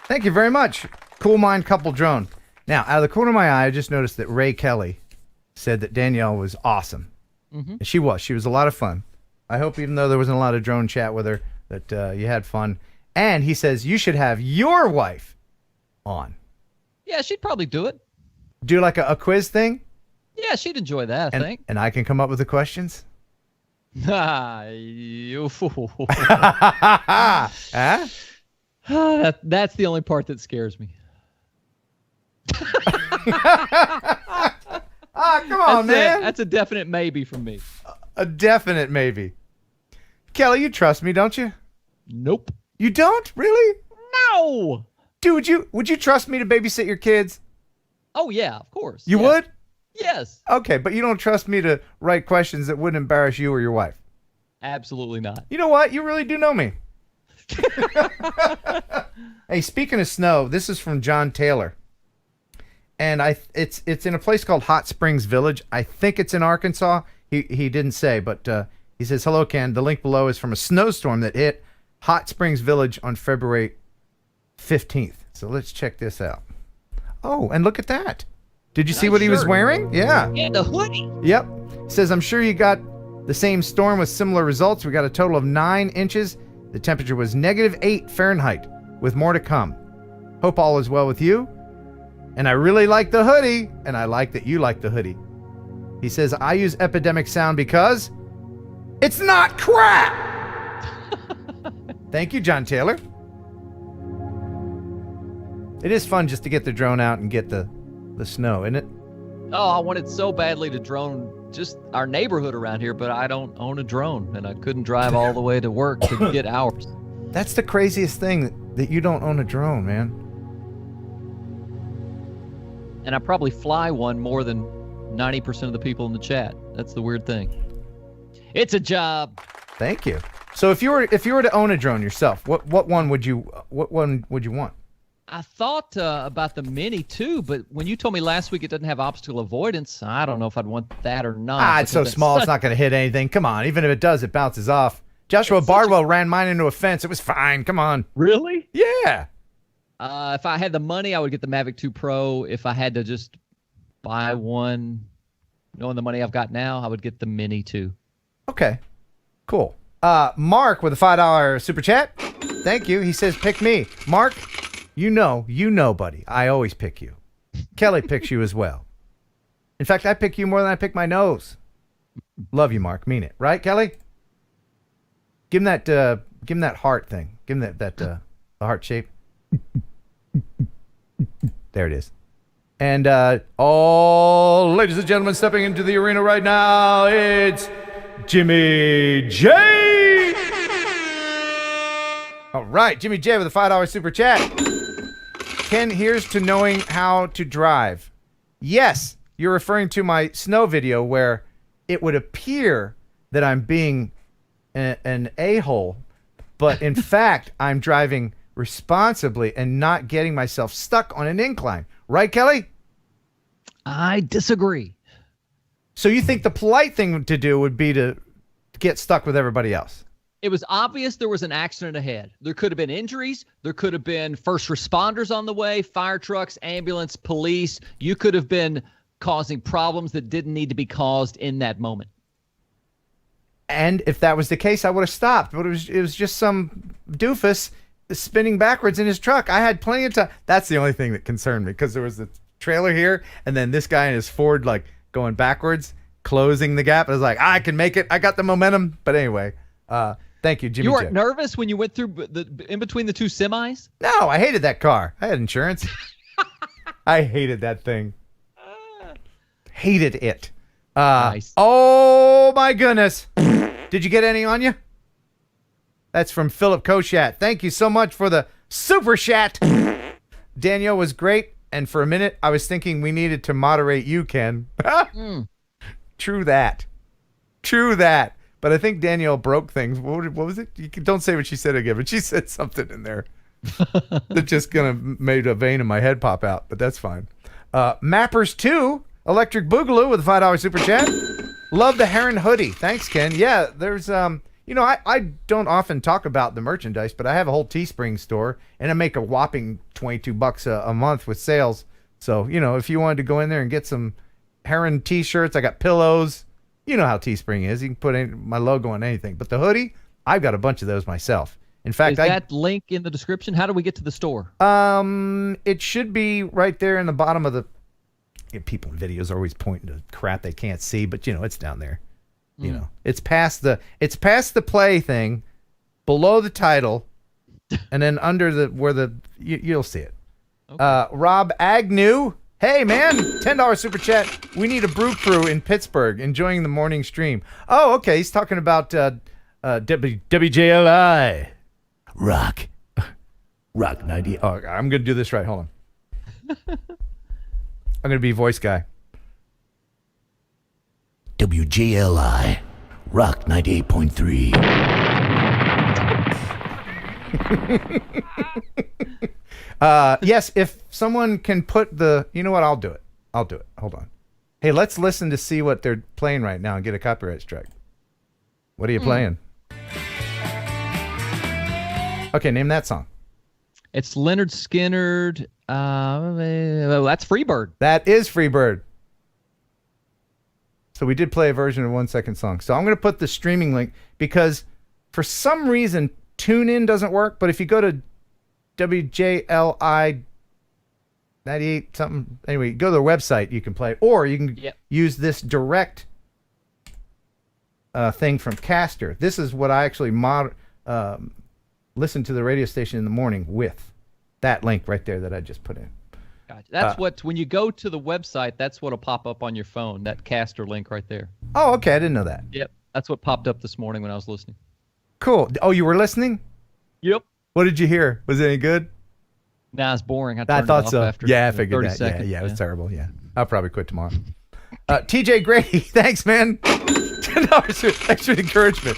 Thank you very much. Cool Mind Couple Drone. Now, out of the corner of my eye, I just noticed that Ray Kelly said that Danielle was awesome. Mhm. And she was a lot of fun. I hope, even though there wasn't a lot of drone chat with her, that you had fun. And he says you should have your wife on. Yeah, she'd probably do it. Do like a quiz thing? Yeah, she'd enjoy that, I think. And I can come up with the questions? Huh? That's the only part that scares me. Come on, man. That's a definite maybe from me. A definite maybe. Kelly, you trust me, don't you? Nope. You don't? Really? No. Dude, would you trust me to babysit your kids? Oh, yeah, of course. You Yeah. would? Yes. Okay, but you don't trust me to write questions that wouldn't embarrass you or your wife. Absolutely not. You know what? You really do know me. Hey, speaking of snow, this is from John Taylor. And it's in a place called Hot Springs Village. I think it's in Arkansas. He didn't say, but he says, hello, Ken. The link below is from a snowstorm that hit Hot Springs Village on February 15th. So let's check this out. Oh, and look at that. Did you see what he was wearing? Yeah. And the hoodie. Yep. He says, I'm sure you got The same storm with similar results. We got a total of 9 inches. The temperature was -8 Fahrenheit, with more to come. Hope all is well with you. And I really like the hoodie, and I like that you like the hoodie. He says, I use Epidemic Sound because it's not crap. Thank you, John Taylor. It is fun just to get the drone out and get the snow, isn't it? Oh, I wanted so badly to drone just our neighborhood around here, but I don't own a drone, and I couldn't drive all the way to work to get ours. That's the craziest thing, that you don't own a drone, man. And I probably fly one more than 90% of the people in the chat. That's the weird thing. It's a job. Thank you. So if you were to own a drone yourself, what one would you want? I thought about the Mini too, but when you told me last week it doesn't have obstacle avoidance, I don't know if I'd want that or not. It's so small, it's not going to hit anything. Come on, even if it does, it bounces off. Joshua Bardwell ran mine into a fence. It was fine. Come on. Really? Yeah. If I had the money, I would get the Mavic 2 Pro. If I had to just buy one, knowing the money I've got now, I would get the Mini 2. Okay. Cool. Mark with a $5 super chat. Thank you. He says, pick me. Mark, you know, buddy. I always pick you. Kelly picks you as well. In fact, I pick you more than I pick my nose. Love you, Mark. Mean it. Right, Kelly? Give him that heart thing. Give him that the heart shape. There it is. And ladies and gentlemen, stepping into the arena right now, it's Jimmy J. All right, Jimmy J with a $5 super chat. Ken, here's to knowing how to drive. Yes, you're referring to my snow video where it would appear that I'm being an a-hole, but in fact, I'm driving responsibly and not getting myself stuck on an incline. Right, Kelly? I disagree. So you think the polite thing to do would be to get stuck with everybody else? It was obvious there was an accident ahead. There could have been injuries. There could have been first responders on the way, fire trucks, ambulance, police. You could have been causing problems that didn't need to be caused in that moment. And if that was the case, I would have stopped. But it was just some doofus spinning backwards in his truck. I had plenty of time. That's the only thing that concerned me, because there was the trailer here, and then this guy in his Ford like going backwards, closing the gap. I was like, I can make it. I got the momentum. But anyway, thank you, Jimmy. You weren't nervous when you went through in between the two semis? No, I hated that car. I had insurance. I hated that thing. Hated it. Nice. Oh my goodness. Did you get any on you? That's from Philip Koshat. Thank you so much for the super chat. Danielle was great, and for a minute I was thinking we needed to moderate you, Ken. True that. But I think Danielle broke things. What was it? Don't say what she said again, but she said something in there that just made a vein in my head pop out, but that's fine. Mappers 2, Electric Boogaloo with a $5 super chat. Love the Heron hoodie. Thanks, Ken. Yeah, there's I don't often talk about the merchandise, but I have a whole Teespring store, and I make a whopping $22 a month with sales. So, if you wanted to go in there and get some Heron t-shirts, I got pillows. You know how Teespring is. You can put my logo on anything. But the hoodie, I've got a bunch of those myself. In fact, is that link in the description? How do we get to the store? It should be right there in the bottom of the. People in videos are always pointing to crap they can't see, but it's down there. It's past the play thing, below the title, and then under you'll see it. Okay. Rob Agnew, hey man, $10 super chat. We need a brew crew in Pittsburgh, enjoying the morning stream. Oh, okay. He's talking about WJLI Rock 90. Oh, I'm gonna do this right. Hold on. I'm going to be voice guy. WJLI, Rock 98.3. Yes, if someone can put you know what, I'll do it. Hold on. Hey, let's listen to see what they're playing right now and get a copyright strike. What are you playing? Okay, name that song. It's Leonard Skinner. That's Freebird. That is Freebird. So we did play a version of 1 second song. So I'm going to put the streaming link because for some reason TuneIn doesn't work. But if you go to WJLI 98 something, anyway, go to their website, you can play, or you can use this direct thing from Caster. This is what I actually listen to the radio station in the morning with that link right there that I just put in. Gotcha. That's what, when you go to the website, that's what'll pop up on your phone, that Caster link right there. Oh, okay. I didn't know that. Yep. That's what popped up this morning when I was listening. Cool. Oh, you were listening? Yep. What did you hear? Was it any good? Nah, it's boring. I thought it so. After I figured 30 that. seconds. Yeah, it was terrible. Yeah. I'll probably quit tomorrow. TJ Grady, thanks, man. $10 extra encouragement.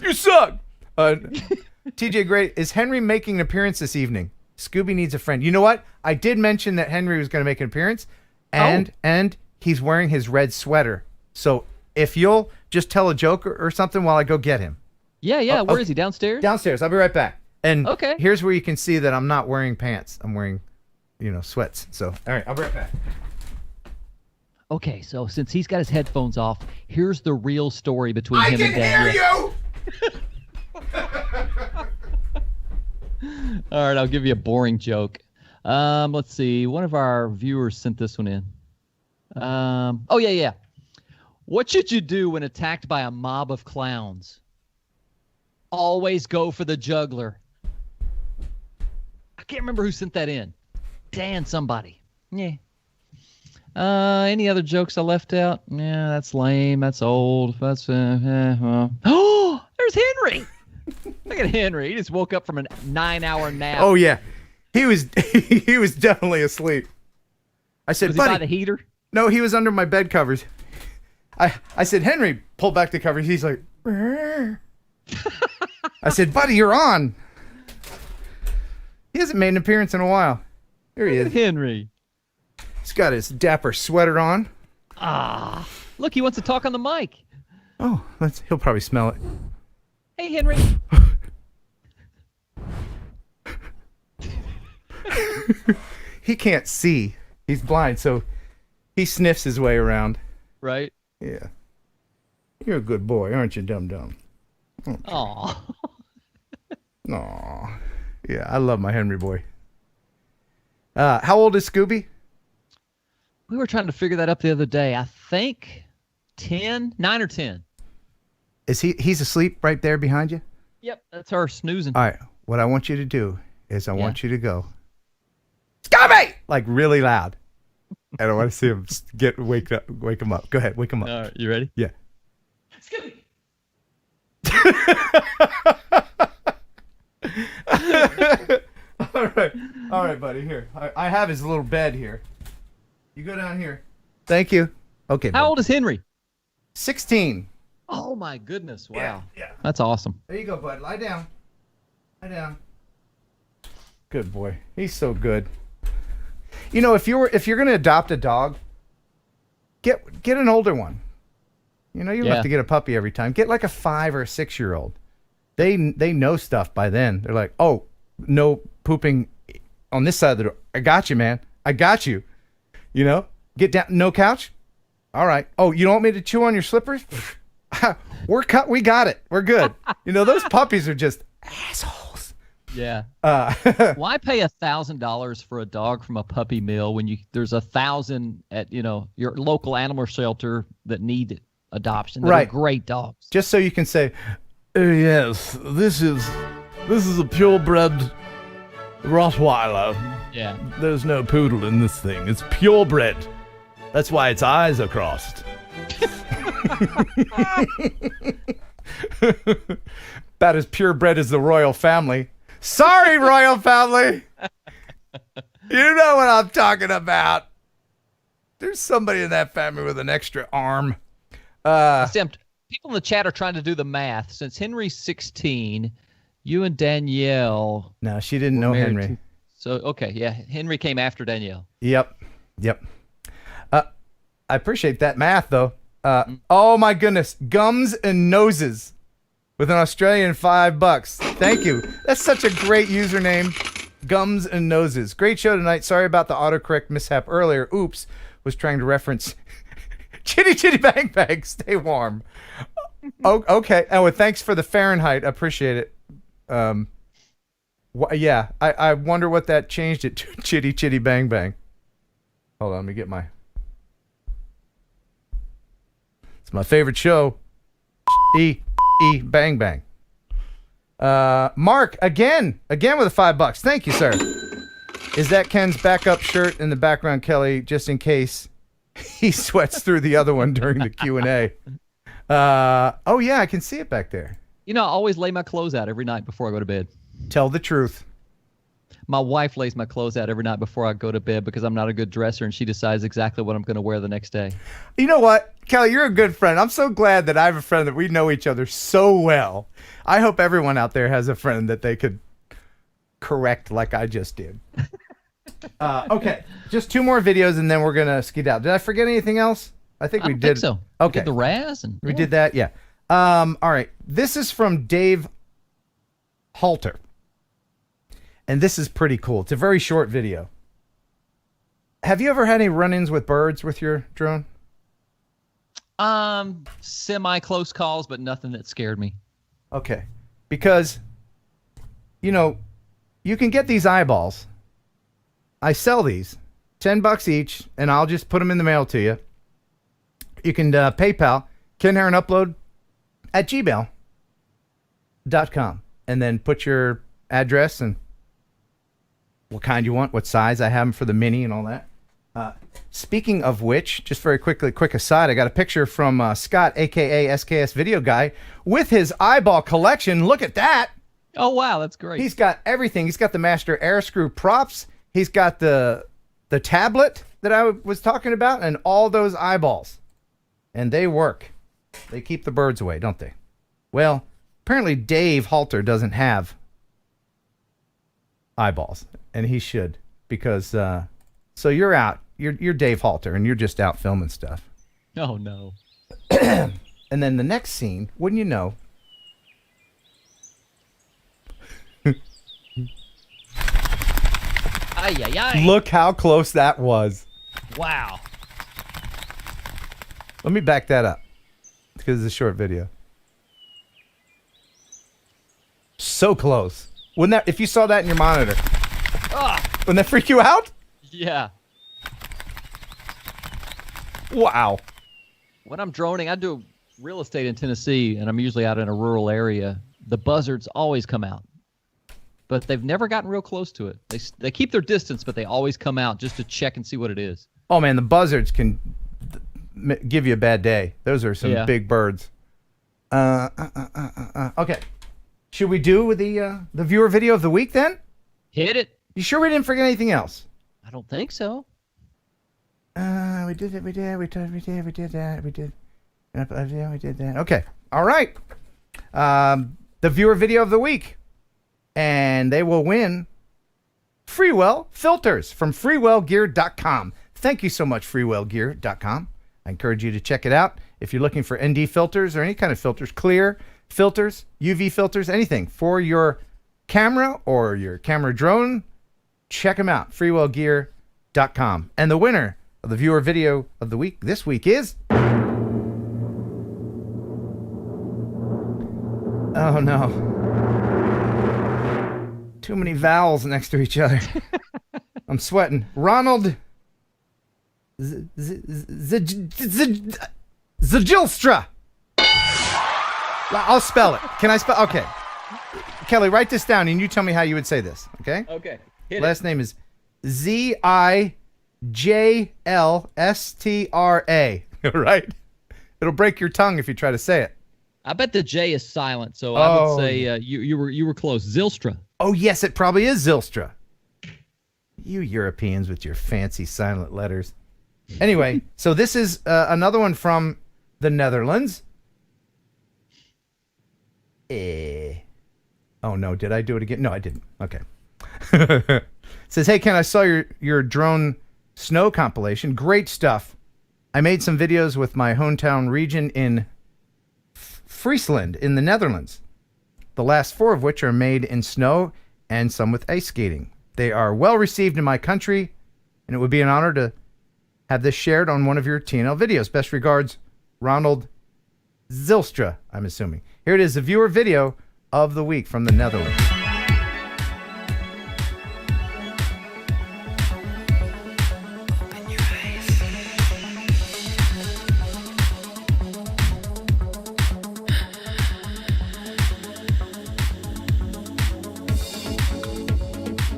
You suck. TJ Grady, is Henry making an appearance this evening? Scooby needs a friend. You know what? I did mention that Henry was going to make an appearance, and he's wearing his red sweater. So if you'll just tell a joke or something while I go get him. Yeah. Where is he? Downstairs? Downstairs. I'll be right back. And okay. Here's where you can see that I'm not wearing pants. I'm wearing, sweats. So, all right, I'll be right back. Okay, so since he's got his headphones off, here's the real story between him and Danielle. I can hear you! All right, I'll give you a boring joke. Let's see. One of our viewers sent this one in. Oh, yeah. What should you do when attacked by a mob of clowns? Always go for the juggler. I can't remember who sent that in. Dan somebody. Yeah. Any other jokes I left out? Yeah, that's lame. That's old. That's Oh, there's Henry. Look at Henry. He just woke up from a 9-hour nap. Oh yeah, he was definitely asleep. I said, was buddy, he by the heater? No, he was under my bed covers. I said, Henry, pull back the covers. He's like, I said, buddy, you're on. He hasn't made an appearance in a while. Here he is. Henry. He's got his dapper sweater on. Ah, look, he wants to talk on the mic. Oh, he'll probably smell it. Hey, Henry. He can't see. He's blind, so he sniffs his way around. Right? Yeah. You're a good boy, aren't you, dum-dum? Okay. Aw. Aw. Yeah, I love my Henry boy. How old is Scooby? We were trying to figure that up the other day. I think 9 or 10. Is he's asleep right there behind you? Yep, that's her snoozing. All right, what I want you to do is I want you to go, Scooby! Like really loud. And I want to see him wake him up. Go ahead, wake him up. All right, you ready? Yeah. Scooby! All right, buddy. Here, I have his little bed here. You go down here. Thank you. Okay. How old is Henry? 16. Oh my goodness! Wow. Yeah. That's awesome. There you go, bud. Lie down. Lie down. Good boy. He's so good. You know, if you're gonna adopt a dog, get an older one. You know, you don't have to get a puppy every time. Get like a 5 or a 6-year-old. They know stuff by then. They're like, oh, no pooping on this side of the door. I got you, man. I got you. You know, get down. No couch. All right. Oh, you don't want me to chew on your slippers? We got it. We're good. You know, those puppies are just assholes. Yeah. Why pay $1,000 for a dog from a puppy mill when there's 1,000 at your local animal shelter that need adoption? That are great dogs. Just so you can say, yes, this is a purebred Rottweiler. Yeah. There's no poodle in this thing. It's purebred. That's why its eyes are crossed. About as purebred as the royal family. Sorry, royal family. You know what I'm talking about. There's somebody in that family with an extra arm. People in the chat are trying to do the math. Since Henry's 16, you and Danielle. No, she didn't know Henry. Okay, yeah. Henry came after Danielle. Yep. I appreciate that math, though. Oh, my goodness. Gums and Noses with an Australian $5. Thank you. That's such a great username. Gums and Noses. Great show tonight. Sorry about the autocorrect mishap earlier. Oops. Was trying to reference Chitty chitty bang bang. Stay warm. Oh, okay. Oh, and thanks for the Fahrenheit. I appreciate it. Yeah, I wonder what that changed it to. Chitty chitty bang bang. Hold on, let me get my... It's my favorite show. Bang bang. Mark, again with the $5. Thank you, sir. Is that Ken's backup shirt in the background, Kelly, just in case he sweats through the other one during the Q&A? Oh, yeah, I can see it back there. You know, I always lay my clothes out every night before I go to bed. Tell the truth. My wife lays my clothes out every night before I go to bed because I'm not a good dresser, and she decides exactly what I'm going to wear the next day. You know what, Kelly, you're a good friend. I'm so glad that I have a friend that we know each other so well. I hope everyone out there has a friend that they could correct like I just did. Okay, just 2 more videos, and then we're going to skedaddle. Did I forget anything else? I think we did. Think so. Okay. We did the Raz. And, We did that, yeah. All right, this is from Dave Halter. And this is pretty cool. It's a very short video. Have you ever had any run-ins with birds with your drone? Semi-close calls, but nothing that scared me. Okay. Because, you know, you can get these eyeballs. I sell these. $10 each, and I'll just put them in the mail to you. You can PayPal, Ken Heron Upload at gmail.com. And then put your address and what kind you want, what size. I have them for the mini and all that. Speaking of which, just very quickly, quick aside, I got a picture from Scott, a.k.a. SKS Video Guy, with his eyeball collection. Look at that. Oh, wow, that's great. He's got everything. He's got the Master Air Screw props. He's got the tablet that I was talking about and all those eyeballs. And they work. They keep the birds away, don't they? Well, apparently Dave Halter doesn't have eyeballs, and he should, because so you're out. You're Dave Halter, and you're just out filming stuff. Oh, no. And then the next scene, wouldn't you know? Ay, ay, ay. Look how close that was. Wow. Let me back that up, because it's a short video. So close. Wouldn't that, if you saw that in your monitor, wouldn't that freak you out? Yeah. Wow. When I'm droning, I do real estate in Tennessee, and I'm usually out in a rural area. The buzzards always come out, but they've never gotten real close to it. They keep their distance, but they always come out just to check and see what it is. Oh man, the buzzards can give you a bad day. Those are some big birds. Okay. Should we do the viewer video of the week then? Hit it. You sure we didn't forget anything else? I don't think so. We did that. We did that. Okay. All right. The viewer video of the week. And they will win Freewell filters from freewellgear.com. Thank you so much, freewellgear.com. I encourage you to check it out. If you're looking for ND filters or any kind of filters, clear filters, UV filters, anything for your camera or your camera drone, check them out, freewellgear.com. And the winner of the viewer video of the week this week is... Oh, no. Too many vowels next to each other. I'm sweating. Ronald Zagilstra. I'll spell it. Can I spell? Okay. Kelly, write this down and you tell me how you would say this. Okay? Okay. Last name is Zijlstra. Right? It'll break your tongue if you try to say it. I bet the J is silent, so I would say you were close. Zilstra. Oh, yes, it probably is Zilstra. You Europeans with your fancy silent letters. Anyway, so this is another one from the Netherlands. Oh, no, did I do it again? No, I didn't. Okay. Says, hey, Ken, I saw your drone snow compilation. Great stuff. I made some videos with my hometown region in Friesland in the Netherlands. The last 4 of which are made in snow and some with ice skating. They are well received in my country, and it would be an honor to have this shared on one of your TNL videos. Best regards, Ronald Zilstra, I'm assuming. Here it is, the viewer video of the week from the Netherlands.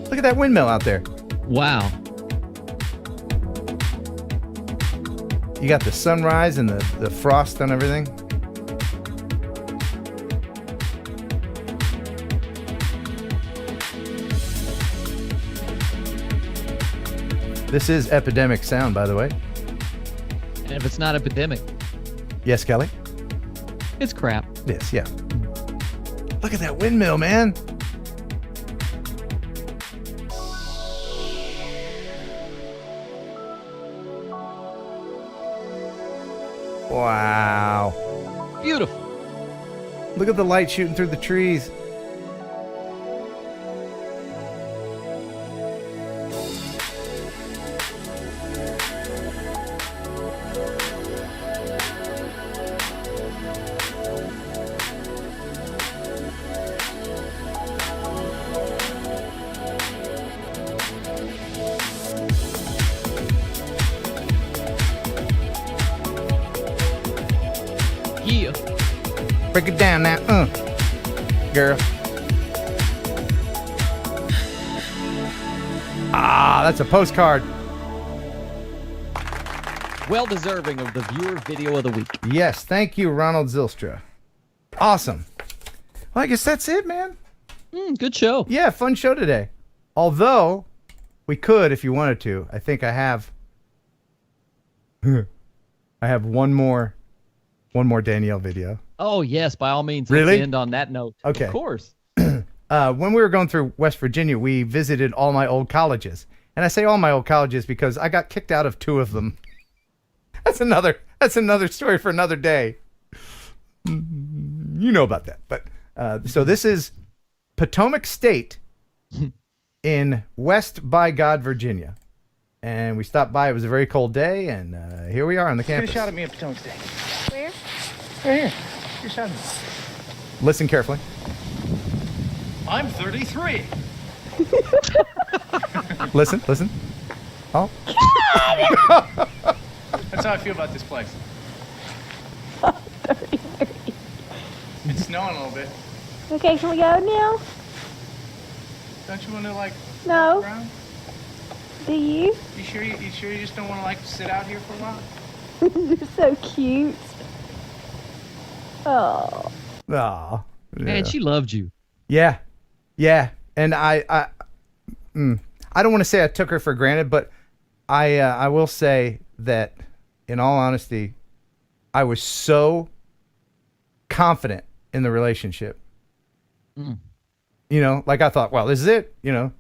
Look at that windmill out there. Wow. You got the sunrise and the frost and everything. This is epidemic sound, by the way. And if it's not epidemic, Yes, Kelly? it's crap. Yes, yeah. Look at that windmill, man. Wow. Beautiful. Look at the light shooting through the trees. Yeah. Break it down now, girl. Ah, that's a postcard. Well deserving of the viewer video of the week. Yes, thank you, Ronald Zilstra. Awesome. Well, I guess that's it, man. Good show. Yeah, fun show today. Although, we could, if you wanted to. I think I have... I have one more Danielle video. Oh, yes, by all means. Really? Let's end on that note. Okay. Of course. When we were going through West Virginia, we visited all my old colleges. And I say all my old colleges because I got kicked out of 2 of them. That's another story for another day. You know about that. But so this is Potomac State in West by God, Virginia. And we stopped by. It was a very cold day, and here we are on the campus. Get a shot at me at Potomac State. Where? Right here. Get a shot at me. Listen carefully. I'm 33. Listen. Oh. That's how I feel about this place. It's snowing a little bit. Okay, can we go now? Don't you want to like No. walk around? Do you? You sure you just don't want to like sit out here for a while? You're so cute. Oh. Aw. Man, she loved you. Yeah. And I don't want to say I took her for granted, but I will say that, in all honesty, I was so confident in the relationship. You know, like I thought, well, this is it. You know,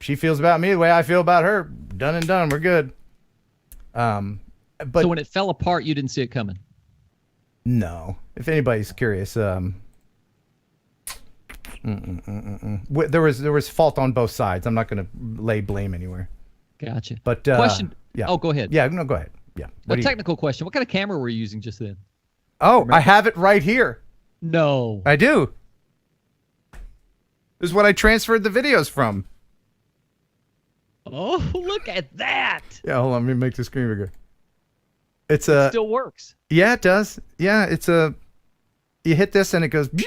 she feels about me the way I feel about her. Done and done. We're good. But so when it fell apart, you didn't see it coming? No. If anybody's curious, there was fault on both sides. I'm not going to lay blame anywhere. Gotcha. But question. Yeah. Oh, go ahead. Yeah. No, go ahead. Yeah. A technical question. What kind of camera were you using just then? Oh, remember? I have it right here. No. I do. This is what I transferred the videos from. Oh, look at that. Yeah, hold on. Let me make the screen bigger. It still works. Yeah, it does. Yeah, you hit this and it goes, and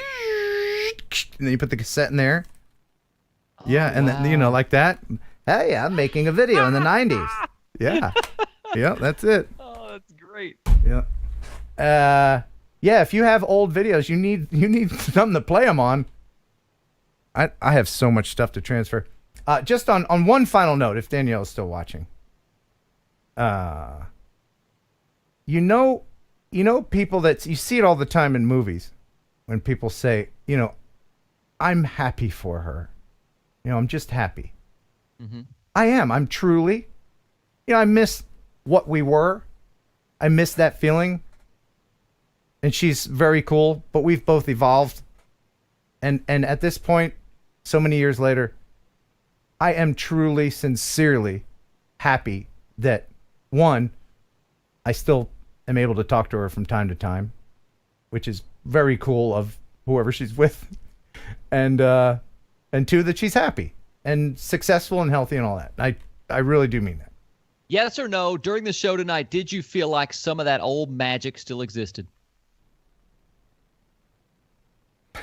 then you put the cassette in there. Yeah, and then, you know, like that. Hey, I'm making a video in the 90s. Yeah. Yeah, that's it. Oh, that's great. Yeah. Yeah, if you have old videos, you need something to play them on. I have so much stuff to transfer. Just on one final note, if Danielle is still watching. You know people that you see it all the time in movies when people say, you know, I'm happy for her. You know, I'm just happy. Mm-hmm. I am. I'm truly. You know, I miss what we were. I miss that feeling. And she's very cool, but we've both evolved. And at this point, so many years later, I am truly, sincerely happy that one, I still am able to talk to her from time to time, which is very cool of whoever she's with. And two, that she's happy and successful and healthy and all that. I really do mean that. Yes or no, during the show tonight, did you feel like some of that old magic still existed?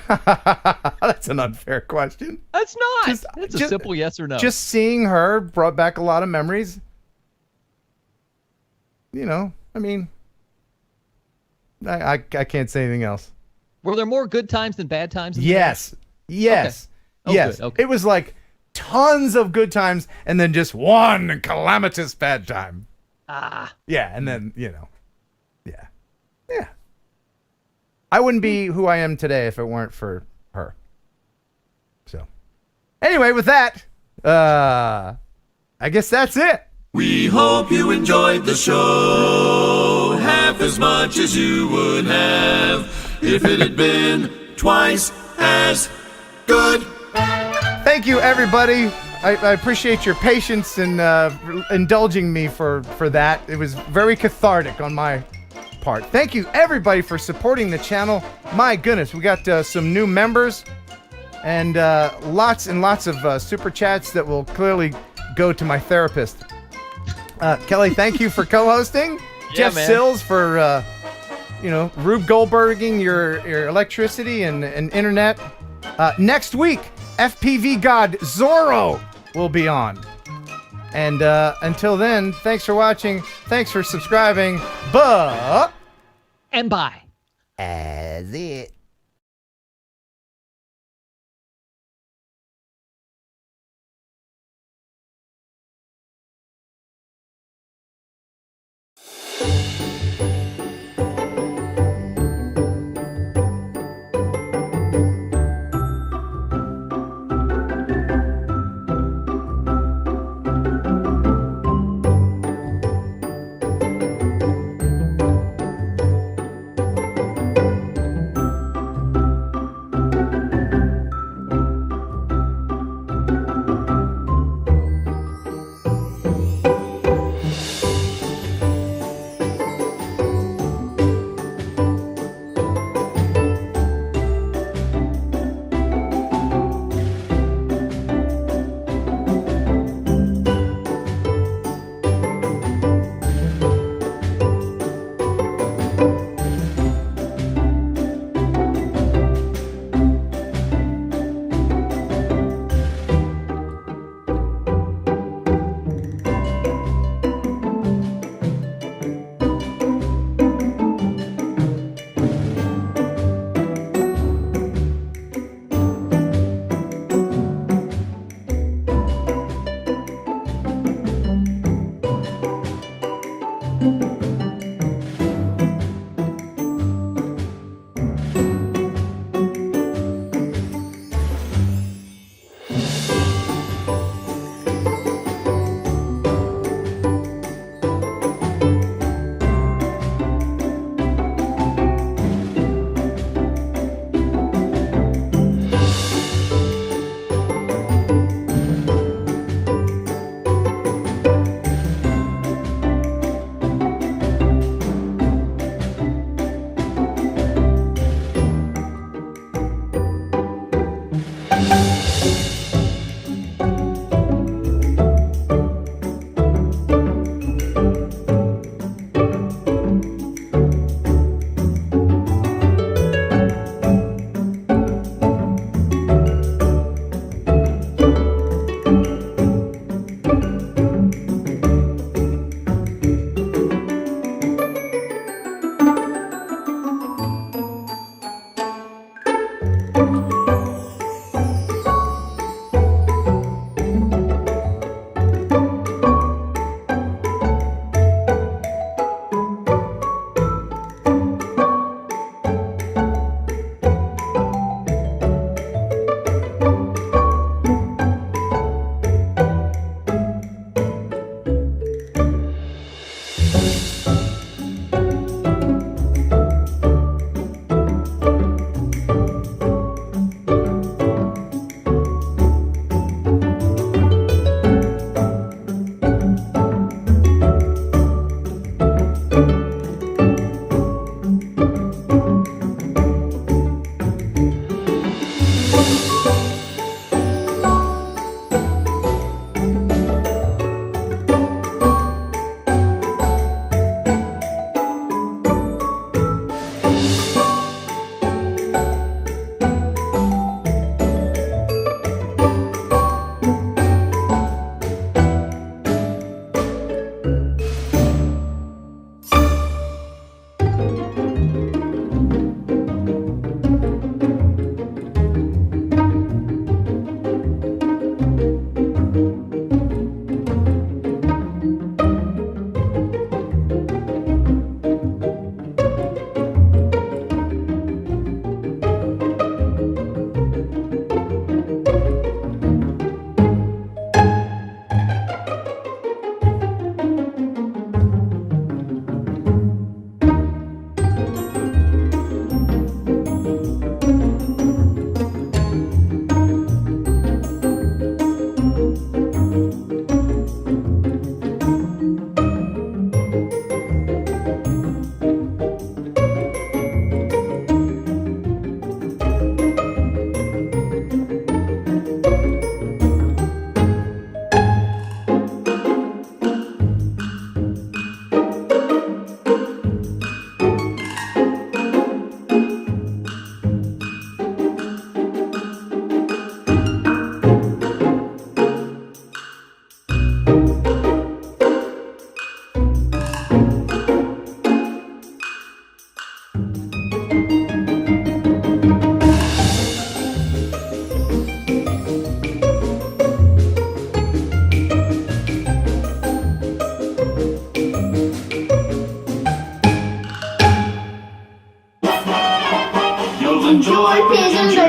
That's an unfair question. That's not. It's a simple yes or no. Just seeing her brought back a lot of memories. You know, I mean, I can't say anything else. Were there more good times than bad times? Yes. Yes. Okay. Yes. Good. Okay. It was like tons of good times and then just one calamitous bad time. Yeah, and then, you know. Yeah. Yeah. I wouldn't be who I am today if it weren't for her. So, anyway, with that, I guess that's it. We hope you enjoyed the show half as much as you would have if it had been twice as good. Thank you, everybody. I appreciate your patience and indulging me for that. It was very cathartic on my part. Thank you, everybody, for supporting the channel. My goodness, we got some new members and lots and lots of super chats that will clearly go to my therapist. Kelly, thank you for co-hosting. Jeff man. Sills for, Rube Goldberging your electricity and internet. Next week, FPV God Zorro will be on. And until then, thanks for watching. Thanks for subscribing. And bye. As it.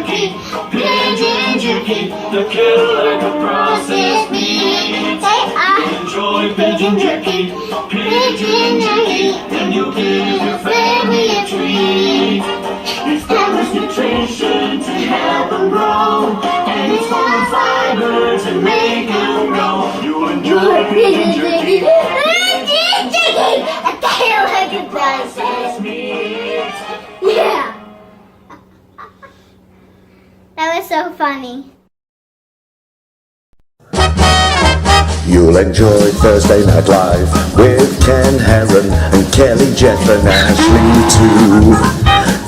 jerky, pigeon jerky, the killer could process meat. Enjoy pigeon jerky, and you'll give your family a treat. It's balanced nutrition to help them grow, and it's full of fiber to make them grow. You'll enjoy pigeon jerky, a killer could process meat. Yeah. That was so funny. You'll enjoy Thursday Night Live with Ken Heron and Kelly, Jeff and Ashley too.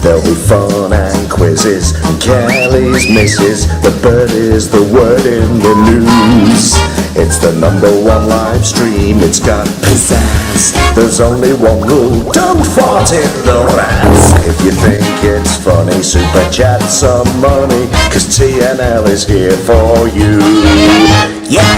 There'll be fun and quizzes and Kelly's misses. The bird is the word in the news. It's the #1 live stream, it's got pizzazz. There's only one rule, don't fart in the rats. If you think it's funny, super chat some money, 'cause TNL is here for you. Yeah!